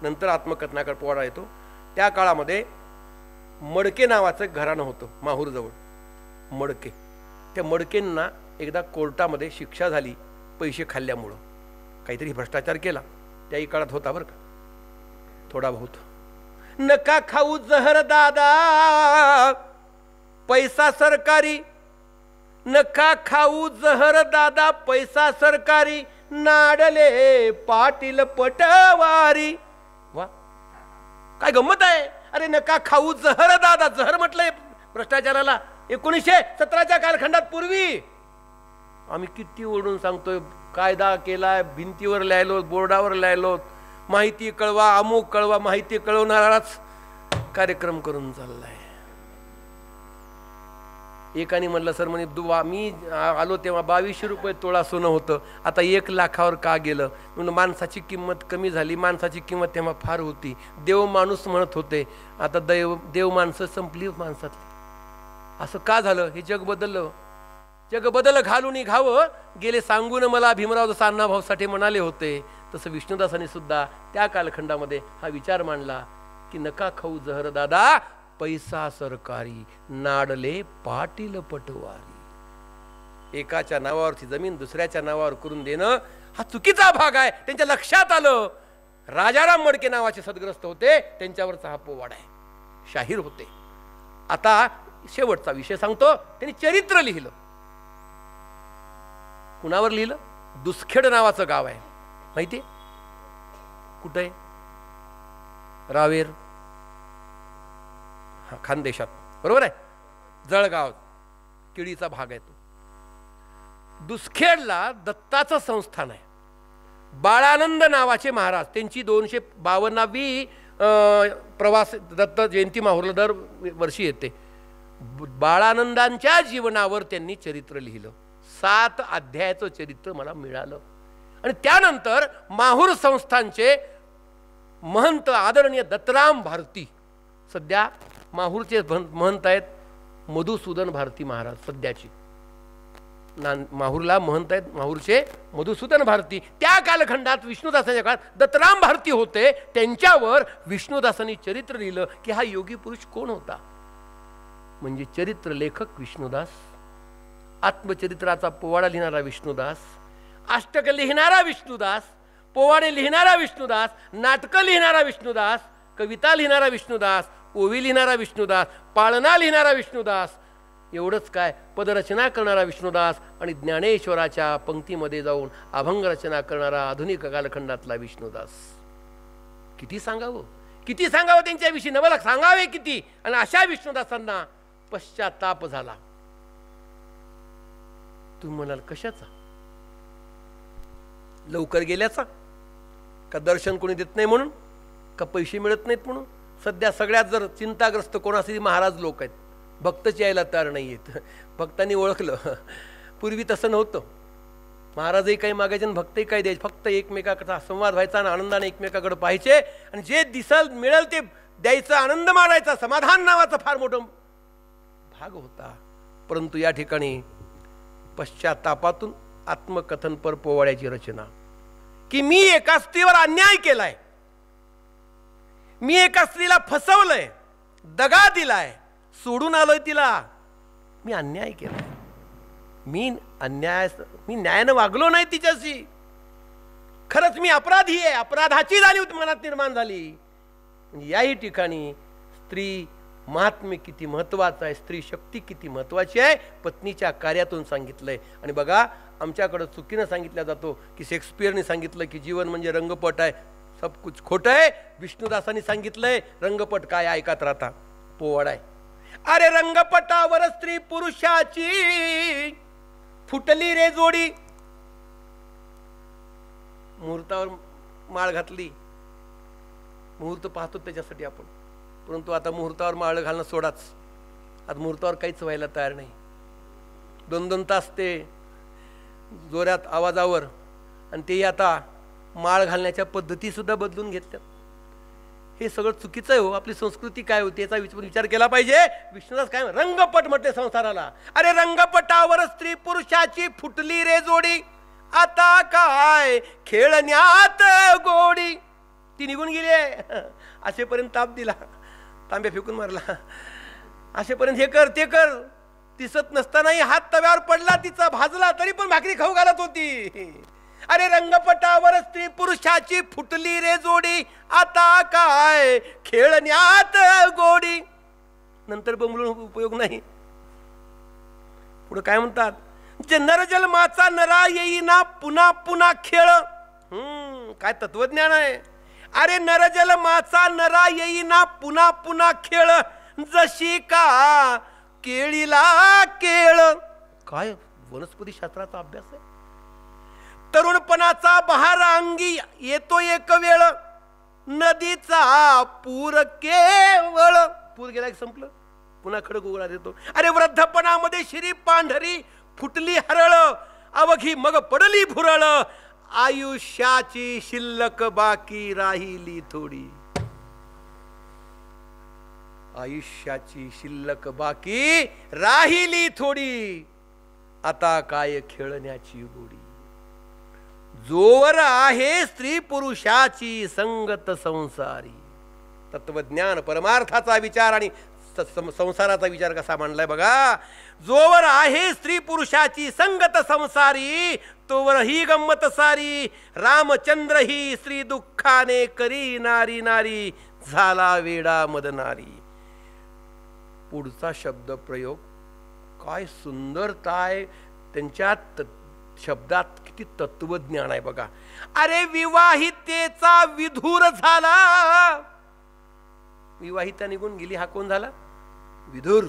नंतर आत्मकथनाकार पोवाडा येतो. त्या काळामध्ये मडके नावाचं घराणं होतं माहूरजवळ. मडके, त्या मडकेंना एकदा कोर्टामध्ये शिक्षा झाली पैसे खाल्ल्यामुळं. काहीतरी भ्रष्टाचार केला, त्याही काळात होता बरं का, थोडा बहुत. नका खाऊ जहर दादा पैसा सरकारी, नका खाऊ जहर दादा पैसा सरकारी, नाडले पाटील पटवारी. वा, काय गंमत आहे. अरे नका खाऊ जहर दादा. जहर म्हटलंय भ्रष्टाचाराला. 1917च्या कालखंडात पूर्वी आम्ही किती ओरडून सांगतोय, कायदा केलाय, भिंतीवर लिहायलो, बोर्डावर लिहायलो, माहिती कळवा, अमुक कळवा, माहिती कळवणाराच कार्यक्रम करून चाललाय. एकाने म्हणलं, सर म्हणे मी आलो तेव्हा 2200 रुपये तोळा सोनं होतं, आता 1 लाखावर का गेलं? म्हणून माणसाची किंमत कमी झाली. माणसाची किंमत तेव्हा फार होती. देव माणूस म्हणत होते, आता देव माणसं संपली माणसातली. असं का झालं? हे जग बदललं. जग बदल घालून घावं गेले सांगून मला भीमराव जसं अण्णाभाऊसाठी म्हणाले होते, तसं विष्णुदासांनी सुद्धा त्या कालखंडामध्ये हा विचार मांडला की नका खाऊ जहर दादा पैसा सरकारी, नाडले पाटील पटवारी. एकाच्या नावावरची जमीन दुसऱ्याच्या नावावर करून देणं हा चुकीचा भाग आहे. त्यांच्या लक्षात आलं. राजाराम मडके नावाचे सद्ग्रस्त होते, त्यांच्यावरचा हा पोवाडा आहे. शाहीर होते. आता शेवटचा विषय सांगतो. त्यांनी चरित्र लिहिलं. कुणावर लिहिलं? दुसखेड नावाचं गाव आहे, माहिती आहे कुठं आहे? रावेर, खानदेशात, बरोबर आहे. जळगाव, केळीचा भाग आहे तो. दुसखेडला दत्ताचं संस्थान आहे. बाळानंद नावाचे महाराज, त्यांची 252वी प्रवास दत्त जयंती माहूरला दर वर्षी येते. बाळानंदांच्या जीवनावर त्यांनी चरित्र लिहिलं. 7 अध्यायाचं चरित्र मला मिळालं. आणि त्यानंतर माहूर संस्थानचे महंत आदरणीय दत्तराम भारती, सध्या माहूरचे महंत आहेत मधुसूदन भारती महाराज. सध्याची माहूरला महंत आहेत माहूरचे मधुसूदन भारती. त्या कालखंडात विष्णुदासांच्या काळात दत्तराम भारती होते. त्यांच्यावर विष्णुदासांनी चरित्र लिहिलं की हा योगी पुरुष कोण होता. म्हणजे चरित्र लेखक विष्णुदास, आत्मचरित्राचा पोवाडा लिहिणारा विष्णुदास, अष्टक लिहिणारा विष्णुदास, पोवाडे लिहिणारा विष्णुदास, नाटकं लिहिणारा विष्णुदास, कविता लिहिणारा विष्णुदास, ओवी लिहिणारा विष्णुदास, पाळणा लिहिणारा विष्णुदास, एवढंच काय पदरचना करणारा विष्णुदास आणि ज्ञानेश्वराच्या पंक्तीमध्ये जाऊन अभंग रचना करणारा आधुनिक कालखंडातला विष्णुदास. किती सांगावं, किती सांगावं त्यांच्याविषयी, नवल सांगावे किती. आणि अशा विष्णुदासांना पश्चाताप झाला. तुम्ही म्हणाल कशाचा? लवकर गेल्याचा? का दर्शन कोणी देत नाही म्हणून? का पैसे मिळत नाहीत म्हणून? सध्या सगळ्यात जर चिंताग्रस्त कोणासाठी महाराज लोक आहेत. भक्तच यायला तयार नाही आहेत. भक्तांनी ओळखलं. पूर्वी तसं नव्हतं. महाराजही काही मागायचे आणि भक्तही काही द्यायचे. फक्त एकमेकाचा संवाद व्हायचा आणि आनंदाने एकमेकाकडे पाहायचे आणि जे दिसल मिळेल ते द्यायचा, आनंद मानायचा, समाधान नावाचा फार मोठा भाग होता. परंतु या ठिकाणी पश्चातापातून आत्मकथनपर पोवाड्याची रचना, की मी एका स्त्रीवर अन्याय केलाय, मी एका स्त्रीला फसवलंय, दगा दिलाय, सोडून आलोय तिला, मी अन्याय केलाय, मी न्यायानं वागलो नाही तिच्याशी, खरंच मी अपराधी आहे, अपराधाची जाणीव मनात निर्माण झाली. याही ठिकाणी स्त्री महात्म्य किती महत्वाचं आहे, स्त्री शक्ती किती महत्वाची आहे, पत्नीच्या कार्यातून सांगितलंय. आणि बघा, आमच्याकडं चुकीनं सांगितलं जातो की शेक्सपियरने सांगितलं की जीवन म्हणजे रंगपट आहे, सब कुछ खोटं आहे. विष्णुदासांनी सांगितलंय रंगपट काय, ऐकत राहता, पोवाडा आहे. अरे रंगपटावर स्त्री पुरुषाची फुटली रे जोडी, मुहूर्तावर माळ घातली, मुहूर्त पाहतो त्याच्यासाठी आपण, परंतु आता मुहूर्तावर माळ घालणं सोडाच, आता मुहूर्तावर काहीच व्हायला तयार नाही. 2-2 तास ते जोरात आवाजावर, आणि तेही आता माळ घालण्याच्या पद्धती सुद्धा बदलून घेतल्यात. हे सगळं चुकीचं आहे हो. आपली संस्कृती काय होती याचा विचार केला पाहिजे. विष्णुदास काय रंगपट म्हटले संसाराला. अरे रंगपटावर स्त्री पुरुषाची फुटली रे जोडी, आता काय खेळण्यात गोडी. ती निघून गेली आहे, असेपर्यंत ताप दिला, तांब्या फेकून मारला, असेपर्यंत हे कर ते कर, दिसत नसतानाही हात तव्यावर पडला, तिचा भाजला तरी पण भाकरी खाऊ घालत होती. अरे रंगपटावर स्त्री पुरुषाची फुटली रे जोडी, आता काय खेळण्यात गोडी. नंतर बोंबलून उपयोग नाही. पुढे काय म्हणतात, जे नरजन्माचा नरा येईना पुन्हा पुन्हा खेळ. काय तत्वज्ञान आहे. अरे नरजन्माचा नरा येईना पुन्हा पुन्हा खेळ, जशी का केळीला केळ. काय वनस्पती शास्त्राचा अभ्यास आहे. तरुणपणाचा बहार अंगी येतो एक वेळ, नदीचा पूर केवळ. पूर गेला की संपलं, पुन्हा खडक उघडा देतो. अरे वृद्धपणामध्ये शिरी पांढरी फुटली हरळ, अवघी मग पडली भुरळ, आयुष्याची शिल्लक बाकी राहिली थोडी. आयुष्याची शिल्लक बाकी राहिली थोडी, आता काय खेळण्याची गोडी. जोवर आहे स्त्री पुरुषाची संगत संसारी. तत्वज्ञान, परमार्थाचा विचार आणि संसाराचा विचार कसा मांडलाय बघा. जोवर आहे स्त्री पुरुषाची संगत संसारी, तोवर ही गंमत सारी. रामचंद्र ही स्त्री दुःखाने करी नारी नारी, झाला वेडा मदनारी. पुढचा शब्द प्रयोग काय सुंदरता आहे त्यांच्या शब्दात, किती तत्वज्ञान आहे बघा. अरे विवाहितेचा विधूर झाला. विवाहिता निघून गेली, हा कोण झाला? विधूर.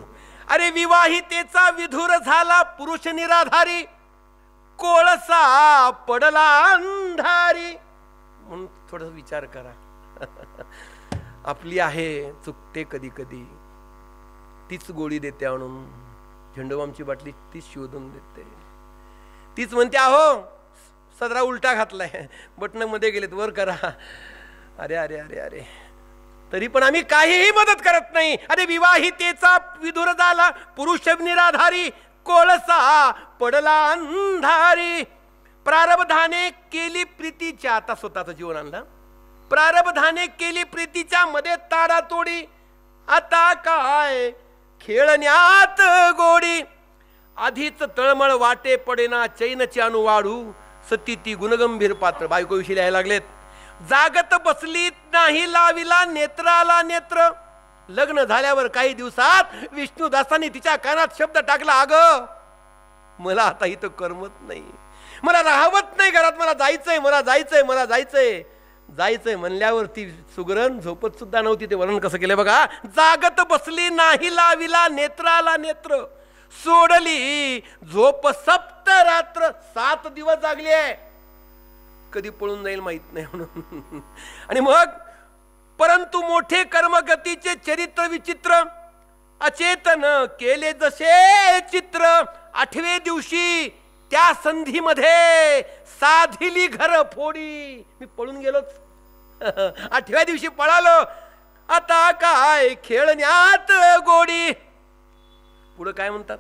अरे विवाहितेचा विधूर झाला, पुरुष निराधारी, कोळसा पडला अंधारी. म्हणून थोडस विचार करा. आपली आहे, चुकते कधी कधी, तीच गोळी देते आणून, झेंडूबामची बाटली तीच शोधून देते, तीच म्हणते अहो सदरा उलटा घातलाय, बटन मध्ये गेलेत, वर करा. अरे अरे अरे अरे, तरी पण आम्ही काहीही मदत करत नाही. अरे विवाहितेचा विधुर झाला, पुरुष निराधारी, कोळसा पडला अंधारी. प्रारब्धाने केली प्रीतीच्या, आता स्वतःचं जीवन आणलं, प्रारब्धाने केली प्रीतीच्या मध्ये ताडातोडी, आता काय खेळण्यात गोडी. आधीच तळमळ वाटे पडेना चैनची अनुवाडू, सती ती गुणगंभीर पात्र. बायकोविषयी लिहायला लागलेत. जागत बसली नाही लाविला नेत्राला नेत्र. लग्न झाल्यावर काही दिवसात विष्णुदासांनी तिच्या कानात शब्द टाकला, अगं मला आता इथं करमत नाही, मला राहवत नाही घरात, मला जायचंय, मला जायचंय, मला जायचंय. जायचंय म्हणल्यावर ती सुगरण झोपत सुद्धा नव्हती. ते वर्णन कसं केलं बघा. जागत बसली नाही लाविला नेत्राला नेत्र, सोडली झोप सप्त रात्र. 7 दिवस जागली आहे, कधी पळून जाईल माहित नाही म्हणून. आणि मग परंतु मोठे कर्मगतीचे चरित्र विचित्र, अचेतन केले जसे चित्र. 8व्या दिवशी त्या संधीमध्ये साधिली घर फोडी. मी पळून गेलोच, 8व्या दिवशी पळालो. आता काय खेळण्यात गोडी. पुढे काय म्हणतात,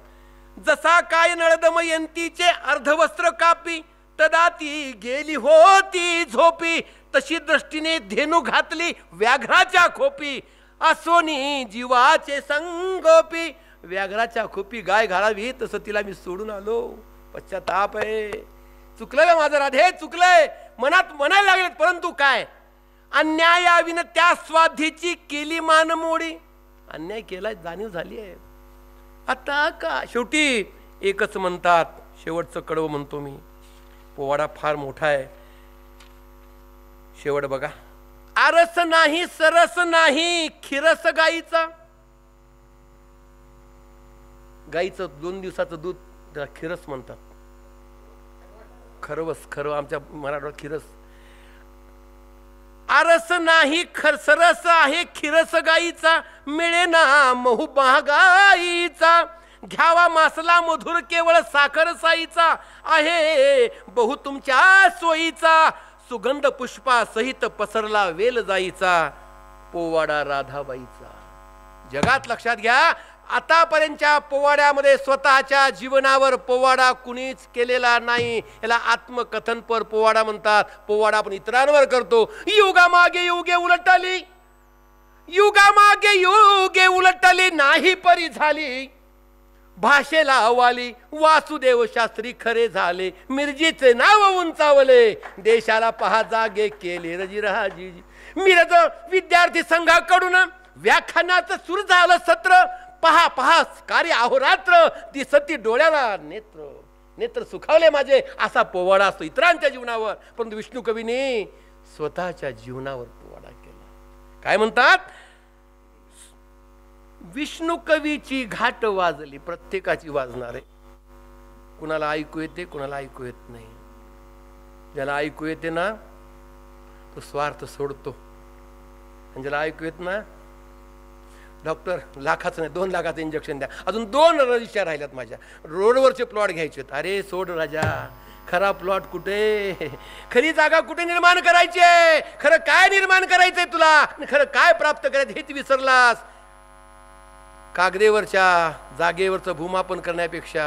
जसा काय नळदमयंतीचे अर्धवस्त्र कापी, तदा ती गेली होती झोपी. तशी दृष्टीने धेनू घातली व्याघ्राच्या खोपी, असोनी जीवाचे संगोपी. व्याघ्राच्या खोपी गाय घालावी तसं तिला मी सोडून आलो. पश्चाताप आहे, चुकलंय माझं राधे, चुकलंय. मनात म्हणायला लागले, परंतु काय, अन्यायाविन त्या स्वाधीची केली मानमोडी. अन्याय केलाय, जाणीव झाली आहे. आता का शेवटी एकच म्हणतात, शेवटचं कडवं म्हणतो मी. पोवाडा फार मोठा आहे. शेवट बघा, आरस नाही सरस नाही खिरस गाईचा. गाईचं 2 दिवसाचं दूध त्याला खिरस म्हणतात. खरवस, खरं आमच्या मराठवाड्यात खिरस. आरस नाही सरस आहे खिरस गाईचा, मिळेना महू महागाईचा. घ्यावा मासला मधुर केवळ साखर साईचा, आहे बहु तुमच्या सोयीचा. सुगंध पुष्पा सहित पसरला वेल जाईचा, पोवाडा राधाबाईचा. जगात लक्षात घ्या, आतापर्यंतच्या पोवाड्यामध्ये स्वतःच्या जीवनावर पोवाडा कुणीच केलेला नाही. याला आत्मकथनपर पोवाडा म्हणतात. पोवाडा आपण इतरांवर करतो. युगामागे युगे उलटली, युगामागे युगे उलटली, नाही परी झाली भाषेला अवाली. वासुदेव शास्त्री खरे झाले, मिरजीचे नाव उंचावले. देशाला पहा जागे केले रजिराजी. मिरज विद्यार्थी संघाकडून व्याख्यानाचं सुरू झालं सत्र. पहा पहा कार्य अहोरात्र, ती सती डोळ्याला नेत्र. नेत्र सुखावले माझे, असा पोवाडा असतो इतरांच्या जीवनावर. परंतु विष्णू कवीने स्वतःच्या जीवनावर पोवाडा केला. काय म्हणतात, विष्णू कवीची घाट वाजली. प्रत्येकाची वाजणार आहे. कुणाला ऐकू येते, कुणाला ऐकू येत नाही. ज्याला ऐकू येते ना तो स्वार्थ सोडतो, आणि ज्याला ऐकू येत ना, डॉक्टर लाखाचं नाही 2 लाखाचं इंजेक्शन द्या, अजून 2 रजिस्टर राहिल्यात माझ्या, रोडवरचे प्लॉट घ्यायचे. अरे सोड राजा, खरा प्लॉट कुठे, खरी जागा कुठे निर्माण करायची आहे, खरं काय निर्माण करायचंय तुला, खरं काय प्राप्त करायचं हेच विसरलास. कागदेवरच्या जागेवरचं भूमापन करण्यापेक्षा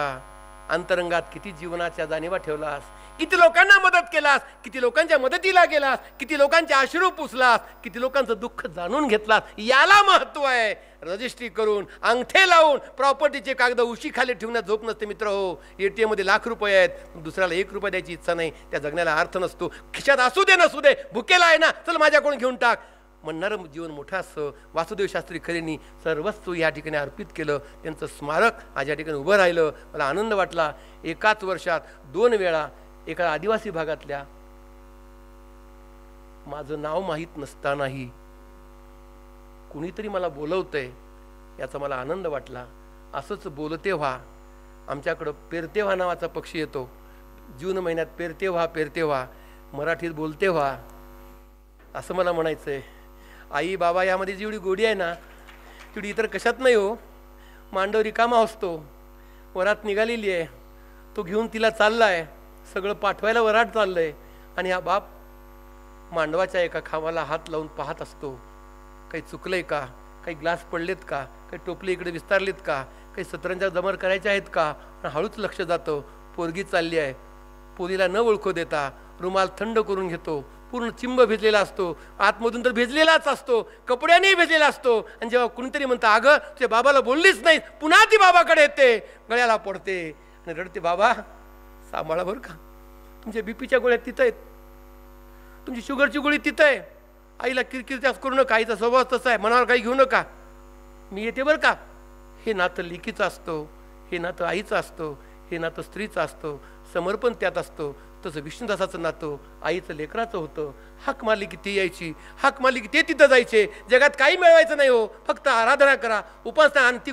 अंतरंगात किती जीवनाच्या जाणीवा ठेवलास, किती लोकांना मदत केलास, किती लोकांच्या मदतीला गेलास, किती लोकांचे अश्रू पुसलास, किती लोकांचं दुःख जाणून घेतलास, याला महत्व आहे. रजिस्ट्री करून अंगठे लावून प्रॉपर्टीचे कागद उशी खाली ठेवण्यात झोप नसते मित्र हो. ATM मध्ये लाख रुपये आहेत, दुसऱ्याला 1 रुपया द्यायची इच्छा नाही, त्या जगण्याला अर्थ नसतो. खिशात असू दे नसू दे, भुकेला आहे ना, चल माझ्याकडून घेऊन टाक म्हणणारं जीवन मोठं असं. वासुदेव शास्त्री खरेंनी सर्वस्व या ठिकाणी अर्पित केलं. त्यांचं स्मारक आज या ठिकाणी उभं राहिलं. मला आनंद वाटला. एकाच वर्षात 2 वेळा एका आदिवासी भागातल्या, माझं नाव माहीत नसतानाही कुणीतरी मला बोलवतंय याचा मला आनंद वाटला. असंच बोलते व्हा. आमच्याकडं पेरते व्हा नावाचा पक्षी येतो. जून महिन्यात पेरते व्हा, पेरते व्हा, मराठीत बोलते व्हा, असं मला म्हणायचंय. आई बाबा यामध्ये जेवढी गोडी आहे ना तेवढी इतर कशात नाही हो. मांडव रिकामा असतो, वरात निघालेली आहे, तो घेऊन तिला चाललाय, सगळं पाठवायला वरात चाललंय, आणि हा बाप मांडवाच्या एका खांबाला हात लावून पाहत असतो. काही चुकलंय का, काही ग्लास पडलेत का, काही टोपले इकडे विस्तारलेत का, काही सतरंजा जमर करायच्या आहेत का. हळूच लक्ष जातं, पोरगी चालली आहे. पोरीला न ओळखू देता रुमाल थंड करून घेतो. पूर्ण चिंब भिजलेला असतो, आतमधून तर भिजलेलाच असतो, कपड्यानेही भिजलेला असतो. आणि जेव्हा कुणीतरी म्हणतं अगं तुझ्या बाबाला बोललीच नाही, पुन्हा ती बाबाकडे येते, गळ्याला पडते आणि रडते, बाबा सांभाळा बरं का, तुमच्या बीपीच्या गोळ्या तिथं आहेत, तुमची शुगरची गोळी तिथं आहे. आईला किरकिर जास्त करू नका, आईचा स्वभाव तसा आहे, मनावर काही घेऊ नका, मी येते बरं का. हे नातं लेकीचं असतं, हे नातं आईचं असतं, हे नातं स्त्रीचं असतं, समर्पण त्यात असतं. तसं विष्णुदासाचं नातं आईचं लेकराचं होतं. हाक मारली की ती यायची, हाक मारली की ते तिथं जायचे. जगात काही मिळवायचं नाही हो, फक्त आराधना करा, उपासना आणि ती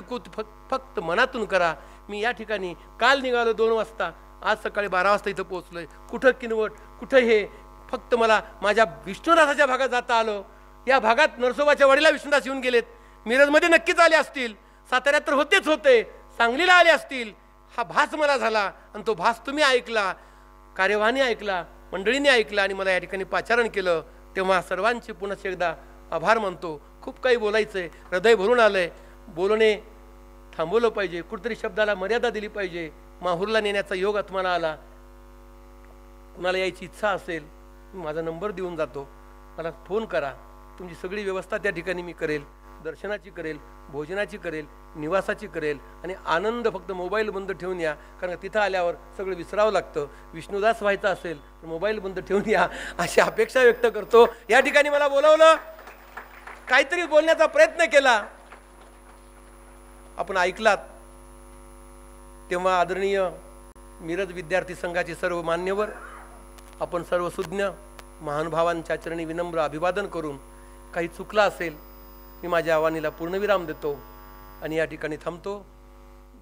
फक्त मनातून करा. मी या ठिकाणी काल निघालो 2 वाजता, आज सकाळी 12 वाजता इथं पोहोचलोय. कुठं किनवट, कुठं हे, फक्त मला माझ्या विष्णुदासाच्या भागात जाता आलं. या भागात नरसोबाच्या वाडीला विष्णुदास येऊन गेलेत, मिरजमध्ये नक्कीच आले असतील, साताऱ्यात तर होतेच होते, सांगलीला आले असतील. हा भास मला झाला आणि तो भास तुम्ही ऐकला, कार्यवाहाने ऐकला, मंडळीने ऐकला आणि मला या ठिकाणी पाचारण केलं. तेव्हा सर्वांचे पुन्हा एकदा आभार मानतो. खूप काही बोलायचं आहे, हृदय भरून आलं आहे, बोलणे थांबवलं पाहिजे, कुठेतरी शब्दाला मर्यादा दिली पाहिजे. माहूरला नेण्याचा योग आत्म्याला आला. कुणाला यायची इच्छा असेल माझा नंबर देऊन जातो, मला फोन करा, तुमची सगळी व्यवस्था त्या ठिकाणी मी करेल, दर्शनाची करेल, भोजनाची करेल, निवासाची करेल. आणि आनंद फक्त मोबाईल बंद ठेवून या, कारण तिथं आल्यावर सगळं विसरावं लागतं. विष्णुदास व्हायचं असेल तर मोबाईल बंद ठेवून या, अशी अपेक्षा व्यक्त करतो. या ठिकाणी मला बोलावलं, काहीतरी बोलण्याचा प्रयत्न केला, आपण ऐकलात. तेव्हा आदरणीय मिरज विद्यार्थी संघाचे सर्व मान्यवर, आपण सर्व सुज्ञ महानुभावांच्या चरणी विनम्र अभिवादन करून, काही चुकलं असेल मी माझ्या आव्हानीला पूर्णविराम देतो आणि या ठिकाणी थांबतो.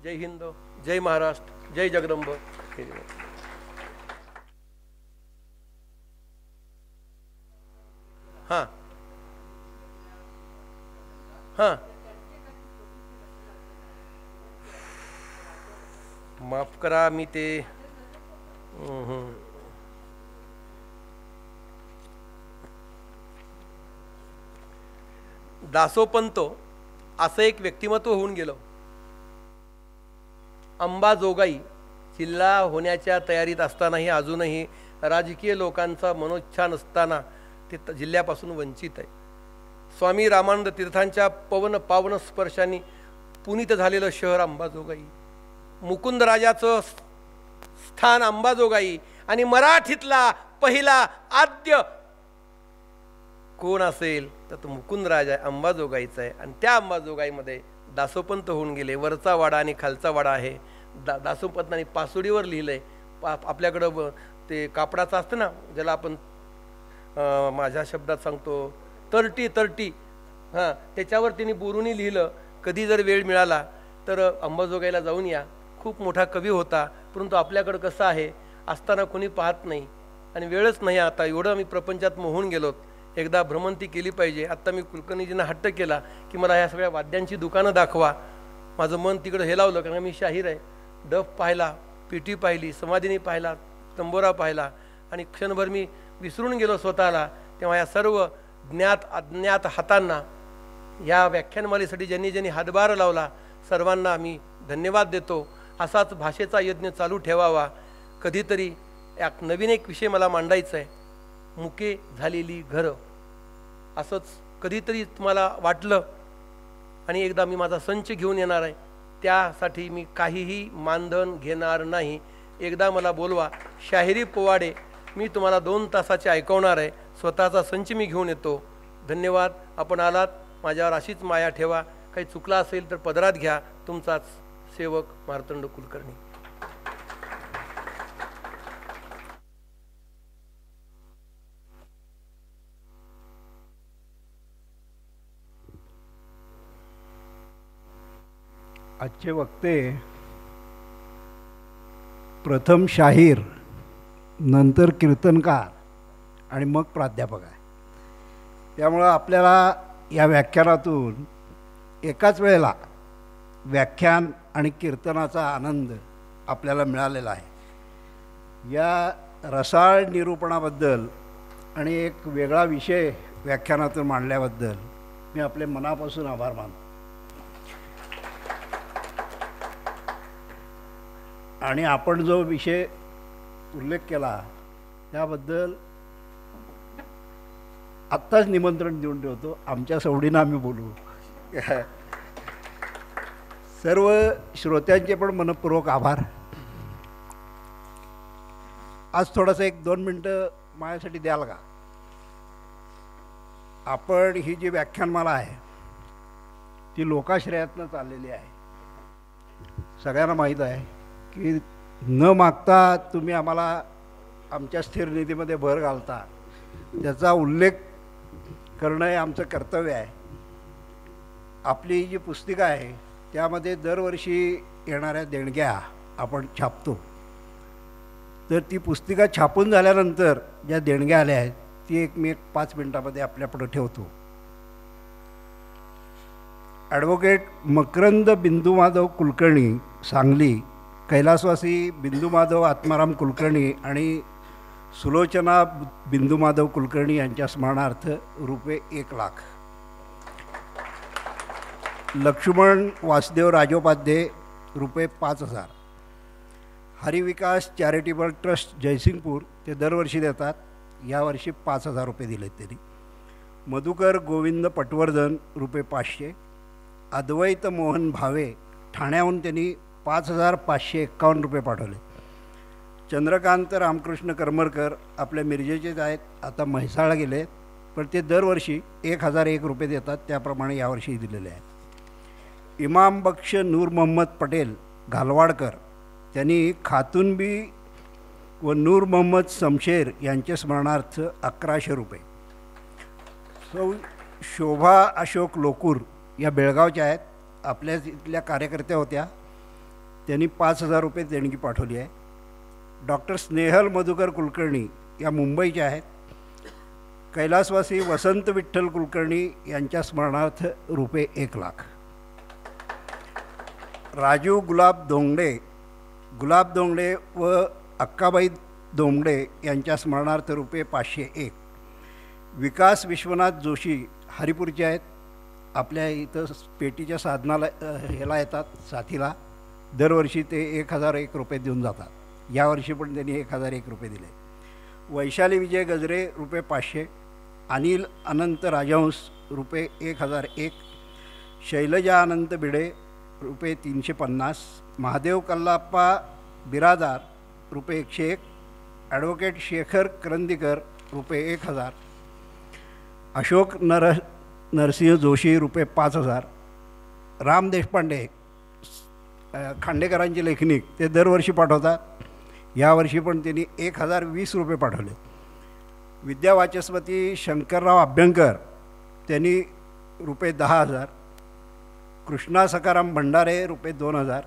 जय हिंद, जय महाराष्ट्र, जय जगदंब. हां हां, माफ करा, मी ते दासोपंत असं एक व्यक्तिमत्व होऊन गेलं. अंबाजोगाई जिल्हा होण्याच्या तयारीत असतानाही अजूनही राजकीय लोकांचा मनोच्छा नसताना ते जिल्ह्यापासून वंचित आहे. स्वामी रामानंद तीर्थांच्या पावन स्पर्शाने पुनीत झालेलं शहर अंबाजोगाई, मुकुंदराजाचं स्थान अंबाजोगाई, आणि मराठीतला पहिला आद्य कोण असेल तर तो मुकुंदराज आहे, अंबाजोगाईचा आहे. आणि त्या अंबाजोगाईमध्ये दासोपंत होऊन गेले. वरचा वाडा आणि खालचा वाडा आहे. दासोपंतांनी पासोडीवर लिहिलंय. आपल्याकडं ते कापडाचं असतं ना, ज्याला आपण माझ्या शब्दात सांगतो तरटी, हां, त्याच्यावर त्यांनी बोरुनी लिहिलं, कधी जर वेळ मिळाला तर अंबाजोगाईला जाऊन या. खूप मोठा कवी होता, परंतु आपल्याकडं कसं आहे, असताना कोणी पाहत नाही आणि वेळच नाही. आता एवढं आम्ही प्रपंचात मोहून गेलोत, एकदा भ्रमंती केली पाहिजे. आत्ता मी कुलकर्णीजींना हट्ट केला की मला ह्या सगळ्या वाद्यांची दुकानं दाखवा. माझं मन तिकडं हे लावलं, कारण मी शाहीर आहे. डफ पाहिला, पिटी पाहिली, समाधीनी पाहिला, तंबोरा पाहिला, आणि क्षणभर मी विसरून गेलो स्वतःला. तेव्हा या सर्व ज्ञात अज्ञात हातांना या व्याख्यानमालेसाठी ज्यांनी हातभार लावला, सर्वांना मी धन्यवाद देतो. असाच भाषेचा यज्ञ चालू ठेवावा. कधीतरी नवीन एक विषय मला मांडायचा आहे, मुके झालेली घरं. असंच कधीतरी तुम्हाला वाटलं आणि एकदा मी माझा संच घेऊन येणार आहे, त्यासाठी मी काहीही मानधन घेणार नाही. एकदा मला बोलवा, शाहिरी पोवाडे मी तुम्हाला 2 तासाचे ऐकवणार आहे. स्वतःचा संच मी घेऊन येतो. धन्यवाद. आपण आलात, माझ्यावर अशीच माया ठेवा. काही चुकला असेल तर पदरात घ्या. तुमचाच सेवक मार्तंड कुलकर्णी. आजचे वक्ते प्रथम शाहीर, नंतर कीर्तनकार आणि मग प्राध्यापक आहे. त्यामुळं आपल्याला या व्याख्यानातून एकाच वेळेला व्याख्यान आणि कीर्तनाचा आनंद आपल्याला मिळालेला आहे. या रसाळ निरूपणाबद्दल आणि एक वेगळा विषय व्याख्यानातून मांडल्याबद्दल मी आपले मनापासून आभार मानतो. आणि आपण जो विषय उल्लेख केला त्याबद्दल आत्ताच निमंत्रण देऊन ठेवतो, आमच्या सवडीनं आम्ही बोलू. सर्व श्रोत्यांचे पण मनपूर्वक आभार. आज थोडंसं 1-2 मिनटं माझ्यासाठी द्याल का? आपण ही जी व्याख्यानमाला आहे ती लोकाश्रयातनं चाललेली आहे. सगळ्यांना माहीत आहे की न मागता तुम्ही आम्हाला आमच्या स्थिर निधीमध्ये भर घालता, त्याचा उल्लेख करणं हे आमचं कर्तव्य आहे. आपली जी पुस्तिका आहे त्यामध्ये दरवर्षी येणाऱ्या देणग्या आपण छापतो. तर ती पुस्तिका छापून झाल्यानंतर ज्या देणग्या आल्या आहेत ती मी 5 मिनिटामध्ये आपल्यापुढं ठेवतो. ॲडव्होकेट मकरंद बिंदुमाधव कुलकर्णी सांगली, कैलासवासी बिंदुमाधव आत्माराम कुलकर्णी आणि सुलोचना बिंदुमाधव कुलकर्णी यांच्या स्मरणार्थ ₹1 लाख. लक्ष्मण वासुदेव राजोपाध्ये रुपये 5,000. हरिविकास चॅरिटेबल ट्रस्ट जयसिंगपूर ते दरवर्षी देतात, यावर्षी 5,000 रुपये दिलेत त्यांनी. मधुकर गोविंद पटवर्धन रुपये 500. अद्वैत मोहन भावे ठाण्याहून त्यांनी 5,551 रुपये पाठवले. चंद्रकांत रामकृष्ण करमरकर आपल्या मिरजेचेच आहेत, आता म्हैसाळला गेले, पण ते दरवर्षी 1,001 रुपये देतात, त्याप्रमाणे यावर्षी दिलेले आहेत. इमाम बख्श नूर मोहम्मद पटेल घालवाडकर त्यांनी खातुनबी व नूर मोहम्मद शमशेर यांच्या स्मरणार्थ 1,100 रुपये. शोभा अशोक लोकूर या बेळगावच्या आहेत, आपल्या इथल्या कार्यकर्त्या होत्या, त्यांनी 5,000 रुपये देणगी पाठवली आहे. डॉक्टर स्नेहल मधुकर कुलकर्णी या मुंबईच्या आहेत. कैलासवासी वसंत विठ्ठल कुलकर्णी यांच्या स्मरणार्थ रुपये 1,00,000. राजू गुलाब दोंगडे व अक्काबाई दोंगडे यांच्या स्मरणार्थ रुपये 501. विकास विश्वनाथ जोशी हरिपूरचे आहेत, आपल्या इथं पेटीच्या साधनाला ह्याला येतात साथीला, दरवर्षी ते 1,001 रुपये देऊन जातात, यावर्षी पण त्यांनी 1,001 रुपये दिले. वैशाली विजय गजरे रुपये 500. अनिल अनंत राजहंस रुपये 1,001. शैलजा अनंत भिडे रुपये 350. महादेव कल्लाप्पा बिरादार रुपये 101. ॲडव्होकेट शेखर करंदीकर रुपये 1,000. अशोक नरसिंह जोशी रुपये 5,000. राम देशपांडे खांडेकरांचे लेखनिक ते दरवर्षी पाठवतात, यावर्षी पण त्यांनी 1,020 रुपये पाठवले. विद्यावाचस्पती शंकरराव अभ्यंकर त्यांनी रुपये 10,000. कृष्णा सकाराम भंडारे रुपये 2,000.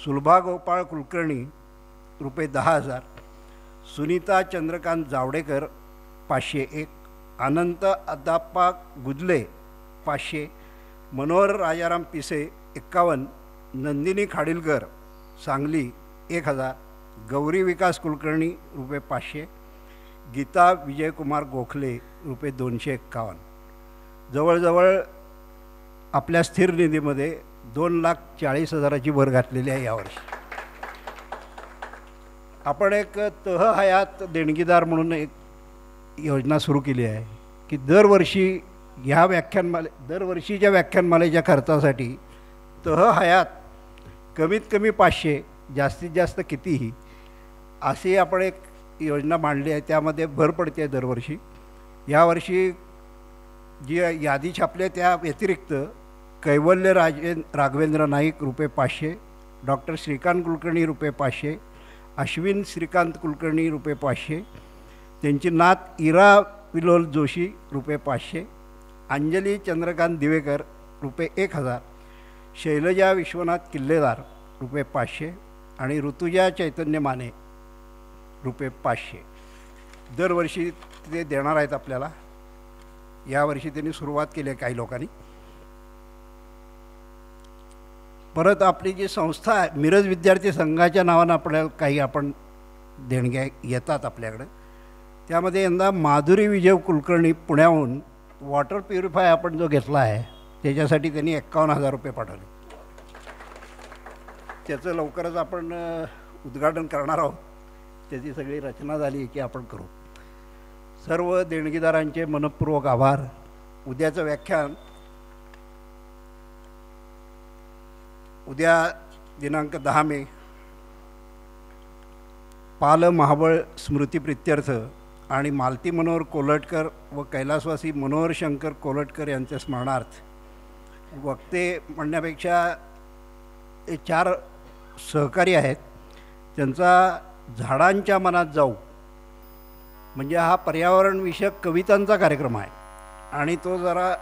सुलभा गोपाळ कुलकर्णी रुपये 10,000. सुनीता चंद्रकांत जावडेकर 501. अनंत अद्दाप्पा गुजले 500. मनोहर राजाराम पिसे 51. नंदिनी खाडीलकर सांगली 1,000. गौरी विकास कुलकर्णी रुपये 500. गीता विजयकुमार गोखले रुपये 251. जवळजवळ आपल्या स्थिर निधीमध्ये 2,40,000ची भर घातलेली आहे यावर्षी. आपण एक तह हयात देणगीदार म्हणून एक योजना सुरू केली आहे की दरवर्षी ह्या दरवर्षीच्या व्याख्यानमालेच्या खर्चासाठी तह हयात कमीत कमी 500, जास्तीत जास्त कितीही, अशी आपण एक योजना मांडली आहे, त्यामध्ये भर पडते दरवर्षी. यावर्षी जी यादी छापली त्या व्यतिरिक्त कैवल्य राघवेंद्र नाईक रुपये 500. डॉक्टर श्रीकांत कुलकर्णी रुपये 500. अश्विन श्रीकांत कुलकर्णी रुपये 500. त्यांची नात इरा विलोल जोशी रुपये 500. अंजली चंद्रकांत दिवेकर रुपये 1,000. शैलजा विश्वनाथ किल्लेदार रुपये 500. आणि ऋतुजा चैतन्य माने रुपये 500. दरवर्षी ते देणार आहेत आपल्याला. यावर्षी त्यांनी सुरुवात केली आहे काही लोकांनी. परत आपली जी संस्था आहे मिरज विद्यार्थी संघाच्या नावानं आपल्याला काही आपण देणग्या येतात आपल्याकडं. त्यामध्ये यंदा माधुरी विजय कुलकर्णी पुण्याहून वॉटर प्युरिफाय आपण जो घेतला आहे त्याच्यासाठी त्यांनी 51,000 रुपये पाठवले. त्याचं लवकरच आपण उद्घाटन करणार आहोत. त्याची सगळी रचना झाली की आपण करू. सर्व देणगीदारांचे मनपूर्वक आभार. उद्याचं व्याख्यान उद्या दिनांक 10 मे पाल महाबळ स्मृतिप्रित्यर्थ आणि मालती मनोहर कोलटकर व कैलासवासी मनोहर शंकर कोलटकर यांच्या स्मरणार्थ. वक्ते म्हणण्यापेक्षा 4 सहकारी आहेत, त्यांचा झाडांच्या मनात जाऊ म्हणजे हा पर्यावरणविषयक कवितांचा कार्यक्रम आहे आणि तो जरा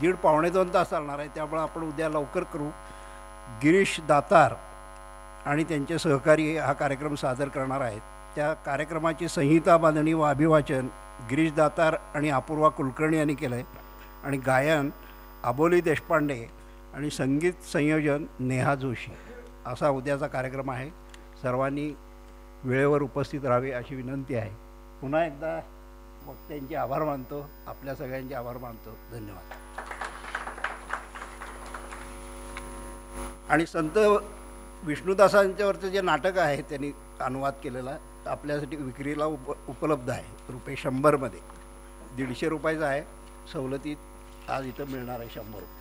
1.5-2 तास चालणार आहे, त्यामुळे आपण उद्या लवकर करू. गिरीश दातार आणि त्यांचे सहकारी हा कार्यक्रम सादर करणार आहेत. त्या कार्यक्रमाची संहिता बांधणी व अभिवाचन गिरीश दातार आणि अपूर्वा कुलकर्णी यांनी केलं आहे आणि गायन अबोली देशपांडे आणि संगीत संयोजन नेहा जोशी असा उद्याचा कार्यक्रम आहे. सर्वांनी वेळेवर उपस्थित राहावे अशी विनंती आहे. पुन्हा एकदा वक्त्यांचे आभार मानतो, आपल्या सगळ्यांचे आभार मानतो. धन्यवाद. आणि संत विष्णुदासांच्यावरचं जे नाटक आहे त्यांनी अनुवाद केलेला आपल्यासाठी विक्रीला उपलब्ध आहे ₹100मध्ये. ₹150 आहे, सवलतीत आज इथं मिळणार आहे ₹100.